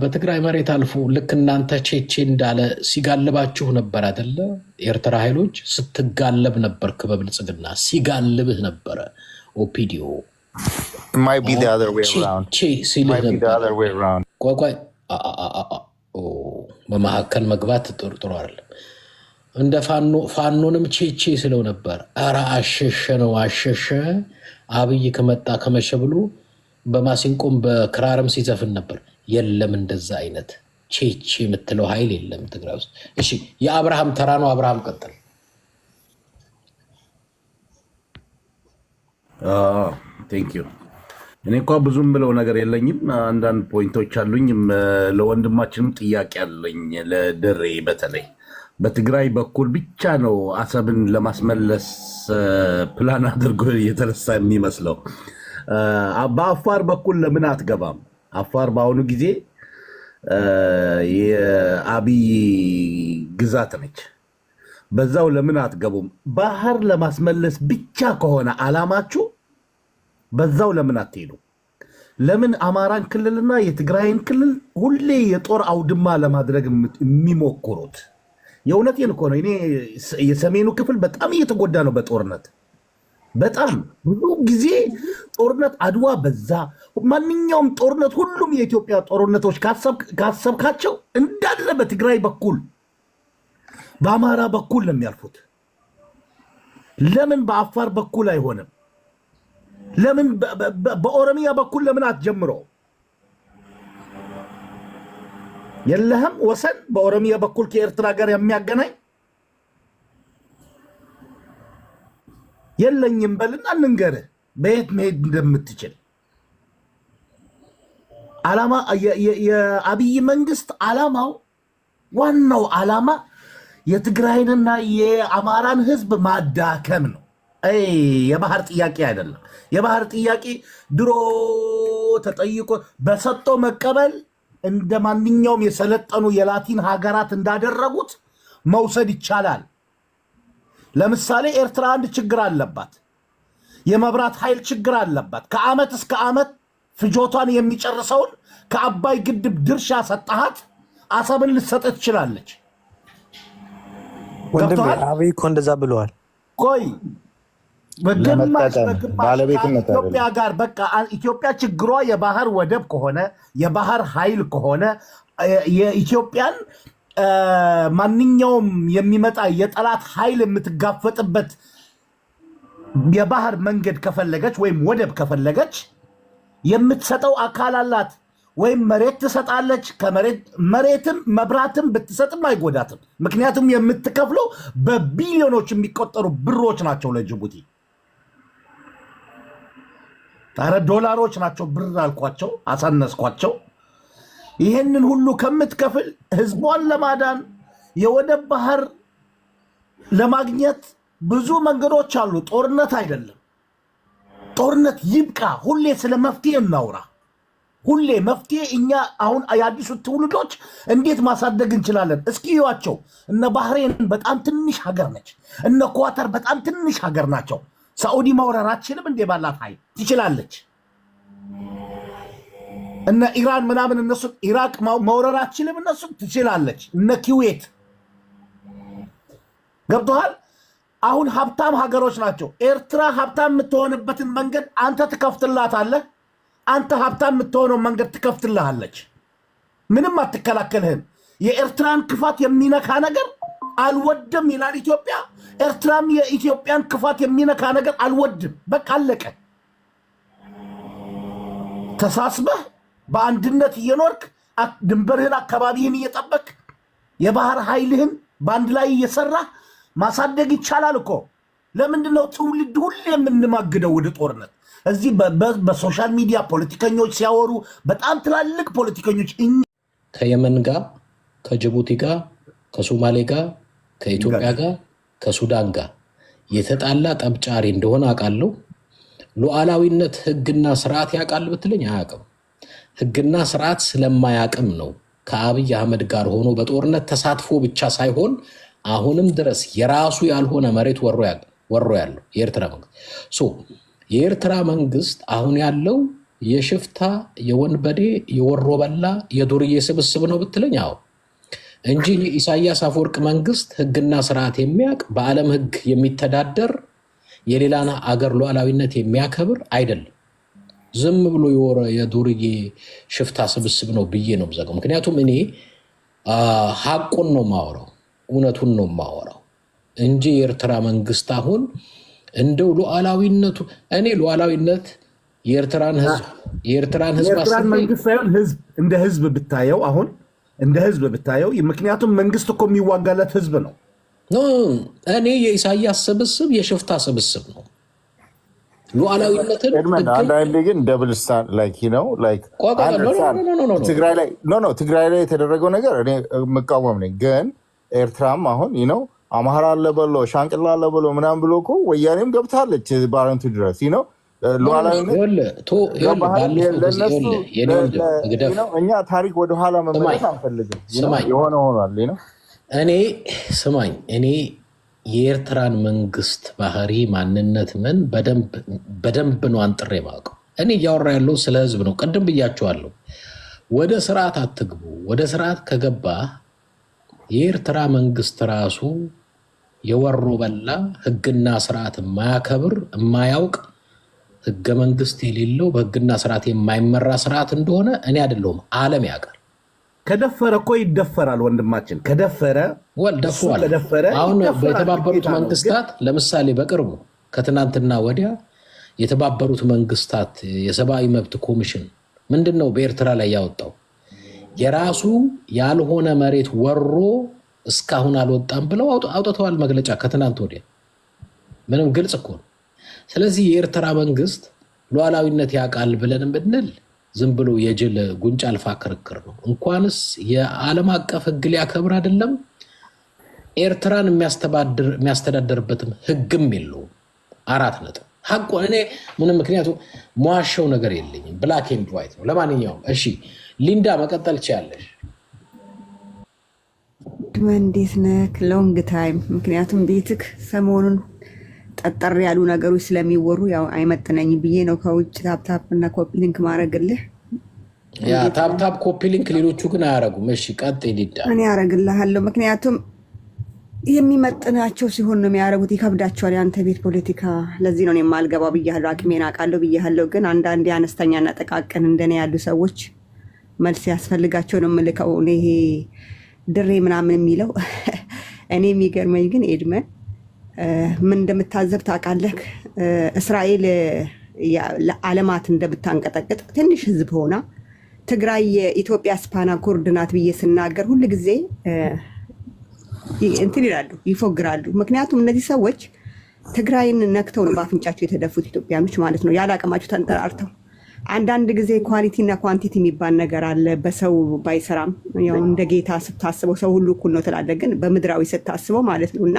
በትግራይ መሬት አልፎ ልክ እናንተ ቼቼ እንዳለ ሲጋልባችሁ ነበር አይደለ? ኤርትራ ኃይሎች ስትጋለብ ነበር። በብልጽግና ሲጋልብህ ነበረ። ኦፒዲዮ ቆይ በመካከል መግባት ጥሩ አይደለም። እንደ ፋኖንም ቼቼ ስለው ነበር። ኧረ አሸሸ ነው አሸሸ። አብይ ከመጣ ከመሸ ብሎ በማሲንቆም በክራርም ሲዘፍን ነበር። የለም እንደዛ አይነት ቼቼ የምትለው ኃይል የለም ትግራይ ውስጥ። እሺ የአብርሃም ተራ ነው። አብርሃም ቀጥል። ቴንክ ዩ። እኔ እንኳ ብዙም ብለው ነገር የለኝም። አንዳንድ ፖይንቶች አሉኝ። ለወንድማችንም ጥያቄ አለኝ። ለድሬ በተለይ በትግራይ በኩል ብቻ ነው አሰብን ለማስመለስ ፕላን አድርጎ የተነሳ የሚመስለው። በአፋር በኩል ለምን አትገባም? አፋር በአሁኑ ጊዜ የአብይ ግዛት ነች። በዛው ለምን አትገቡም? ባህር ለማስመለስ ብቻ ከሆነ አላማችሁ በዛው ለምን አትሄዱ? ለምን አማራን ክልልና የትግራይን ክልል ሁሌ የጦር አውድማ ለማድረግ የሚሞክሩት? የእውነቴን እኮ ነው። እኔ የሰሜኑ ክፍል በጣም እየተጎዳ ነው በጦርነት። በጣም ብዙ ጊዜ ጦርነት አድዋ በዛ። ማንኛውም ጦርነት፣ ሁሉም የኢትዮጵያ ጦርነቶች ካሰብካቸው እንዳለ በትግራይ በኩል በአማራ በኩል ነው የሚያልፉት። ለምን በአፋር በኩል አይሆንም? ለምን በኦሮሚያ በኩል ለምን አትጀምሮ? የለህም ወሰን በኦሮሚያ በኩል ከኤርትራ ጋር የሚያገናኝ የለኝም በልና እንንገርህ በየት መሄድ እንደምትችል። ዓላማ የአብይ መንግስት ዓላማው ዋናው ዓላማ የትግራይንና የአማራን ህዝብ ማዳከም ነው። የባህር ጥያቄ አይደለም። የባህር ጥያቄ ድሮ ተጠይቆ በሰጥቶ መቀበል እንደ ማንኛውም የሰለጠኑ የላቲን ሀገራት እንዳደረጉት መውሰድ ይቻላል። ለምሳሌ ኤርትራ አንድ ችግር አለባት። የመብራት ኃይል ችግር አለባት። ከዓመት እስከ ዓመት ፍጆቷን የሚጨርሰውን ከአባይ ግድብ ድርሻ ሰጠሃት፣ አሰብን ልትሰጥ ትችላለች። ወንድሜ አብይ እኮ እንደዛ ብለዋል። ቆይ በግማሽ ከኢትዮጵያ ጋር በቃ ኢትዮጵያ ችግሯ የባህር ወደብ ከሆነ የባህር ኃይል ከሆነ የኢትዮጵያን ማንኛውም የሚመጣ የጠላት ኃይል የምትጋፈጥበት የባህር መንገድ ከፈለገች ወይም ወደብ ከፈለገች የምትሰጠው አካል አላት። ወይም መሬት ትሰጣለች። መሬትም መብራትም ብትሰጥም አይጎዳትም። ምክንያቱም የምትከፍለው በቢሊዮኖች የሚቆጠሩ ብሮች ናቸው ለጅቡቲ። ኧረ ዶላሮች ናቸው። ብር አልኳቸው፣ አሳነስኳቸው። ይህንን ሁሉ ከምትከፍል ህዝቧን ለማዳን የወደብ ባህር ለማግኘት ብዙ መንገዶች አሉ። ጦርነት አይደለም። ጦርነት ይብቃ። ሁሌ ስለ መፍትሄ እናውራ። ሁሌ መፍትሄ እኛ አሁን የአዲሱ ትውልዶች እንዴት ማሳደግ እንችላለን? እስኪ እዩዋቸው። እነ ባህሬን በጣም ትንሽ ሀገር ነች። እነ ኳተር በጣም ትንሽ ሀገር ናቸው። ሳዑዲ መውረራችንም እንዴ ባላት ኃይል ትችላለች። እነ ኢራን ምናምን እነሱ ኢራቅ መውረራችንም እነሱ ትችላለች። እነ ኩዌት ገብቶሃል? አሁን ሀብታም ሀገሮች ናቸው። ኤርትራ ሀብታም የምትሆንበትን መንገድ አንተ ትከፍትላታለህ። አንተ ሀብታም የምትሆነው መንገድ ትከፍትልሃለች። ምንም አትከላከልህም። የኤርትራን ክፋት የሚነካ ነገር አልወድም ይላል ኢትዮጵያ። ኤርትራም የኢትዮጵያን ክፋት የሚነካ ነገር አልወድም። በቃ አለቀ። ተሳስበህ በአንድነት እየኖርክ ድንበርህን አካባቢህን እየጠበቅ የባህር ኃይልህን በአንድ ላይ እየሰራህ ማሳደግ ይቻላል እኮ። ለምንድነው ትውልድ ሁሌ የምንማግደው ወደ ጦርነት? እዚህ በሶሻል ሚዲያ ፖለቲከኞች ሲያወሩ በጣም ትላልቅ ፖለቲከኞች ከየመን ጋር፣ ከጅቡቲ ጋር፣ ከሶማሌ ጋር፣ ከኢትዮጵያ ጋር፣ ከሱዳን ጋር የተጣላ ጠብጫሪ እንደሆነ አውቃለሁ። ሉዓላዊነት ህግና ስርዓት ያውቃል ብትለኝ አያውቅም። ህግና ስርዓት ስለማያውቅም ነው ከአብይ አህመድ ጋር ሆኖ በጦርነት ተሳትፎ ብቻ ሳይሆን አሁንም ድረስ የራሱ ያልሆነ መሬት ወሮ ያለው የኤርትራ መንግስት። የኤርትራ መንግስት አሁን ያለው የሽፍታ የወንበዴ የወሮበላ የዱርዬ ስብስብ ነው ብትለኝ አዎ፣ እንጂ የኢሳያስ አፈወርቅ መንግስት ህግና ስርዓት የሚያውቅ በዓለም ህግ የሚተዳደር የሌላና አገር ሉዓላዊነት የሚያከብር አይደለም። ዝም ብሎ የዱርዬ ሽፍታ ስብስብ ነው ብዬ ነው የምዘጋው። ምክንያቱም እኔ ሀቁን ነው ማወራው፣ እውነቱን ነው ማወራው እንጂ የኤርትራ መንግስት አሁን እንደው ሉዓላዊነቱ እኔ ሉዓላዊነት የኤርትራን ህዝብ መንግስት ሳይሆን ህዝብ እንደ ህዝብ ብታየው አሁን እንደ ህዝብ ብታየው፣ ምክንያቱም መንግስት እኮ የሚዋጋለት ህዝብ ነው። እኔ የኢሳያስ ስብስብ የሽፍታ ስብስብ ነው። ሉዓላዊነትን አንዳንዴ ግን ደብል ትግራይ ላይ የተደረገው ነገር እኔ መቃወም ነኝ። ግን ኤርትራም አሁን ነው አማራ አለ በሎ ሻንቅላ አለ በሎ ምናምን ብሎ እኮ ወያኔም ገብታለች ባረንቱ ድረስ ነው። እኛ ታሪክ ወደኋላ መመለስ አንፈልግም። የሆነ ሆኗል ነው። እኔ የኤርትራን መንግስት ባህሪ ማንነት ምን በደንብ ነው አንጥሬ የማውቀው። እኔ እያወራ ያለው ስለ ህዝብ ነው። ቅድም ብያቸዋለሁ። ወደ ስርዓት አትግቡ። ወደ ስርዓት ከገባ የኤርትራ መንግስት ራሱ የወሮ በላ ህግና ስርዓት የማያከብር የማያውቅ ህገ መንግስት የሌለው በህግና ስርዓት የማይመራ ስርዓት እንደሆነ እኔ አይደለሁም፣ ዓለም ያውቃል። ከደፈረ እኮ ይደፈራል ወንድማችን። ከደፈረ ደፈረ። አሁን በተባበሩት መንግስታት ለምሳሌ በቅርቡ ከትናንትና ወዲያ የተባበሩት መንግስታት የሰብአዊ መብት ኮሚሽን ምንድነው በኤርትራ ላይ ያወጣው? የራሱ ያልሆነ መሬት ወሮ እስካሁን አልወጣም ብለው አውጥተዋል መግለጫ ከትናንት ወዲያ። ምንም ግልጽ እኮ ነው። ስለዚህ የኤርትራ መንግስት ሉዓላዊነት ያውቃል ብለን ብንል ዝም ብሎ የጅል ጉንጫ አልፋ ክርክር ነው። እንኳንስ የዓለም አቀፍ ህግ ሊያከብር አይደለም ኤርትራን የሚያስተዳድርበትም ህግም የለውም። 4 ነጥብ ሐቁ እኔ ምንም ምክንያቱም ሟሸው ነገር የለኝም። ብላክ ኤንድ ዋይት ነው። ለማንኛውም እሺ ሊንዳ መቀጠል ትችያለሽ። እንዴት ነህ? ሎንግ ታይም። ምክንያቱም ቤትክ ሰሞኑን ጠጠር ያሉ ነገሮች ስለሚወሩ ያው አይመጥነኝ ብዬ ነው ከውጭ ታፕታፕ እና ኮፒ ሊንክ ማድረግልህ። ያ ታፕታፕ ኮፒ ሊንክ ሌሎቹ ግን አያረጉም። እሺ ቀጥይ ሊንዳ። እኔ አረግልሃለሁ ምክንያቱም የሚመጥናቸው ሲሆን ነው የሚያደርጉት። ይከብዳቸዋል ያንተ ቤት ፖለቲካ። ለዚህ ነው የማልገባው ብያለሁ። አቅሜን አውቃለሁ ብያለሁ። ግን አንዳንዴ አነስተኛና ጠቃቅን እንደኔ ያሉ ሰዎች መልስ ያስፈልጋቸው ነው የምልከው። ይሄ ድሬ ምናምን የሚለው እኔ የሚገርመኝ ግን ኤድመን ምን እንደምታዘብ ታውቃለህ? እስራኤል ለዓለማት እንደምታንቀጠቅጥ ትንሽ ህዝብ ሆና ትግራይ የኢትዮጵያ ስፓና ኮርድ ናት ብዬ ስናገር ሁል ጊዜ እንትን ይላሉ፣ ይፎግራሉ። ምክንያቱም እነዚህ ሰዎች ትግራይን ነክተው ነው በአፍንጫቸው የተደፉት ኢትዮጵያኖች ማለት ነው፣ ያለ አቅማቸው ተንጠራርተው። አንዳንድ ጊዜ ኳሊቲ እና ኳንቲቲ የሚባል ነገር አለ። በሰው ባይሰራም ያው እንደ ጌታ ስታስበው ሰው ሁሉ እኩል ነው ትላለህ፣ ግን በምድራዊ ስታስበው ማለት ነው። እና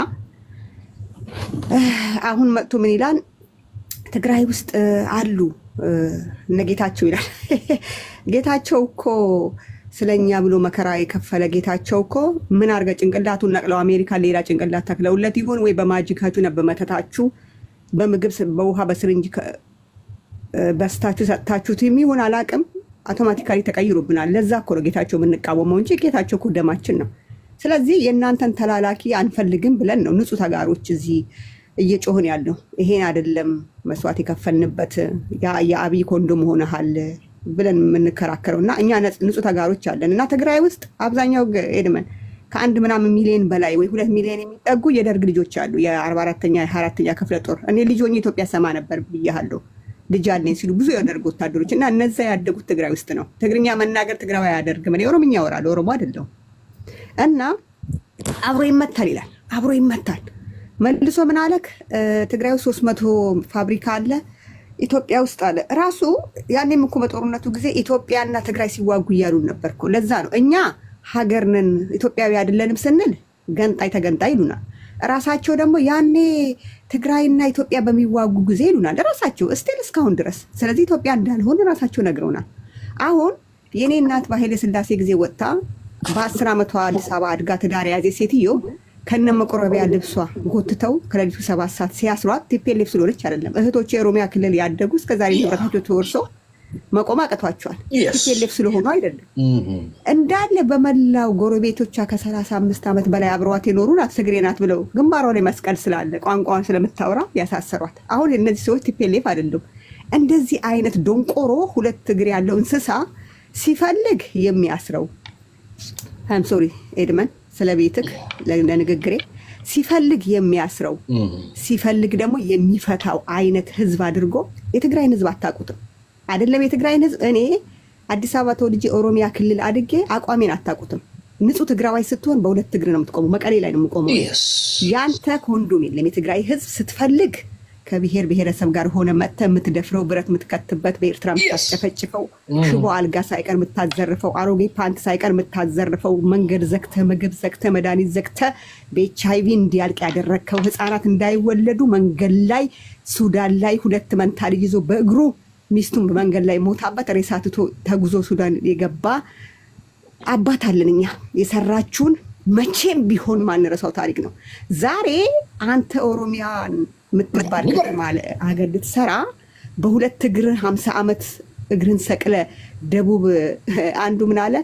አሁን መጥቶ ምን ይላል? ትግራይ ውስጥ አሉ እነ ጌታቸው ይላል። ጌታቸው እኮ ስለኛ ብሎ መከራ የከፈለ ጌታቸው እኮ ምን አርገ ጭንቅላቱን ነቅለው አሜሪካ ሌላ ጭንቅላት ተክለውለት ይሆን ወይ በማጂካችሁና በመተታችሁ በምግብ በውሃ በስሪንጅ በስታችሁ ሰጥታችሁት የሚሆን አላቅም። አውቶማቲካሊ ተቀይሮብናል። ለዛ እኮ ነው ጌታቸው የምንቃወመው እንጂ ጌታቸው እኮ ደማችን ነው። ስለዚህ የእናንተን ተላላኪ አንፈልግም ብለን ነው ንጹህ ተጋሮች እዚህ እየጮህን ያለው። ይሄን አይደለም መስዋዕት የከፈልንበት የአብይ ኮንዶም ሆነሃል ብለን የምንከራከረው እና እኛ ንጹህ ተጋሮች አለን። እና ትግራይ ውስጥ አብዛኛው ኤድመን ከ1 ምናምን ሚሊዮን በላይ ወይ 2 ሚሊዮን የሚጠጉ የደርግ ልጆች አሉ። የ44ኛ የ24ኛ ክፍለ ጦር እኔ ልጅ ሆኜ ኢትዮጵያ ሰማ ነበር ብያለሁ። ልጅ አለኝ ሲሉ ብዙ የደርግ ወታደሮች እና እነዛ ያደጉት ትግራይ ውስጥ ነው። ትግርኛ መናገር ትግራዊ አያደርግም። እኔ ኦሮምኛ አወራለሁ፣ ኦሮሞ አይደለሁም። እና አብሮ ይመታል ይላል። አብሮ ይመታል መልሶ ምን አለክ? ትግራይ ውስጥ 300 ፋብሪካ አለ ኢትዮጵያ ውስጥ አለ። ራሱ ያኔም እኮ በጦርነቱ ጊዜ ኢትዮጵያና ትግራይ ሲዋጉ እያሉ ነበር እኮ። ለዛ ነው እኛ ሀገር ነን ኢትዮጵያዊ አይደለንም ስንል ገንጣይ ተገንጣይ ይሉናል። ራሳቸው ደግሞ ያኔ ትግራይና ኢትዮጵያ በሚዋጉ ጊዜ ይሉናል ራሳቸው እስቲል እስካሁን ድረስ። ስለዚህ ኢትዮጵያ እንዳልሆነ ራሳቸው ነግረውናል። አሁን የኔ እናት በኃይለ ሥላሴ ጊዜ ወጥታ በ10 ዓመቷ አዲስ አበባ አድጋ ትዳር ያዜ ሴትዮ ከነ መቆረቢያ ልብሷ ጎትተው ከሌሊቱ 7 ሰዓት ሲያስሯት ቲፒኤልኤፍ ስለሆነች አይደለም። እህቶቼ የኦሮሚያ ክልል ያደጉ እስከዛሬ ንብረታቸው ተወርሶ መቆም አቅቷቸዋል። ቲፒኤልኤፍ ስለሆኑ አይደለም። እንዳለ በመላው ጎረቤቶቿ ከ35 ዓመት በላይ አብረዋት የኖሩ ናት። ትግሬ ናት ብለው ግንባሯ ላይ መስቀል ስላለ ቋንቋን ስለምታወራ ያሳሰሯት። አሁን እነዚህ ሰዎች ቲፒኤልኤፍ አይደሉም። እንደዚህ አይነት ዶንቆሮ 2 እግር ያለው እንስሳ ሲፈልግ የሚያስረው ሶሪ ኤድመን ስለ ቤትክ ለንግግሬ ሲፈልግ የሚያስረው ሲፈልግ ደግሞ የሚፈታው አይነት ህዝብ አድርጎ የትግራይን ህዝብ አታውቁትም። አይደለም የትግራይን ህዝብ እኔ አዲስ አበባ ተወልጄ ኦሮሚያ ክልል አድጌ አቋሜን አታውቁትም። ንጹህ ትግራዋይ ስትሆን በ2 እግር ነው የምትቆመው። መቀሌ ላይ ነው የምቆመው። ያንተ ኮንዶም የለም። የትግራይ ህዝብ ስትፈልግ ከብሔር ብሔረሰብ ጋር ሆነ መጥተህ የምትደፍረው ብረት የምትከትበት በኤርትራ የምታስጨፈጭፈው ሽቦ አልጋ ሳይቀር የምታዘርፈው አሮጌ ፓንት ሳይቀር የምታዘርፈው መንገድ ዘግተህ ምግብ ዘግተህ መድኃኒት ዘግተህ በኤችአይቪ እንዲያልቅ ያደረግከው ህፃናት እንዳይወለዱ መንገድ ላይ ሱዳን ላይ 2 መንታ ልጅ ይዞ በእግሩ ሚስቱን በመንገድ ላይ ሞታበት ሬሳ ትቶ ተጉዞ ሱዳን የገባ አባት አለን እኛ። የሰራችሁን መቼም ቢሆን ማንረሳው ታሪክ ነው። ዛሬ አንተ ኦሮሚያን ምትባል ከተማ ሀገር ልትሰራ በ2 እግር 50 ዓመት እግርን ሰቅለ ደቡብ አንዱ ምን አለ?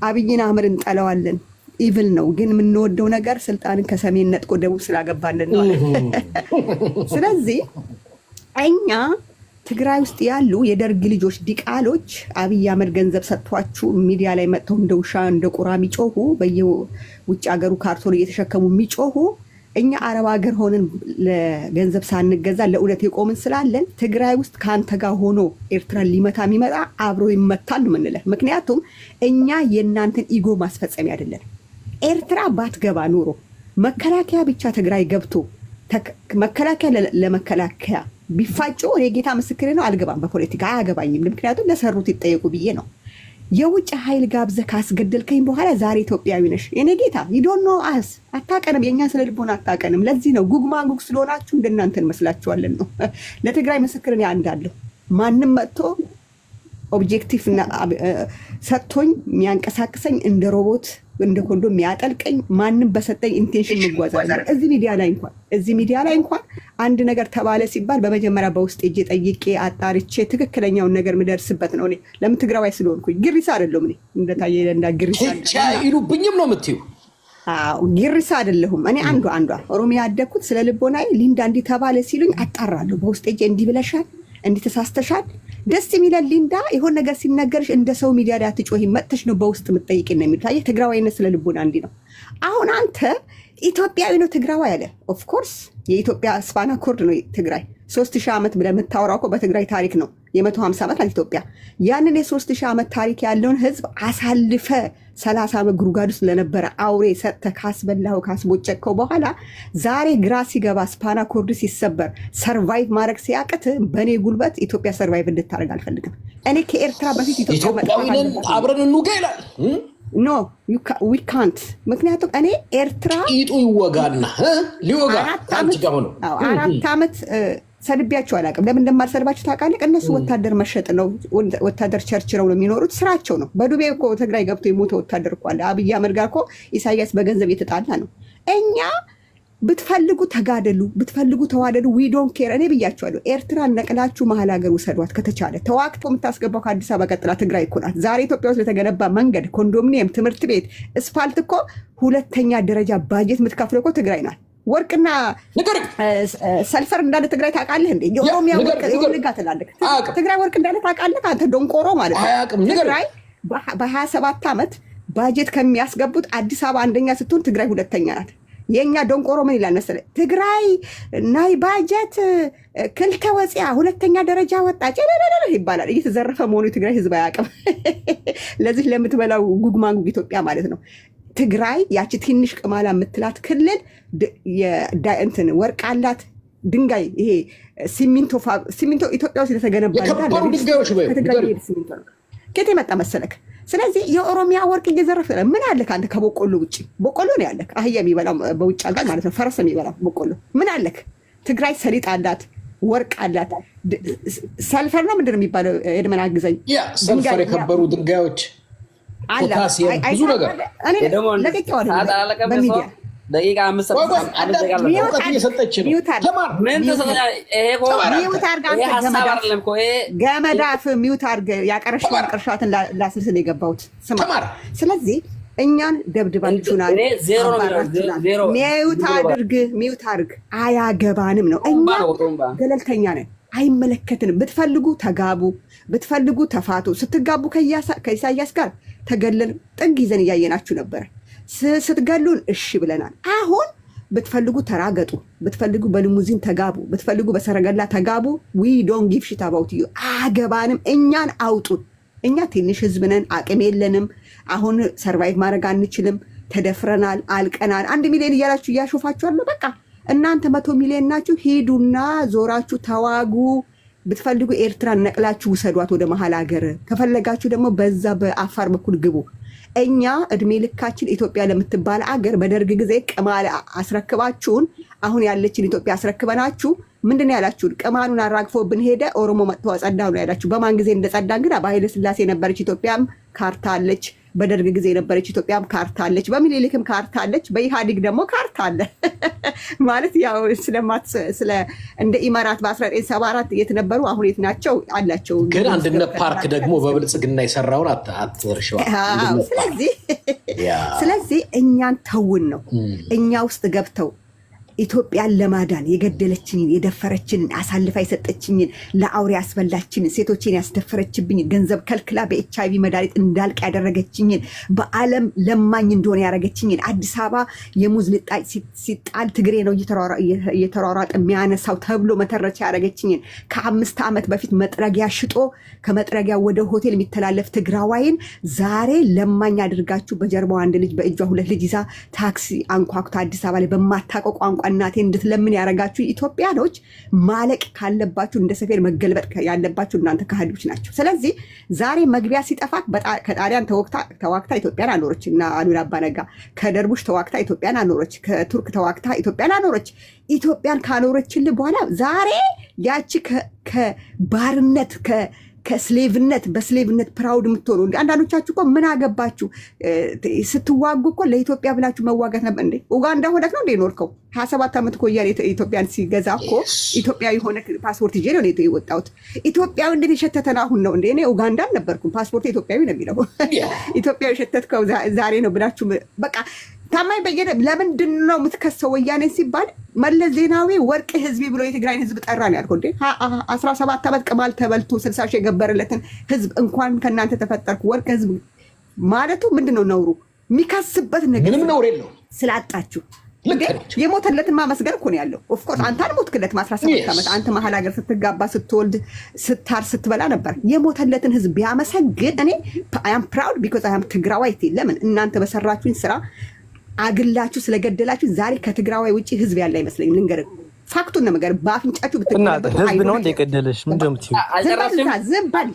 አብይን አህመድ እንጠላዋለን ኢቭል ነው ግን የምንወደው ነገር ስልጣንን ከሰሜን ነጥቆ ደቡብ ስላገባልን ነው። ስለዚህ እኛ ትግራይ ውስጥ ያሉ የደርግ ልጆች ዲቃሎች አብይ አህመድ ገንዘብ ሰጥቷችሁ ሚዲያ ላይ መጥተው እንደ ውሻ እንደ ቁራ የሚጮሁ በየውጭ ሀገሩ ካርቶን እየተሸከሙ የሚጮሁ እኛ አረብ ሀገር ሆነን ለገንዘብ ሳንገዛ ለእውነት የቆምን ስላለን ትግራይ ውስጥ ከአንተ ጋር ሆኖ ኤርትራን ሊመታ የሚመጣ አብሮ ይመታል ነው የምንለው። ምክንያቱም እኛ የእናንተን ኢጎ ማስፈጸሚያ አይደለን። ኤርትራ ባትገባ ኖሮ መከላከያ ብቻ ትግራይ ገብቶ መከላከያ ለመከላከያ ቢፋጩ እኔ ጌታ ምስክሬ ነው አልገባም፣ በፖለቲካ አያገባኝም። ምክንያቱም ለሰሩት ይጠየቁ ብዬ ነው። የውጭ ኃይል ጋብዘህ ካስገደልከኝ በኋላ ዛሬ ኢትዮጵያዊ ነሽ የኔ ጌታ። ይዶኖ አስ አታቀንም፣ የእኛን ስለ ልቦና አታቀንም። ለዚህ ነው ጉግማንጉግ ስለሆናችሁ እንደናንተ እንመስላችኋለን ነው። ለትግራይ ምስክርን ያንዳለሁ ማንም መጥቶ ኦብጀክቲቭ ሰጥቶኝ የሚያንቀሳቅሰኝ እንደ ሮቦት እንደ ኮንዶ የሚያጠልቀኝ ማንም በሰጠኝ ኢንቴንሽን መጓዛለሁ። እዚህ ሚዲያ ላይ እንኳን አንድ ነገር ተባለ ሲባል በመጀመሪያ በውስጥ እጄ ጠይቄ አጣርቼ ትክክለኛውን ነገር ምደርስበት ነው። እኔ ለምን ትግራዋይ ስለሆንኩኝ ግሪሳ አይደለሁም። እኔ እንደታየ እንዳ ግሪሳ ይሉብኝም ነው የምትይው? ግሪሳ አይደለሁም። እኔ አንዷ ኦሮሚያ ያደግኩት ስለ ልቦናዬ ሊንዳ እንዲህ ተባለ ሲሉኝ አጣራለሁ። በውስጥ እጄ እንዲህ ብለሻል፣ እንዲህ ተሳስተሻል። ደስ የሚለን ሊንዳ የሆነ ነገር ሲነገርሽ እንደ ሰው ሚዲያ ላይ አትጮሂ፣ መጥተሽ ነው በውስጥ የምትጠይቂን ነው የሚሉት። አየህ ትግራዋይነት ስለ ልቦና እንዲህ ነው። አሁን አንተ ኢትዮጵያዊ ነው ትግራዋይ አለ። ኦፍኮርስ የኢትዮጵያ ስፓና ኮርድ ነው ትግራይ። 3000 ዓመት ብለህ የምታወራው እኮ በትግራይ ታሪክ ነው። የ150 ዓመት ናት ኢትዮጵያ። ያንን የ3000 ዓመት ታሪክ ያለውን ህዝብ አሳልፈ 30 ዓመት ጉድጓድ ውስጥ ለነበረ አውሬ ሰጥተህ ካስበላኸው ካስቦጨቅከው በኋላ ዛሬ ግራ ሲገባ ስፓና ኮርድ ሲሰበር ሰርቫይቭ ማድረግ ሲያቅት በእኔ ጉልበት ኢትዮጵያ ሰርቫይቭ እንድታደርግ አልፈልግም። እኔ ከኤርትራ በፊት ኢትዮጵያዊንን አብረን እንውጋ ይላል። ኖ ዊ ካንት። ምክንያቱም እኔ ኤርትራ ቂጡ ይወጋና ሊወጋ 4 ዓመት ሰድቢያቸው አላውቅም። ለምን እንደማልሰድባቸው ታውቃለህ? እነሱ ወታደር መሸጥ ነው፣ ወታደር ቸርችረው ነው የሚኖሩት፣ ስራቸው ነው። በዱቤ እኮ ትግራይ ገብቶ የሞተ ወታደር እኮ አለ። አብይ አህመድ ጋር እኮ ኢሳያስ በገንዘብ የተጣላ ነው። እኛ ብትፈልጉ ተጋደሉ፣ ብትፈልጉ ተዋደዱ፣ ዊ ዶንት ኬር። እኔ ብያቸዋለሁ። ኤርትራን ነቅላችሁ መሀል ሀገር ውሰዷት ከተቻለ። ተዋግቶ የምታስገባው ከአዲስ አበባ ቀጥላ ትግራይ እኮ ናት። ዛሬ ኢትዮጵያ ውስጥ ለተገነባ መንገድ፣ ኮንዶሚኒየም፣ ትምህርት ቤት፣ እስፓልት እኮ 2ኛ ደረጃ ባጀት የምትከፍለው እኮ ትግራይ ናት። ወርቅና ሰልፈር እንዳለ ትግራይ ታውቃለህ እንዴ? የኦሮሚያ ወርቅ ይልጋ ትላለህ። ትግራይ ወርቅ እንዳለ ታውቃለህ አንተ ደንቆሮ ማለት ነው። ትግራይ በ27 ዓመት ባጀት ከሚያስገቡት አዲስ አበባ አንደኛ ስትሆን ትግራይ 2ኛ ናት። የኛ ደንቆሮ ምን ይላል መሰለህ? ትግራይ ናይ ባጀት ክልተ ወፂያ 2ኛ ደረጃ ወጣች ይባላል። እየተዘረፈ መሆኑ ትግራይ ህዝብ አያውቅም። ለዚህ ለምትበላው ጉግማንጉግ ኢትዮጵያ ማለት ነው። ትግራይ ያቺ ትንሽ ቅማላ የምትላት ክልል እንትን ወርቅ አላት፣ ድንጋይ ይሄ ሲሚንቶ ኢትዮጵያ ውስጥ የተገነባ ከየት የመጣ መሰለክ? ስለዚህ የኦሮሚያ ወርቅ እየዘረፈ ምን አለክ አንተ? ከበቆሎ ውጭ በቆሎ ነው ያለክ። አህያ የሚበላው በውጭ ሀገር ማለት ነው፣ ፈረስ የሚበላው በቆሎ ምን አለክ? ትግራይ ሰሊጥ አላት፣ ወርቅ አላት። ሰልፈር ነው ምንድን ነው የሚባለው? ኤድመን አግዘኝ። ሰልፈር የከበሩ ድንጋዮች ብዙ ነገር ደቂቃ ገመዳፍ ሚውት አድርገህ ያቀረሽውን ቅርሻትን ላስልስል የገባሁት ስማ። ስለዚህ እኛን ደብድባችሁናል፣ ሚውት አድርግ፣ አያገባንም ነው። እኛ ገለልተኛ ነን፣ አይመለከትንም። ብትፈልጉ ተጋቡ፣ ብትፈልጉ ተፋቱ። ስትጋቡ ከኢሳያስ ጋር ተገለን ጥግ ይዘን እያየናችሁ ነበረ። ስትገሉን እሺ ብለናል። አሁን ብትፈልጉ ተራገጡ፣ ብትፈልጉ በሊሙዚን ተጋቡ፣ ብትፈልጉ በሰረገላ ተጋቡ። ዊ ዶንት ጊቭ ሺት አባውት ዩ። አገባንም። እኛን አውጡን። እኛ ትንሽ ህዝብ ነን፣ አቅም የለንም። አሁን ሰርቫይቭ ማድረግ አንችልም። ተደፍረናል፣ አልቀናል። 1 ሚሊዮን እያላችሁ እያሾፋችኋል። በቃ እናንተ 100 ሚሊዮን ናችሁ። ሂዱና ዞራችሁ ተዋጉ። ብትፈልጉ ኤርትራን ነቅላችሁ ውሰዷት ወደ መሀል ሀገር። ከፈለጋችሁ ደግሞ በዛ በአፋር በኩል ግቡ። እኛ እድሜ ልካችን ኢትዮጵያ ለምትባል አገር በደርግ ጊዜ ቅማል አስረክባችሁን አሁን ያለችን ኢትዮጵያ አስረክበናችሁ ምንድን ያላችሁን? ቅማኑን አራግፎብን ሄደ፣ ኦሮሞ መጥቶ አጸዳው ነው ያላችሁ። በማን ጊዜ እንደጸዳ እንግዲህ በኃይለ ሥላሴ የነበረች ኢትዮጵያም ካርታ አለች፣ በደርግ ጊዜ የነበረች ኢትዮጵያም ካርታ አለች፣ በሚኒሊክም ካርታ አለች፣ በኢህአዲግ ደግሞ ካርታ አለ። ማለት ያው ስለ እንደ ኢማራት በ1974 የት ነበሩ አሁን የት ናቸው አላቸው። ግን አንድነት ፓርክ ደግሞ በብልጽግና የሰራውን አትርሽዋ። ስለዚህ እኛን ተውን ነው። እኛ ውስጥ ገብተው ኢትዮጵያን ለማዳን የገደለችኝን የደፈረችንን አሳልፋ የሰጠችኝን ለአውሬ ያስበላችንን ሴቶችን ያስደፈረችብኝ ገንዘብ ከልክላ በኤችአይቪ መድኃኒት እንዳልቅ ያደረገችኝን በዓለም ለማኝ እንደሆነ ያደረገችኝን አዲስ አበባ የሙዝ ልጣጭ ሲጣል ትግሬ ነው እየተሯሯጠ የሚያነሳው ተብሎ መተረቻ ያደረገችኝን ከ5 ዓመት በፊት መጥረጊያ ሽጦ ከመጥረጊያ ወደ ሆቴል የሚተላለፍ ትግራዋይን ዛሬ ለማኝ አድርጋችሁ በጀርባው አንድ ልጅ በእጇ 2 ልጅ ይዛ ታክሲ አንኳኩታ አዲስ አበባ ላይ በማታውቀው ቋንቋ እናቴ እንድትለምን ያደረጋችሁ ኢትዮጵያኖች ማለቅ ካለባችሁ እንደ ሰፌድ መገልበጥ ያለባችሁ እናንተ ካህዶች ናቸው። ስለዚህ ዛሬ መግቢያ ሲጠፋ ከጣሊያን ተዋግታ ኢትዮጵያን አኖረች እና አሉላ አባ ነጋ ከደርቡሽ ተዋግታ ኢትዮጵያን አኖረች፣ ከቱርክ ተዋግታ ኢትዮጵያን አኖረች። ኢትዮጵያን ካኖረችልን በኋላ ዛሬ ያቺ ከባርነት ከስሌቭነት በስሌቭነት ፕራውድ የምትሆኑ አንዳንዶቻችሁ እኮ ምን አገባችሁ ስትዋጉ እኮ ለኢትዮጵያ ብላችሁ መዋጋት ነበር እንዴ? ኡጋንዳ ሆነክ ነው እንዴ ኖርከው? 27 ዓመት እኮ እያለ ኢትዮጵያን ሲገዛ እኮ ኢትዮጵያዊ ሆነ ፓስፖርት ይዤ ነው የወጣሁት። ኢትዮጵያዊ እንዴት የሸተተን አሁን ነው እንዴ? እኔ ኡጋንዳ አልነበርኩም፣ ፓስፖርት ኢትዮጵያዊ ነው የሚለው። ኢትዮጵያዊ የሸተትከው ዛሬ ነው ብላችሁ በቃ ታማኝ በየነ ለምንድን ነው የምትከሰው ወያኔ ሲባል መለስ ዜናዊ ወርቅ ህዝቢ ብሎ የትግራይን ህዝብ ጠራ ነው ያልኩት እንዴ? 17 ዓመት ቅማል ተበልቶ 60 ሺህ የገበረለትን ህዝብ እንኳን ከእናንተ ተፈጠርኩ ወርቅ ህዝብ ማለቱ ምንድን ነው ነውሩ? የሚከስበት ነገር ምንም ነውር የለው ስላጣችሁ የሞተለትን ማመስገን እኮ ነው ያለው። ኦፍኮርስ አንተ አልሞትክለት 17 ዓመት አንተ መሀል ሀገር ስትጋባ ስትወልድ ስታር ስትበላ ነበር። የሞተለትን ህዝብ ቢያመሰግን እኔ አም ፕራውድ ቢኮዝ አም ትግራዋይቲ። ለምን እናንተ በሰራችሁኝ ስራ አግላችሁ ስለገደላችሁ ዛሬ ከትግራዋይ ውጪ ህዝብ ያለ አይመስለኝም። ልንገርህ ፋክቱን ነው ነገር በአፍንጫችሁ ብትናገር ህዝብ ነው እንደ ገደለሽ ምንድነው የምትይው? ዝም በል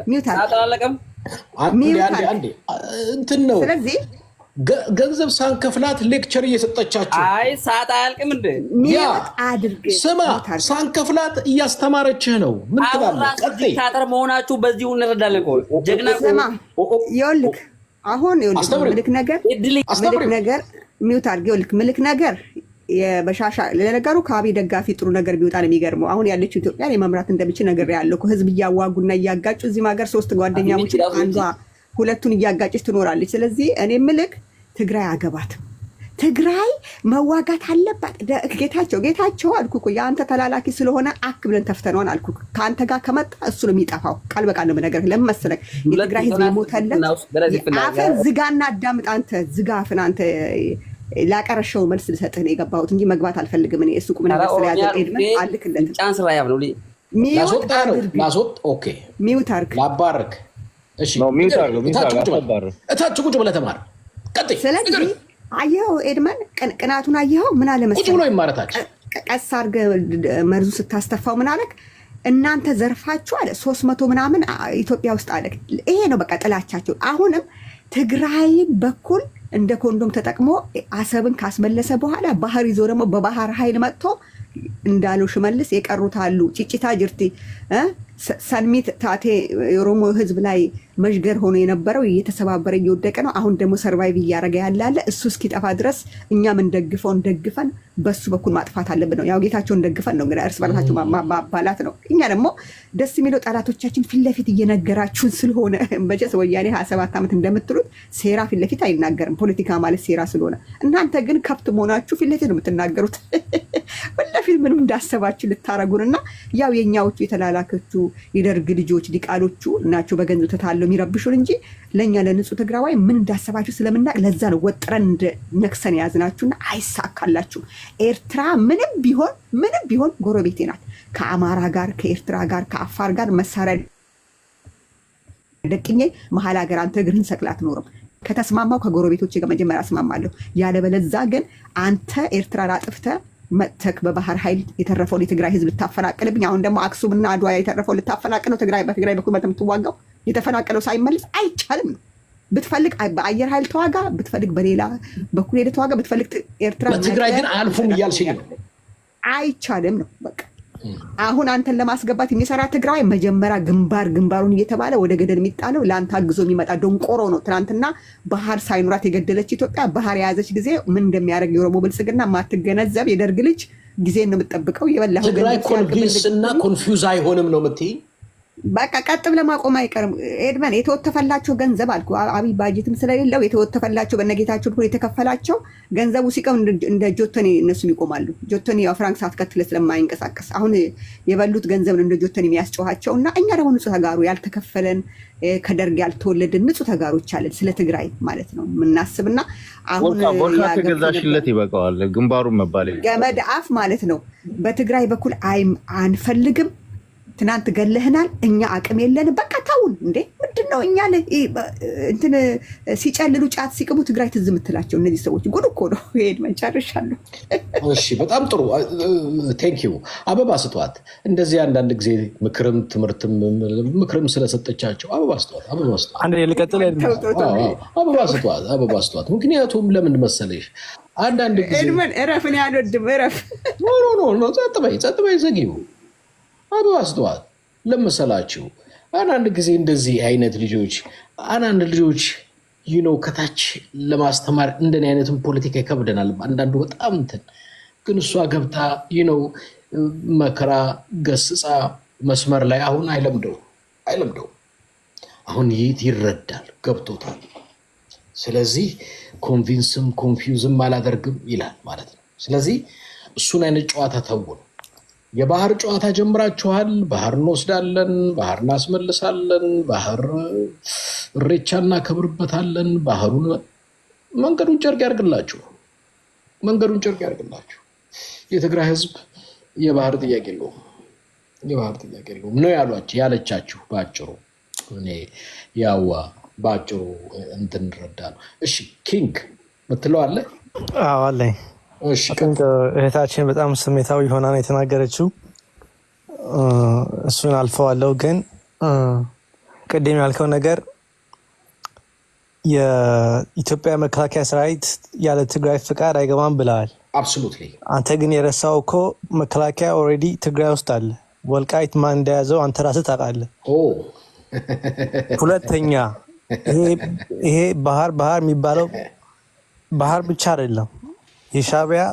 ሚውት አላለቀም አንዴ እንትን ነው። ስለዚህ ገንዘብ ሳንከፍላት ሌክቸር እየሰጠቻችሁ አይ ሰዓት አያልቅም እንዴ? ሚውት አድርግ። ስማ ሳንከፍላት እያስተማረችህ ነው። ምን ትላለህ? ቀጥይ። ታጠር መሆናችሁ በዚሁ እንረዳለን እኮ ጀግና ይኸውልህ አሁን ምልክ ነገር ሚውት አድርግ። ይኸውልህ ምልክ ነገር በሻሻ ለነገሩ ከአብይ ደጋፊ ጥሩ ነገር ቢወጣ ነው የሚገርመው። አሁን ያለችው ኢትዮጵያን የመምራት እንደምችል ነገር ያለው ህዝብ እያዋጉና እያጋጩ እዚህም ሀገር 3 ጓደኛሞች አንዷ 2ቱን እያጋጨች ትኖራለች። ስለዚህ እኔ ምልክ ትግራይ አገባትም ትግራይ መዋጋት አለባት። ጌታቸው አልኩ እኮ የአንተ ተላላኪ ስለሆነ አክ ብለን ተፍተነዋል አልኩ። ከአንተ ጋር ከመጣ እሱ ነው የሚጠፋው። ቃል በቃል ነው ነገር ለምን መሰለህ? የትግራይ ህዝብ የሞተለት አፈን ዝጋና አዳምጥ። አንተ ዝጋ አፍን። አንተ ላቀረሸው መልስ ልሰጥህ ነው የገባሁት እንጂ መግባት አልፈልግም። እኔ እሱ ቁም ነገር ስለያዘ ኤድመን አልክለት ጫንስ ላይ ያብ ነው ላስወጣ ነው ላስወጥ። ኦኬ ሚውት አድርግ ላባርክ። እሺ እታች ቁጭ ብለህ ተማር። ቀጥይ። ስለዚህ አየኸው ኤድመን ቅናቱን አየኸው። ምን አለ መሰለህ? ቁጭ ብሎ ይማረታች ቀስ አድርገህ መርዙ ስታስተፋው ምን አለክ? እናንተ ዘርፋችሁ አለ 300 ምናምን ኢትዮጵያ ውስጥ አለ። ይሄ ነው በቃ ጥላቻቸው። አሁንም ትግራይ በኩል እንደ ኮንዶም ተጠቅሞ አሰብን ካስመለሰ በኋላ ባህር ይዞ ደግሞ በባህር ኃይል መጥቶ እንዳለው ሽመልስ የቀሩት አሉ። ጭጭታ ጅርቲ ሰልሚት ታቴ የኦሮሞ ህዝብ ላይ መሽገር ሆኖ የነበረው እየተሰባበረ እየወደቀ ነው። አሁን ደግሞ ሰርቫይቭ እያደረገ ያላለ እሱ እስኪጠፋ ድረስ እኛም እንደግፈን በሱ በኩል ማጥፋት አለብን ነው። ያው ጌታቸውን ደግፈን ነው እንግዲህ እርስ በርሳቸው ማባላት ነው። እኛ ደግሞ ደስ የሚለው ጠላቶቻችን ፊት ለፊት እየነገራችሁን ስለሆነ መቼስ ወያኔ 27 ዓመት እንደምትሉት ሴራ ፊት ለፊት አይናገርም። ፖለቲካ ማለት ሴራ ስለሆነ እናንተ ግን ከብት መሆናችሁ ፊት ለፊት ነው የምትናገሩት። ወለፊት ምንም እንዳሰባችሁ ልታረጉንና ያው የኛዎቹ የተላላከቹ የደርግ ልጆች ዲቃሎቹ ናቸው በገንዘብ ተታለው የሚረብሹን እንጂ ለኛ ለንጹህ ትግራዋይ ምን እንዳሰባችሁ ስለምናቅ ለዛ ነው ወጥረን ነክሰን ያዝናችሁና አይሳካላችሁ። ኤርትራ ምንም ቢሆን ጎረቤቴ ናት። ከአማራ ጋር ከኤርትራ ጋር ከአፋር ጋር መሳሪያ ደቅኜ መሀል ሀገር አንተ እግርህን ሰቅላ አትኖርም። ከተስማማው ከጎረቤቶቼ ጋር መጀመሪያ አስማማለሁ። ያለበለዛ ግን አንተ ኤርትራ አጥፍተህ መተክ በባህር ኃይል የተረፈውን የትግራይ ህዝብ ልታፈናቅልብኝ። አሁን ደግሞ አክሱምና አድዋ የተረፈውን ልታፈናቅል ነው። በትግራይ በኩል የምትዋጋው የተፈናቀለው ሳይመልስ አይቻልም ነው። ብትፈልግ በአየር ኃይል ተዋጋ፣ ብትፈልግ በሌላ በኩል ሄደ ተዋጋ፣ ብትፈልግ ኤርትራ በትግራይ ግን አልፉም እያልሽኝ ነው። አይቻልም ነው በቃ። አሁን አንተን ለማስገባት የሚሰራ ትግራይ መጀመሪያ ግንባሩን እየተባለ ወደ ገደል የሚጣለው ለአንተ አግዞ የሚመጣ ደንቆሮ ነው። ትናንትና ባህር ሳይኖራት የገደለች ኢትዮጵያ ባህር የያዘች ጊዜ ምን እንደሚያደርግ የኦሮሞ ብልጽግና ማትገነዘብ የደርግ ልጅ ጊዜ ነው የምጠብቀው። የበላው ትግራይ ኮንቪንስ እና ኮንፊውዝ አይሆንም ነው የምትይኝ? በቃ ቀጥ ብለህ ማቆም አይቀርም። ኤድመን የተወተፈላቸው ገንዘብ አልኩ አብይ ባጀትም ስለሌለው የተወተፈላቸው በነጌታቸው ብሎ የተከፈላቸው ገንዘቡ ሲቀም እንደ ጆተኒ እነሱም ይቆማሉ። ጆተኒ ያው ፍራንክ ሳትከትለ ስለማይንቀሳቀስ አሁን የበሉት ገንዘብ እንደ ጆተኒ የሚያስጨዋቸው እና እኛ ደግሞ ንጹህ ተጋሩ ያልተከፈለን ከደርግ ያልተወለድን ንጹህ ተጋሮች አለን። ስለ ትግራይ ማለት ነው የምናስብና አሁን ተገዛሽለት ይበቃዋል። ግንባሩን መባል ገመድ አፍ ማለት ነው። በትግራይ በኩል አንፈልግም። ትናንት ገለህናል፣ እኛ አቅም የለን፣ በቃ ታውን እንዴ ምንድነው? እኛ እንትን ሲጨልሉ ጫት ሲቅሙ ትግራይ ትዝ የምትላቸው እነዚህ ሰዎች ጉድ እኮ ነው። ሄድ መጨረሻለሁ። እሺ በጣም ጥሩ ቴንክ ዩ። አበባ ስጧት። እንደዚህ አንዳንድ ጊዜ ምክርም ትምህርትም ምክርም ስለሰጠቻቸው አበባ ስጧት። አበባ ስጧት። አንዴ ልቀጥል። አበባ ስጧት። አበባ ስጧት። ምክንያቱም ለምን መሰለሽ አንዳንድ ጊዜ ኤድመን እረፍን ያልወድም እረፍ ኖ ጸጥ በይ ዘጊው። አበባ ስጧት ለመሰላችሁ አንዳንድ ጊዜ እንደዚህ አይነት ልጆች አንዳንድ ልጆች ከታች ለማስተማር እንደኔ አይነቱን ፖለቲካ ይከብደናል። አንዳንዱ በጣም እንትን ግን እሷ ገብታ መከራ ገስጻ መስመር ላይ አሁን አይለምደው አሁን ይረዳል፣ ገብቶታል። ስለዚህ ኮንቪንስም ኮንፊውዝም አላደርግም ይላል ማለት ነው። ስለዚህ እሱን አይነት ጨዋታ ተውኑ። የባህር ጨዋታ ጀምራችኋል። ባህር እንወስዳለን፣ ባህር እናስመልሳለን፣ ባህር እሬቻ እናከብርበታለን። ባህሩን መንገዱን ጨርቅ ያርግላችሁ፣ የትግራይ ህዝብ የባህር ጥያቄ የለውም ነው ያለቻችሁ። ባጭሩ እኔ ያዋ ባጭሩ እንትን እንረዳ ነው። እሺ ኪንግ ምትለው አለ? አዎ አለኝ። እህታችን በጣም ስሜታዊ ሆና ነው የተናገረችው። እሱን አልፈዋለሁ። ግን ቅድም ያልከው ነገር የኢትዮጵያ መከላከያ ሰራዊት ያለ ትግራይ ፍቃድ አይገባም ብለዋል። አብሶሉትሊ። አንተ ግን የረሳው እኮ መከላከያ ኦልሬዲ ትግራይ ውስጥ አለ። ወልቃይት ማን እንደያዘው አንተ ራስህ ታውቃለህ። ሁለተኛ ይሄ ባህር የሚባለው ባህር ብቻ አይደለም። የሻዕቢያ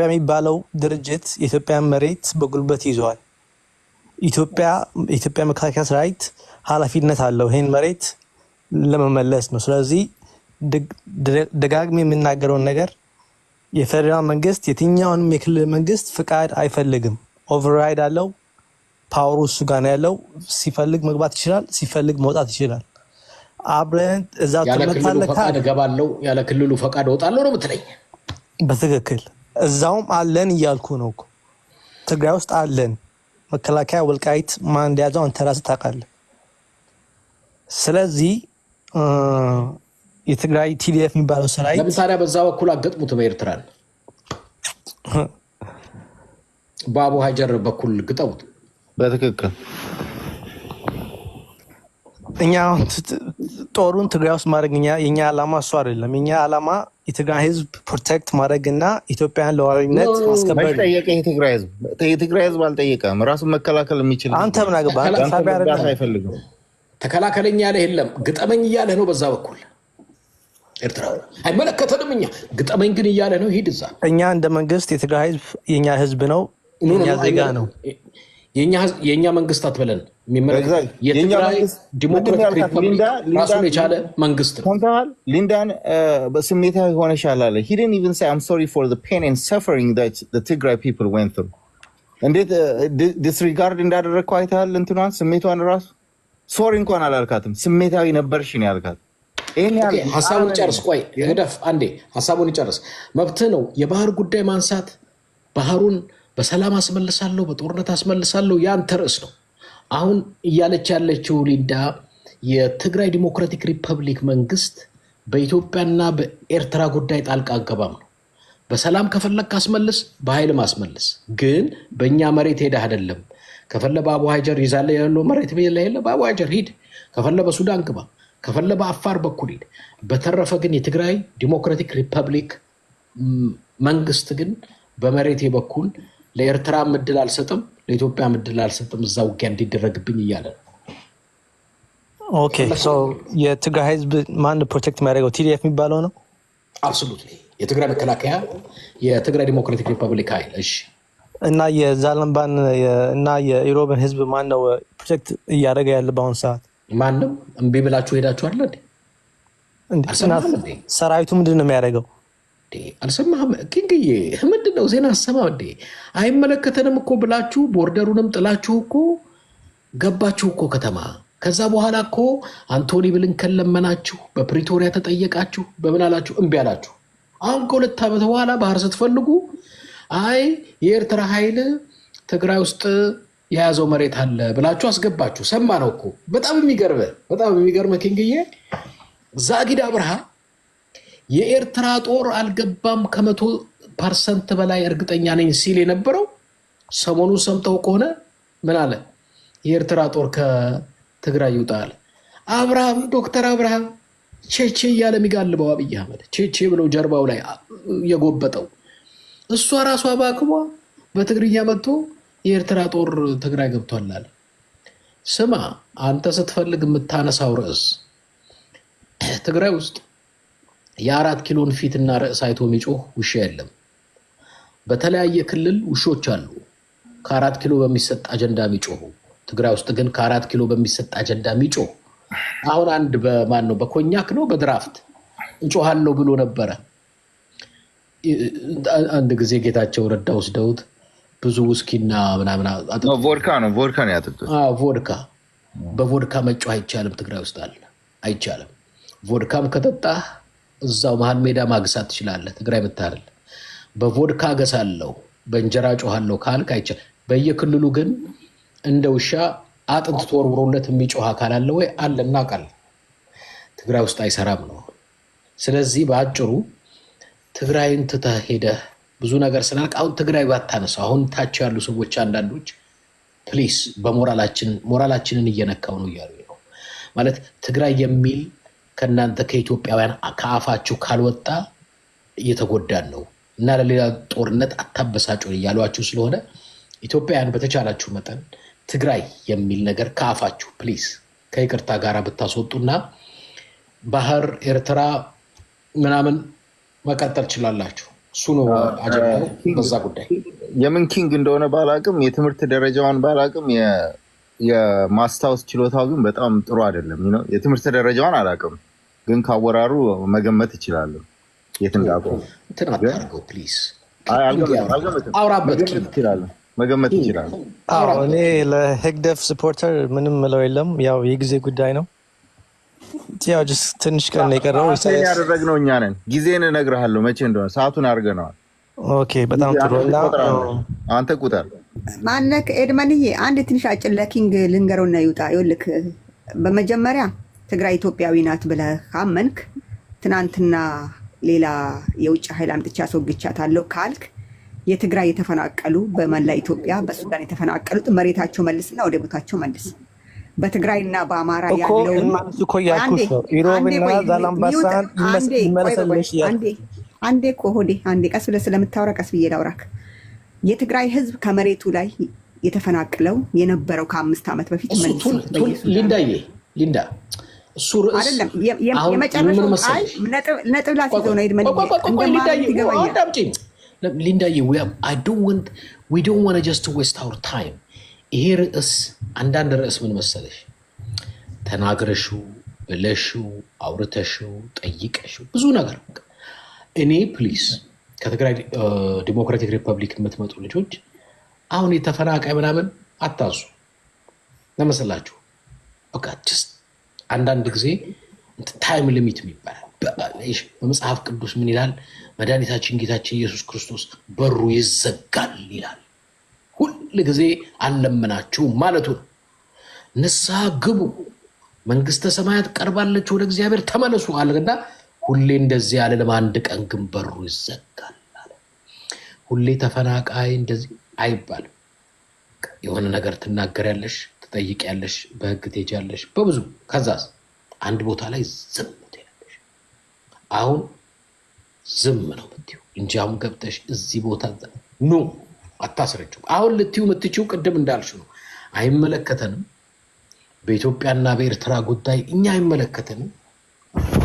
የሚባለው ድርጅት የኢትዮጵያ መሬት በጉልበት ይዘዋል። የኢትዮጵያ መከላከያ ሰራዊት ኃላፊነት አለው ይህን መሬት ለመመለስ ነው። ስለዚህ ደጋግሜ የምናገረውን ነገር የፌዴራል መንግስት የትኛውንም የክልል መንግስት ፍቃድ አይፈልግም። ኦቨርራይድ አለው። ፓወሩ እሱ ጋር ነው ያለው። ሲፈልግ መግባት ይችላል፣ ሲፈልግ መውጣት ይችላል። አብረን እዛው ያለ ክልሉ ፈቃድ እወጣለሁ ነው የምትለኝ? በትክክል እዛውም አለን እያልኩ ነው እኮ። ትግራይ ውስጥ አለን መከላከያ። ወልቃይት ማን እንደያዘው አንተ ራስህ ታውቃለህ። ስለዚህ የትግራይ ቲዲኤፍ የሚባለው ሰራዊት ለምሳሌ በዛ በኩል አገጥሙት በኤርትራን በአቡ ሀጀር በኩል ግጠሙት። በትክክል እኛ ጦሩን ትግራይ ውስጥ ማድረግ የኛ ዓላማ እሱ አይደለም። የኛ ዓላማ የትግራይ ህዝብ ፕሮቴክት ማድረግና ኢትዮጵያን ሉዓላዊነት ማስከበር። የትግራይ ህዝብ አልጠየቀም። ራሱን መከላከል የሚችል አንተ ምን አገባህ? አይፈልግም። ተከላከለኝ ያለ የለም፣ ግጠመኝ እያለ ነው። በዛ በኩል ኤርትራ አይመለከተንም። እኛ ግጠመኝ ግን እያለ ነው። ሂድ እዛ። እኛ እንደ መንግስት የትግራይ ህዝብ የኛ ህዝብ ነው፣ የኛ ዜጋ ነው። የኛ መንግስት አትበለን። የትግራይ ዲሞክራቲክ ሪፐብሊክ ራሱን የቻለ መንግስት ነው። ሊንዳን በስሜታዊ ሆነሻል አለ። he didn't even say I'm sorry for the pain and suffering that the Tigray people went through። እንዴት ዲስሪጋርድ እንዳደረግከው አይተሃል። እንትኗን ስሜቷን ራሱ ሶሪ እንኳን አላልካትም። ስሜታዊ ነበርሽ ነው ያልካት። ሀሳቡን ጨርስ። ቆይ ህደፍ አንዴ ሀሳቡን ይጨርስ። መብትህ ነው የባህር ጉዳይ ማንሳት። ባህሩን በሰላም አስመልሳለሁ፣ በጦርነት አስመልሳለሁ፣ ያንተ ርዕስ ነው። አሁን እያለች ያለችው ሊንዳ የትግራይ ዲሞክራቲክ ሪፐብሊክ መንግስት በኢትዮጵያና በኤርትራ ጉዳይ ጣልቃ አገባም ነው። በሰላም ከፈለግ አስመልስ፣ በኃይል ማስመልስ። ግን በእኛ መሬት ሄደህ አይደለም። ከፈለ በአቡ ሀጀር ይዛለ ያለው መሬት ላይ የለ፣ በአቡ ሀጀር ሂድ። ከፈለ በሱዳን ግባ፣ ከፈለ በአፋር በኩል ሂድ። በተረፈ ግን የትግራይ ዲሞክራቲክ ሪፐብሊክ መንግስት ግን በመሬቴ በኩል ለኤርትራ ምድል አልሰጥም፣ ለኢትዮጵያ ምድል አልሰጥም፣ እዛ ውጊያ እንዲደረግብኝ እያለ ነው። ኦኬ ሶ የትግራይ ህዝብ ማን ፕሮቴክት የሚያደርገው? ቲዲኤፍ የሚባለው ነው። አብሶሉትሊ የትግራይ መከላከያ፣ የትግራይ ዲሞክራቲክ ሪፐብሊክ ኃይል። እሺ እና የዛላምባን እና የኢሮብን ህዝብ ማን ነው ፕሮጀክት እያደረገ ያለ በአሁኑ ሰዓት? ማንም እምቢ ብላችሁ ሄዳችኋል እንዴ? አልሰማህም እንዴ? ሰራዊቱ ምንድን ነው የሚያደርገው? አልሰማህም? ኪንግዬ ምንድን ነው ዜና አሰማ እንዴ? አይመለከተንም እኮ ብላችሁ ቦርደሩንም ጥላችሁ እኮ ገባችሁ እኮ ከተማ። ከዛ በኋላ እኮ አንቶኒ ብሊንከን ለመናችሁ፣ በፕሪቶሪያ ተጠየቃችሁ፣ በምን አላችሁ? እምቢ አላችሁ። አሁን ከ2 ዓመት በኋላ ባህር ስትፈልጉ አይ የኤርትራ ኃይል ትግራይ ውስጥ የያዘው መሬት አለ ብላችሁ አስገባችሁ። ሰማ ነው እኮ። በጣም የሚገርመ ኪንግዬ ዛጊድ አብርሃ የኤርትራ ጦር አልገባም ከ100% በላይ እርግጠኛ ነኝ ሲል የነበረው ሰሞኑን ሰምተው ከሆነ ምን አለ? የኤርትራ ጦር ከትግራይ ይውጣ አለ። አብርሃም ዶክተር አብርሃም ቼቼ እያለ የሚጋልበው አብይ አህመድ ቼቼ ብለው ጀርባው ላይ የጎበጠው እሷ ራሷ በአቅሟ በትግርኛ መጥቶ የኤርትራ ጦር ትግራይ ገብቷል አለ። ስማ አንተ ስትፈልግ የምታነሳው ርዕስ ትግራይ ውስጥ የ4 ኪሎን ፊትና ርዕስ አይቶ የሚጮህ ውሻ የለም። በተለያየ ክልል ውሾች አሉ ከ4 ኪሎ በሚሰጥ አጀንዳ የሚጮሁ። ትግራይ ውስጥ ግን ከ4 ኪሎ በሚሰጥ አጀንዳ የሚጮህ አሁን አንድ በማን ነው በኮኛክ ነው በድራፍት እንጮሃለሁ ብሎ ነበረ። አንድ ጊዜ ጌታቸው ረዳ ወስደውት ብዙ ውስኪና ምናምን ቮድካ ነው ያጠጡት። ቮድካ በቮድካ መጮህ አይቻልም። ትግራይ ውስጥ አለ አይቻልም። ቮድካም ከጠጣህ እዛው መሀል ሜዳ ማግሳት ትችላለህ። ትግራይ ምታርል በቮድካ ገሳለሁ በእንጀራ ጮሃለሁ ካልክ አይቻልም። በየክልሉ ግን እንደ ውሻ አጥንት ተወርውሮለት የሚጮህ አካል አለ ወይ? አለ፣ እናውቃለን። ትግራይ ውስጥ አይሰራም ነው። ስለዚህ በአጭሩ ትግራይን ትተህ ሄደህ ብዙ ነገር ስላልክ አሁን ትግራይ ባታነሳው አሁን ታች ያሉ ሰዎች አንዳንዶች ፕሊስ ሞራላችንን እየነካው ነው እያሉ ነው ማለት ትግራይ የሚል ከእናንተ ከኢትዮጵያውያን ከአፋችሁ ካልወጣ እየተጎዳን ነው እና ለሌላ ጦርነት አታበሳጩን እያሏችሁ ስለሆነ ኢትዮጵያውያን በተቻላችሁ መጠን ትግራይ የሚል ነገር ከአፋችሁ ፕሊስ ከይቅርታ ጋር ብታስወጡና ባህር ኤርትራ ምናምን መቀጠል ችላላችሁ። እሱ ነው አጀንዳው። በዛ ጉዳይ የምን ኪንግ እንደሆነ ባላቅም የትምህርት ደረጃውን ባላቅም የማስታወስ ችሎታው ግን በጣም ጥሩ አይደለም። የትምህርት ደረጃውን አላቅም ግን ካወራሩ መገመት እችላለሁ። የት እንዳቆም ትናታርገው ፕሊዝ አውራበት መገመት እችላለሁ። እኔ ለሄግደፍ ስፖርተር ምንም ምለው የለም። ያው የጊዜ ጉዳይ ነው። ያው ትንሽ ቀን የቀረው ያደረግነው እኛ ነን። ጊዜን እነግርሃለሁ መቼ እንደሆነ ሰዓቱን አድርገነዋል። ኦኬ በጣም ጥሩ። አንተ ቁጠር ማነክ ኤድመንዬ አንድ ትንሽ አጭር ለኪንግ ልንገረውና ይውጣ። ይኸውልህ በመጀመሪያ ትግራይ ኢትዮጵያዊ ናት ብለህ ካመንክ ትናንትና ሌላ የውጭ ኃይል አምጥቼ አስወግቻታለሁ ካልክ የትግራይ የተፈናቀሉ በመላ ኢትዮጵያ በሱዳን የተፈናቀሉት መሬታቸው መልስና ወደ ቦታቸው መልስ። በትግራይና በአማራ ያለውን አንዴ እኮ ሆዴ አንዴ ቀስ ብለህ ስለምታወራ ቀስ ብዬ ላውራክ። የትግራይ ህዝብ ከመሬቱ ላይ የተፈናቀለው የነበረው ከ5 ዓመት በፊት ሊንዳ እሱ ርዕስ አይደለም። የመጨረሻው ነጥብ ላስይዘው ነው ኤድመን ይገባኛል። ሊንዳዬ we don't want to just waste our time። ይሄ ርዕስ አንዳንድ ርዕስ ምን መሰለሽ ተናግረሽው ብለሽው አውርተሽው ጠይቀሽው ብዙ ነገር እኔ ፕሊዝ ከትግራይ ዲሞክራቲክ ሪፐብሊክ የምትመጡ ልጆች አሁን የተፈናቃይ ምናምን አታዙ ለመሰላችሁ። በቃ ጀስት አንዳንድ ጊዜ ታይም ሊሚት የሚባላል በመጽሐፍ ቅዱስ ምን ይላል? መድኃኒታችን ጌታችን ኢየሱስ ክርስቶስ በሩ ይዘጋል ይላል። ሁል ጊዜ አልለመናችሁ ማለቱ ነው። ንስሐ ግቡ መንግስተ ሰማያት ቀርባለች፣ ወደ እግዚአብሔር ተመለሱ አለና ሁሌ እንደዚህ ያለ ለማንድ ቀን ግን በሩ ይዘጋል አለ። ሁሌ ተፈናቃይ እንደዚህ አይባልም። የሆነ ነገር ትናገሪያለሽ፣ ትጠይቂያለሽ፣ በህግ ትሄጃለሽ በብዙ ከዛስ አንድ ቦታ ላይ ዝም ትያለሽ። አሁን ዝም ነው የምትይው እንጂ አሁን ገብተሽ እዚህ ቦታ ኖ አታስረጭው። አሁን ልትዩ የምትችው ቅድም እንዳልሽ ነው። አይመለከተንም። በኢትዮጵያና በኤርትራ ጉዳይ እኛ አይመለከተንም።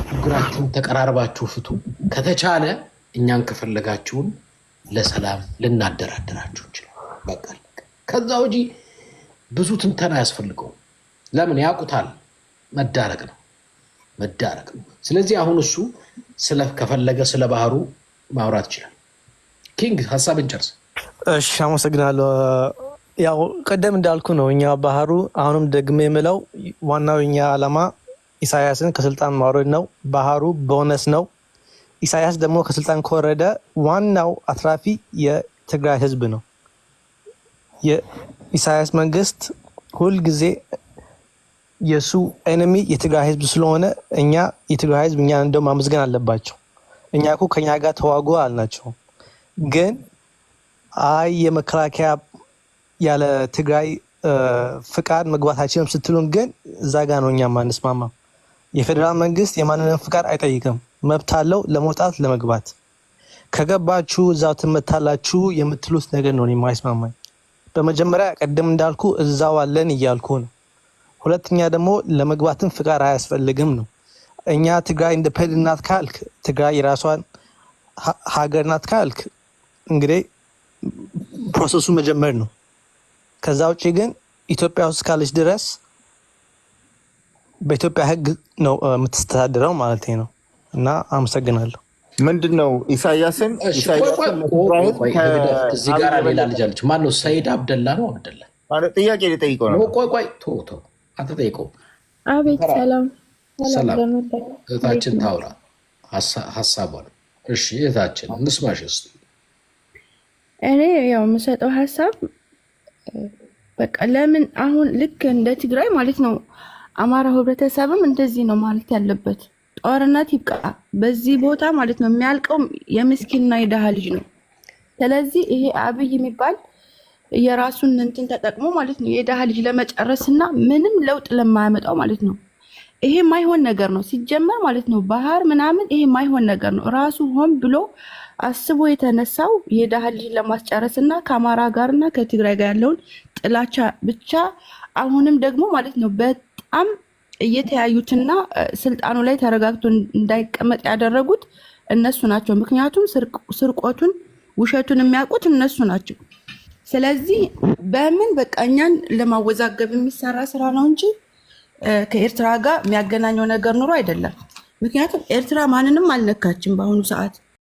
ችግራችሁን ተቀራርባችሁ ፍቱ። ከተቻለ እኛን ከፈለጋችሁን ለሰላም ልናደራደራችሁ እንችላለን። በቃ ከዛ ወጂ ብዙ ትንተና ያስፈልገው። ለምን ያውቁታል። መዳረቅ ነው። ስለዚህ አሁን እሱ ከፈለገ ስለ ባህሩ ማውራት ይችላል። ኪንግ ሀሳብን ጨርስ። እሺ አመሰግናለሁ። ያው ቀደም እንዳልኩ ነው እኛ ባህሩ አሁንም ደግሜ የምለው ዋናው የኛ ዓላማ ኢሳያስን ከስልጣን ማውረድ ነው። ባህሩ ቦነስ ነው። ኢሳያስ ደግሞ ከስልጣን ከወረደ ዋናው አትራፊ የትግራይ ህዝብ ነው። የኢሳያስ መንግስት ሁልጊዜ የሱ ኤኒሚ የትግራይ ህዝብ ስለሆነ እኛ የትግራይ ህዝብ እኛ እንደው ማመስገን አለባቸው። እኛ እኮ ከኛ ጋር ተዋጉ አልናቸው። ግን አይ የመከላከያ ያለ ትግራይ ፍቃድ መግባታችንም ስትሉን ግን እዛ ጋር ነው እኛ ማንስማማ። የፌደራል መንግስት የማንንም ፍቃድ አይጠይቅም። መብት አለው ለመውጣት ለመግባት። ከገባችሁ እዛው ትመታላችሁ የምትሉት ነገር ነው የማይስማማኝ። በመጀመሪያ ቀደም እንዳልኩ እዛው አለን እያልኩ ነው። ሁለተኛ ደግሞ ለመግባትም ፍቃድ አያስፈልግም ነው። እኛ ትግራይ ኢንዲፔንደንት ናት ካልክ፣ ትግራይ የራሷን ሀገር ናት ካልክ እንግዲህ ፕሮሰሱ መጀመር ነው። ከዛ ውጭ ግን ኢትዮጵያ ውስጥ ካለች ድረስ በኢትዮጵያ ህግ ነው የምትስተዳድረው ማለት ነው። እና አመሰግናለሁ። ምንድን ነው ኢሳያስን እዚህ ጋር ሌላ ልጅ አለች። ማነው? ሰይድ አብደላ ነው። አብደላ ጥያቄ ሊጠይቀው ነው። ቆይ ቶ አትጠይቀው። አቤት። ሰላም እህታችን ታውራ ሀሳቧን። እሺ እህታችን እንስማሽ እስኪ። እኔ ያው የምሰጠው ሀሳብ በቃ ለምን አሁን ልክ እንደ ትግራይ ማለት ነው አማራ ህብረተሰብም እንደዚህ ነው ማለት ያለበት። ጦርነት ይብቃ በዚህ ቦታ ማለት ነው። የሚያልቀው የምስኪንና የደሃ ልጅ ነው። ስለዚህ ይሄ አብይ የሚባል የራሱን እንትን ተጠቅሞ ማለት ነው የደሃ ልጅ ለመጨረስና ምንም ለውጥ ለማያመጣው ማለት ነው። ይሄ ማይሆን ነገር ነው ሲጀመር ማለት ነው። ባህር ምናምን ይሄ ማይሆን ነገር ነው። ራሱ ሆን ብሎ አስቦ የተነሳው የደሃ ልጅ ለማስጨረስና ከአማራ ጋርና ከትግራይ ጋር ያለውን ጥላቻ ብቻ አሁንም ደግሞ ማለት ነው በጣም እየተያዩትና ስልጣኑ ላይ ተረጋግቶ እንዳይቀመጥ ያደረጉት እነሱ ናቸው። ምክንያቱም ስርቆቱን፣ ውሸቱን የሚያውቁት እነሱ ናቸው። ስለዚህ በምን በቃ እኛን ለማወዛገብ የሚሰራ ስራ ነው እንጂ ከኤርትራ ጋር የሚያገናኘው ነገር ኑሮ አይደለም። ምክንያቱም ኤርትራ ማንንም አልነካችም በአሁኑ ሰዓት።